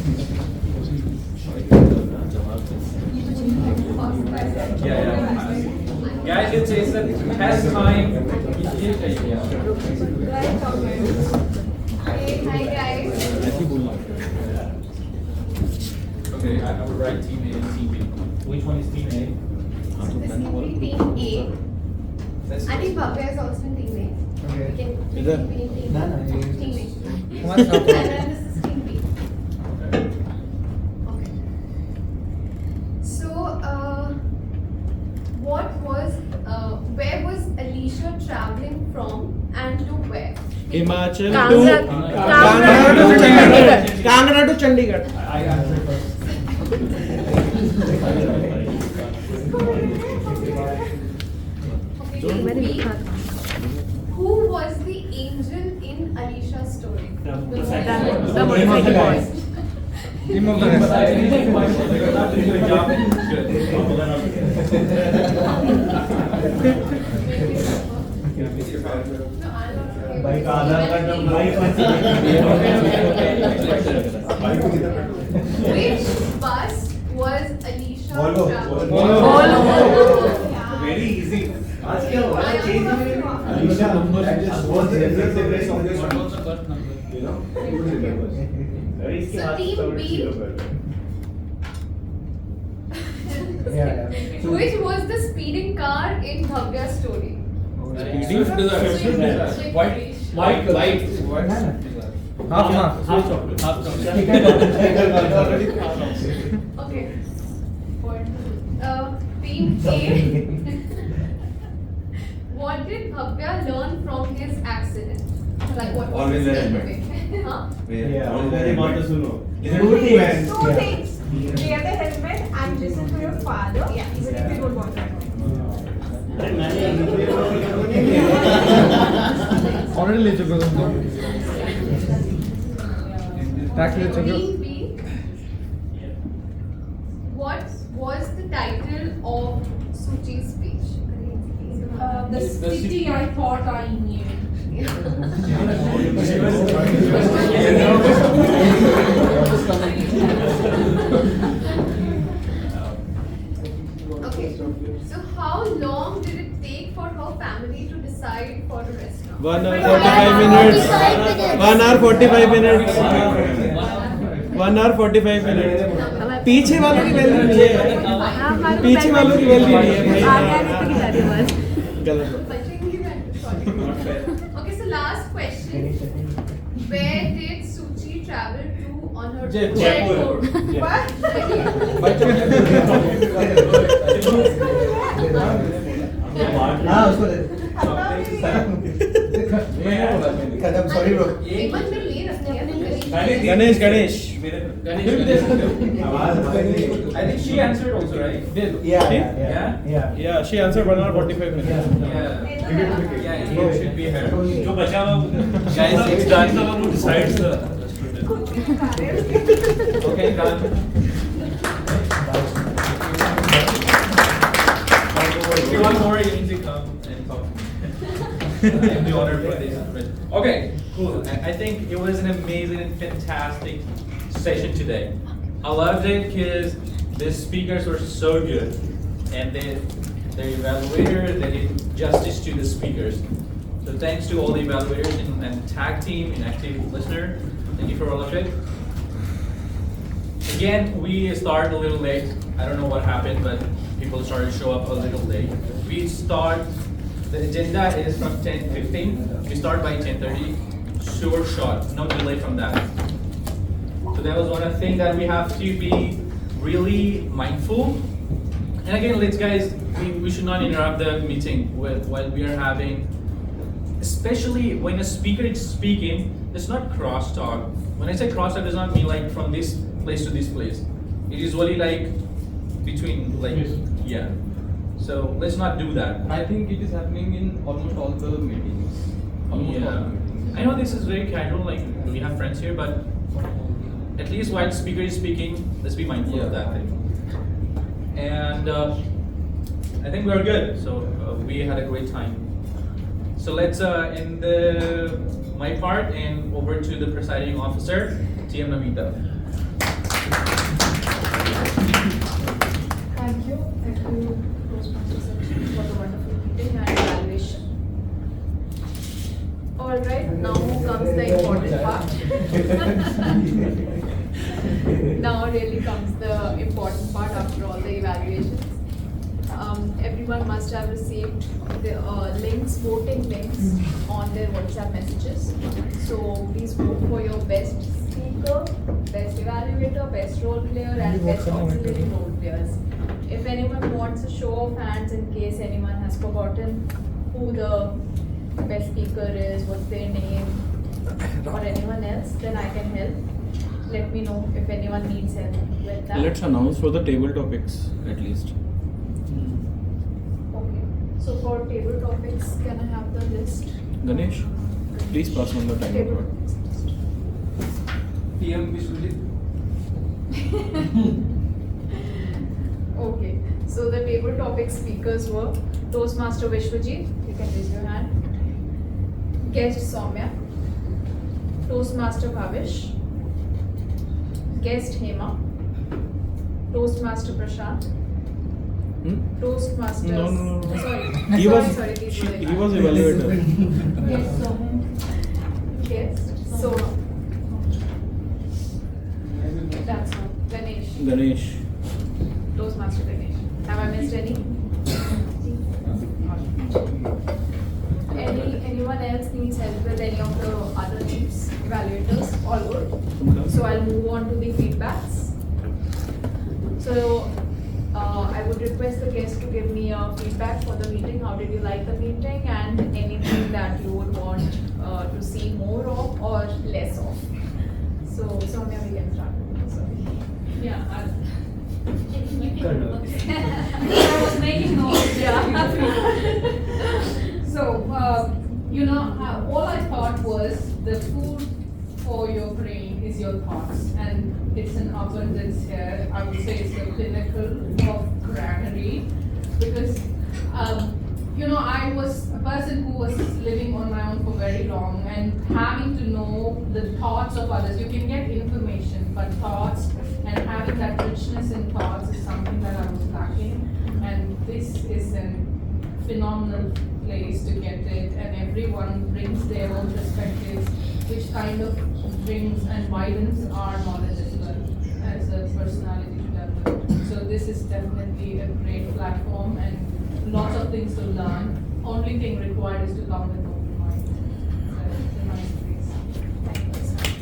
[SPEAKER 1] Yeah. Guys, it's a test time.
[SPEAKER 3] Hi guys.
[SPEAKER 1] Okay, I would write team A and team B. Which one is team A?
[SPEAKER 3] This will be team A. I think Bhavya is also in team A.
[SPEAKER 1] Okay.
[SPEAKER 3] We can be
[SPEAKER 1] Either.
[SPEAKER 3] in team A. Team A.
[SPEAKER 1] What's up?
[SPEAKER 3] And then this is team B. Okay. So, where was Alicia traveling from and to where?
[SPEAKER 16] Himachal
[SPEAKER 2] Kangra to Chandigarh.
[SPEAKER 1] I answered first.
[SPEAKER 3] Who was the angel in Alicia's story?
[SPEAKER 2] The motivated boy.
[SPEAKER 3] Which bus was Alicia
[SPEAKER 2] Volvo.
[SPEAKER 3] traveling?
[SPEAKER 2] Very easy.
[SPEAKER 22] Alicia, I just was the reference of this one. You know, you would remember.
[SPEAKER 3] So team B.
[SPEAKER 2] Yeah.
[SPEAKER 3] Which was the speeding car in Bhavya's story?
[SPEAKER 1] White.
[SPEAKER 3] Okay. Team A. What what did Bhavya learn from his accident? Like what was
[SPEAKER 8] Always
[SPEAKER 3] his
[SPEAKER 8] wear
[SPEAKER 3] takeaway?
[SPEAKER 8] helmet.
[SPEAKER 3] Huh?
[SPEAKER 9] Two things. Wear the helmet and listen to your father.
[SPEAKER 3] Yeah.
[SPEAKER 9] Even if you don't want to.
[SPEAKER 16] Already ले चुके हो तुम तो tax ले चुके हो
[SPEAKER 3] Queen B, what was the title of Suchi's speech?
[SPEAKER 21] The city I thought I knew.
[SPEAKER 3] Okay, so how long did it take for her family to decide for a restaurant?
[SPEAKER 16] 1 hour 45 minutes 1 hour 45 minutes 1 hour 45 minutes पीछे वालों की value नहीं है पीछे वालों की value नहीं है भाई गलत
[SPEAKER 3] Okay, so last question. Where did Suchi travel to on her
[SPEAKER 16] Jaipur.
[SPEAKER 3] What?
[SPEAKER 5] हाँ उसको दे खत्म सॉरी ब्रो
[SPEAKER 3] एक बार मैं ले रखती है
[SPEAKER 16] Ganesh Ganesh
[SPEAKER 1] I think she answered also, right?
[SPEAKER 16] Yeah, she answered 1 hour 45 minutes.
[SPEAKER 1] Yeah, it should be her.
[SPEAKER 13] जो बचा हुआ
[SPEAKER 1] Guys, it's done.
[SPEAKER 13] the one who decides the student.
[SPEAKER 1] Okay, done. If you want more, you need to come and talk. I'm the honor for this. Okay, cool. I think it was an amazing and fantastic session today. I loved it because the speakers were so good, and the evaluator they did justice to the speakers. So thanks to all the evaluators and tag team and active listener. Thank you for all of it. Again, we started a little late. I don't know what happened, but people started to show up a little late. The agenda is from 10:15. We start by 10:30. Short shot, no delay from that. So that was one of the things that we have to be really mindful. And again, guys, we should not interrupt the meeting while we are having, especially when a speaker is speaking, it's not crosstalk. When I say crosstalk, it does not mean like from this place to this place. It is really like between yeah. So let's not do that.
[SPEAKER 14] I think it is happening in almost all the meetings. Almost all the meetings.
[SPEAKER 1] I know this is very casual, like we have friends here, but at least while speaker is speaking, let's be mindful of that thing. And I think we are good. So we had a great time. So let's end my part and over to the presiding officer, TM Namita.
[SPEAKER 3] Thank you, Toastmaster section for the wonderful meeting and evaluation. Alright, now comes the important part. Now really comes the important part after all the evaluations. Everyone must have received the links, voting links on their WhatsApp messages. So please vote for your best speaker, best evaluator, best role player and best auxiliary role players. If anyone wants a show of hands in case anyone has forgotten who the best speaker is, what's their name, or anyone else, then I can help. Let me know if anyone needs help with that.
[SPEAKER 16] Let's announce for the table topics at least.
[SPEAKER 3] Okay. So for table topics, can I have the list?
[SPEAKER 16] Ganesh, please pass on the time
[SPEAKER 3] Table
[SPEAKER 16] card.
[SPEAKER 1] TM Vishwajit.
[SPEAKER 3] Okay. So the table topic speakers were Toastmaster Vishwajit, you can raise your hand. Guest Soumya, Toastmaster Bhavish, Guest Hema, Toastmaster Prashant, Toastmaster.
[SPEAKER 16] No.
[SPEAKER 3] Sorry.
[SPEAKER 16] He was
[SPEAKER 3] sorry, these were the
[SPEAKER 16] he was evaluator.
[SPEAKER 3] Guest So. That's all.
[SPEAKER 16] Ganesh.
[SPEAKER 3] Toastmaster Ganesh. Have I missed any? Anyone else needs help with any of the other names, evaluators? All good. So I'll move on to the feedbacks. So I would request the guests to give me a feedback for the meeting. How did you like the meeting, and anything that you would want to see more of or less of? So, Soumya, we can start. Sorry.
[SPEAKER 4] Yeah.
[SPEAKER 3] I was making notes. Yeah.
[SPEAKER 7] So, all I thought was the food for your brain is your thoughts, and it's an abundance here. I would say it's the pinnacle of granary, because I was a person who was living on my own for very long, and having to know the thoughts of others. You can get information, but thoughts and having that richness in thoughts is something that I was lacking, and this is a phenomenal place to get it, and everyone brings their own perspectives, which kind of brings and widens our knowledge as well as a personality development. So this is definitely a great platform and lots of things to learn. Only thing required is to come with open mind. So it's a nice place. Thank you so much.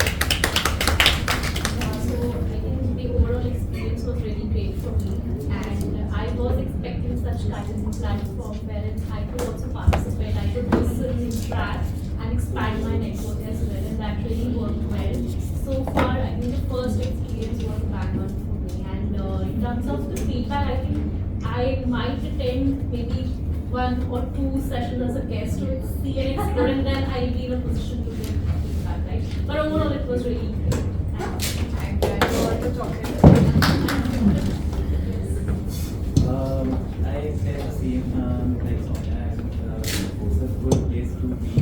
[SPEAKER 4] So I think the overall experience was really great for me, and I was expecting such kind of platform wherein I could also participate, I could listen, interact, and expand my network as well, and that really worked well. So far, I think the first experience was a bad one for me, and in terms of the feedback, I think I might attend maybe 1 or 2 sessions as a guest to see and explore, and then I'll be in a position to give feedback, right? But overall, it was really great.
[SPEAKER 3] Thank you. And you want to talk
[SPEAKER 12] I feel the same like Soumya, and it's a good place to be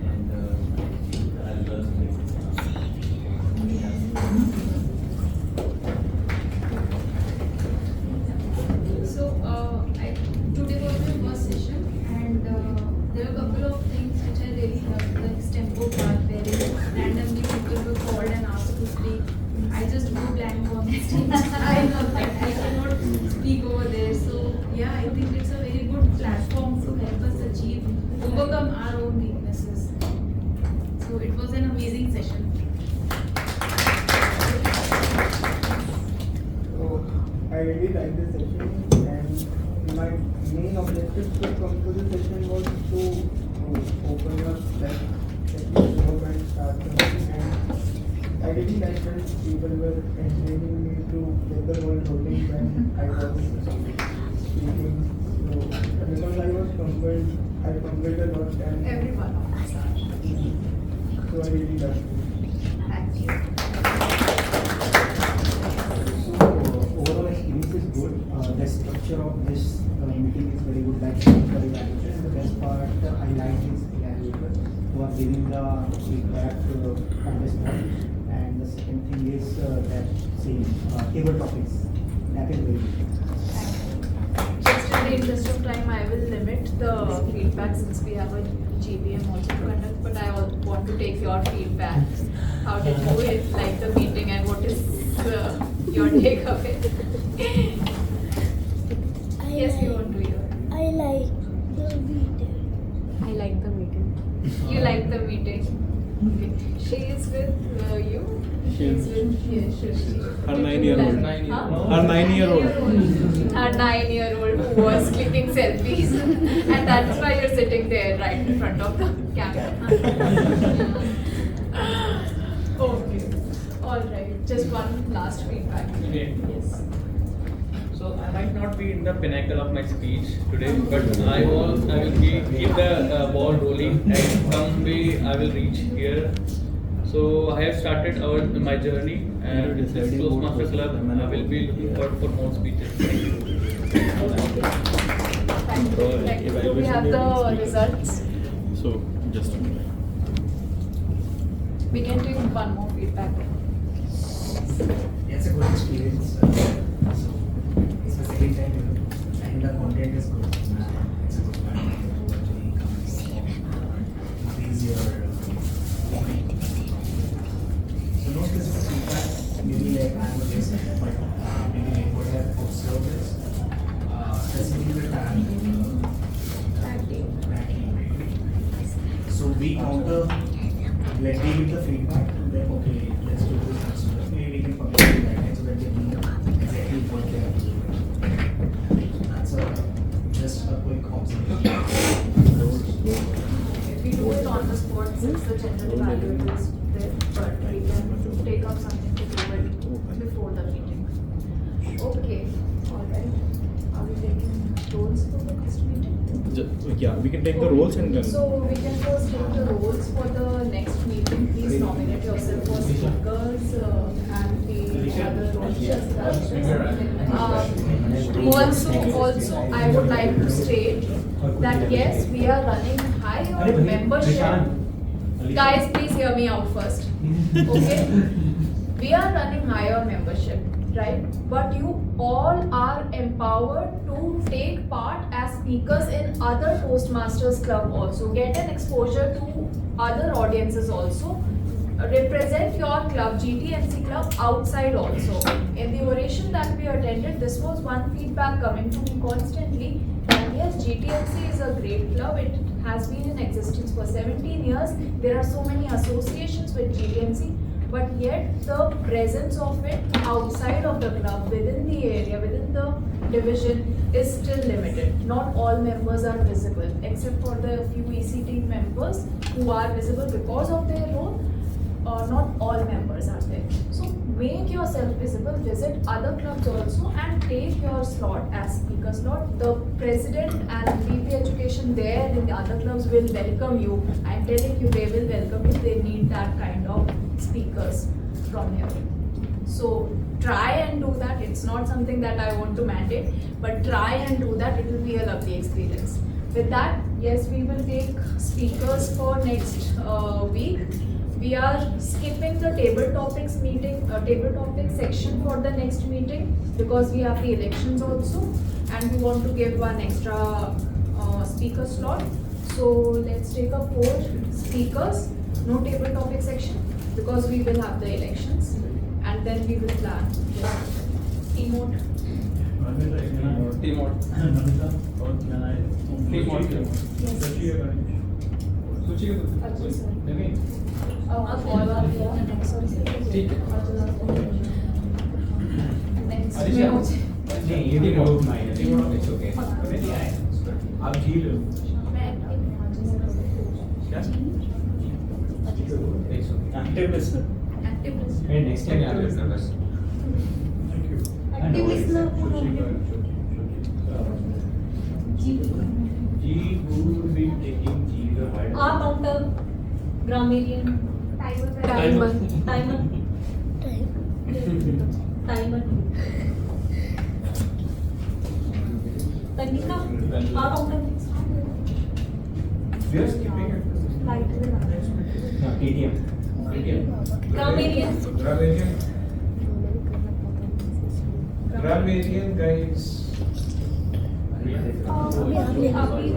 [SPEAKER 12] and I love places.
[SPEAKER 7] So, today was my first session, and there were a couple of things which I really loved, like tempo part, where randomly people were called and asked to speak. I just go blank on the stage. I love that. I cannot speak over there. So, yeah, I think it's a very good platform to help us overcome our own weaknesses. So, it was an amazing session.
[SPEAKER 2] So I really liked this session, and my main objective to come to this session was to open up, like and start something. And I really liked that people were encouraging me to get the ball rolling when I was speaking. So because I was I fumbled a lot, and
[SPEAKER 3] everyone of us are.
[SPEAKER 2] So I really liked it.
[SPEAKER 3] Thank you.
[SPEAKER 5] Overall experience is good. The structure of this meeting is very good, like very valuable. And the best part I like is evaluator who are giving the feedback on the spot. And the second thing is that same table topics. That is very good.
[SPEAKER 3] Just in the interest of time, I will limit the feedback since we have a GTM also to conduct, but I want to take your feedback. How did you like the meeting, and what is your take of it? Yes, you want to hear.
[SPEAKER 23] I like the meeting.
[SPEAKER 3] I like the meeting. You like the meeting. Okay. She is with you. She is with
[SPEAKER 16] Her 9-year-old.
[SPEAKER 3] Huh?
[SPEAKER 16] Her 9-year-old.
[SPEAKER 3] Her 9-year-old who was clicking selfies, and that's why you're sitting there right in front of the camera. Okay. All right. Just one last feedback.
[SPEAKER 1] Okay.
[SPEAKER 3] Yes.
[SPEAKER 1] So I might not be in the pinnacle of my speech today, but I will keep the ball rolling, and someday I will reach here. So I have started my journey, and with this Toastmaster Club, I will be looking forward for more speeches. Thank you.
[SPEAKER 3] Thank you. Do we have the results?
[SPEAKER 16] So just a minute.
[SPEAKER 3] We can take one more feedback.
[SPEAKER 11] It's a good experience. So it's the second time, and the content is good. It's a good platform to actually come and see, increase your so no specific feedback. Maybe like I am a guest, but maybe they would have observed this. Specifically the so we counter. Let me give the feedback, and then okay, let's do this. Maybe we can publish the guidelines so that they know exactly what they have to do. That's just a quick observation.
[SPEAKER 3] We do it on the spot since the general evaluator is there, but we can take up something to do it before the meeting. Okay, alright. Are we taking roles for the next meeting?
[SPEAKER 16] Yeah, we can take the roles and then.
[SPEAKER 3] So we can first take the roles for the next meeting. Please nominate yourself for speakers and the other roles. Also, I would like to state that yes, we are running high on membership. Guys, please hear me out first. Okay? We are running high on membership, right? But you all are empowered to take part as speakers in other Toastmasters Club also. Get an exposure to other audiences also. Represent your club, GTMC club, outside also. In the oration that we attended, this was one feedback coming to me constantly. And yes, GTMC is a great club. It has been in existence for 17 years. There are so many associations with GTMC. But yet the presence of it outside of the club, within the area, within the division is still limited. Not all members are visible, except for the few EC team members who are visible because of their role. Not all members are there. So make yourself visible, visit other clubs also and take your slot as speaker slot. The president and VP education there in the other clubs will welcome you. I'm telling you, they will welcome you. They need that kind of speakers from here. So try and do that. It's not something that I want to mandate, but try and do that. It will be a lovely experience. With that, yes, we will take speakers for next week. We are skipping the table topics meeting, table topic section for the next meeting because we have the elections also and we want to give one extra speaker slot. So let's take up 4 speakers, no table topic section because we will have the elections and then we will plan. Emote.
[SPEAKER 1] आप जी लो क्या
[SPEAKER 11] Active listener.
[SPEAKER 1] Next time याद रखना बस
[SPEAKER 9] Active listener.
[SPEAKER 12] G who will be taking G the wide.
[SPEAKER 4] counter, grammarian,
[SPEAKER 9] Timer.
[SPEAKER 4] timer. Tanika, counter.
[SPEAKER 1] we are skipping it
[SPEAKER 11] TTM.
[SPEAKER 4] Grammarian.
[SPEAKER 14] Grammarian guys.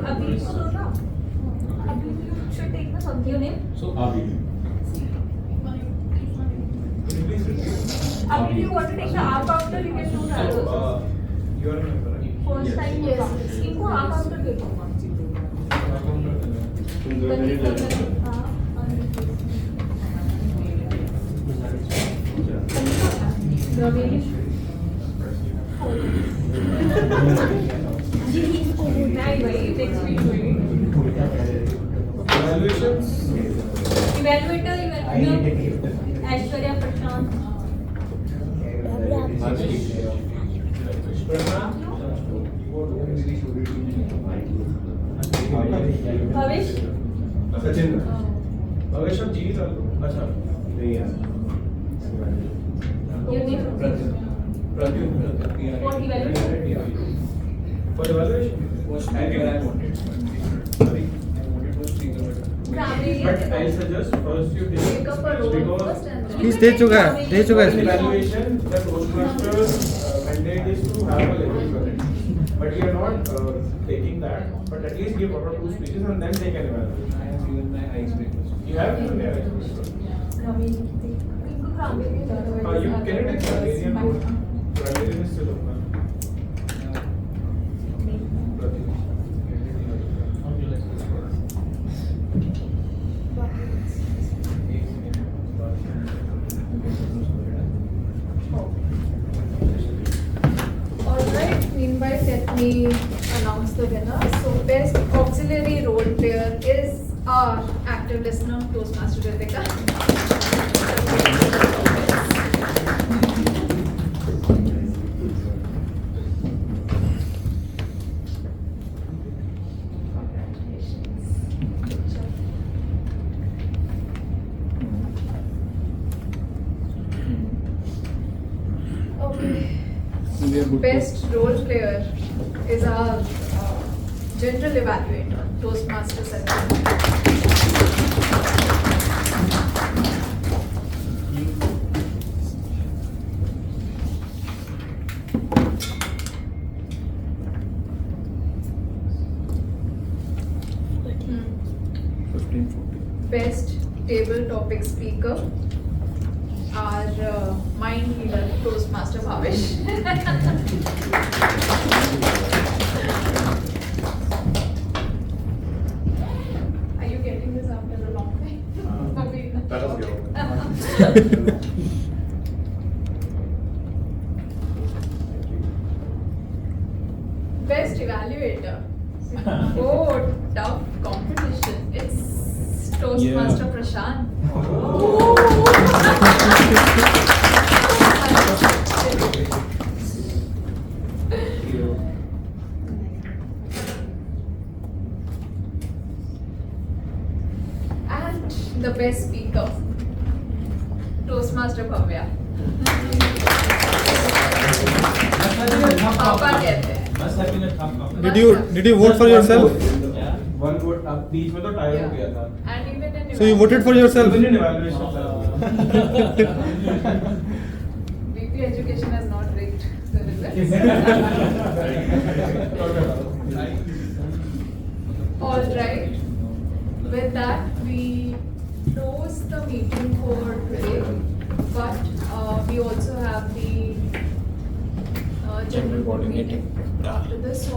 [SPEAKER 4] Abhi should take the your name.
[SPEAKER 1] so Abhi
[SPEAKER 4] Abhi, you want to take the R counter, you can do that.
[SPEAKER 14] You are a member, right?
[SPEAKER 4] First time, yes. इनको R counter दे दो.
[SPEAKER 14] Evaluations.
[SPEAKER 4] Evaluator, Aishwarya Prashant. Bhavesh.
[SPEAKER 14] Sachin. Bhavesh of G डाल दो. अच्छा. नहीं यार.
[SPEAKER 4] Your name?
[SPEAKER 14] Pradyum.
[SPEAKER 4] For evaluation?
[SPEAKER 14] For evaluation? And I wanted. Sorry. But I suggest first you take
[SPEAKER 3] up a role first and then
[SPEAKER 16] Please दे चुका है
[SPEAKER 14] evaluation. The Toastmasters mandate is to have a level present. But we are not taking that. But at least give 1 or 2 speeches and then take an evaluation. I have given my icebreakers. You have given your icebreakers. You can take Grammarian role. Grammarian is still open.
[SPEAKER 3] Alright, meanwhile me announce the winner. So best auxiliary role player is our active listener, Toastmaster Ritika. Okay. Best role player is our general evaluator, Toastmaster Satya. Best table topic speaker, our mind leader, Toastmaster Bhavesh. Are you getting this after a long time?
[SPEAKER 22] That was good.
[SPEAKER 3] Best evaluator. Oh, tough competition. It's Toastmaster Prashant. And the best speaker, Toastmaster Bhavya. पापा कहते हैं.
[SPEAKER 1] Must have been a tough competition.
[SPEAKER 16] Did you vote for yourself?
[SPEAKER 1] Yeah. One vote. अब बीच में तो tie हो गया था.
[SPEAKER 3] And even in
[SPEAKER 16] So you voted for yourself?
[SPEAKER 1] Even in evaluation.
[SPEAKER 3] VP education has not rigged the results. All right. With that, we close the meeting for today. But we also have the general board meeting after this. So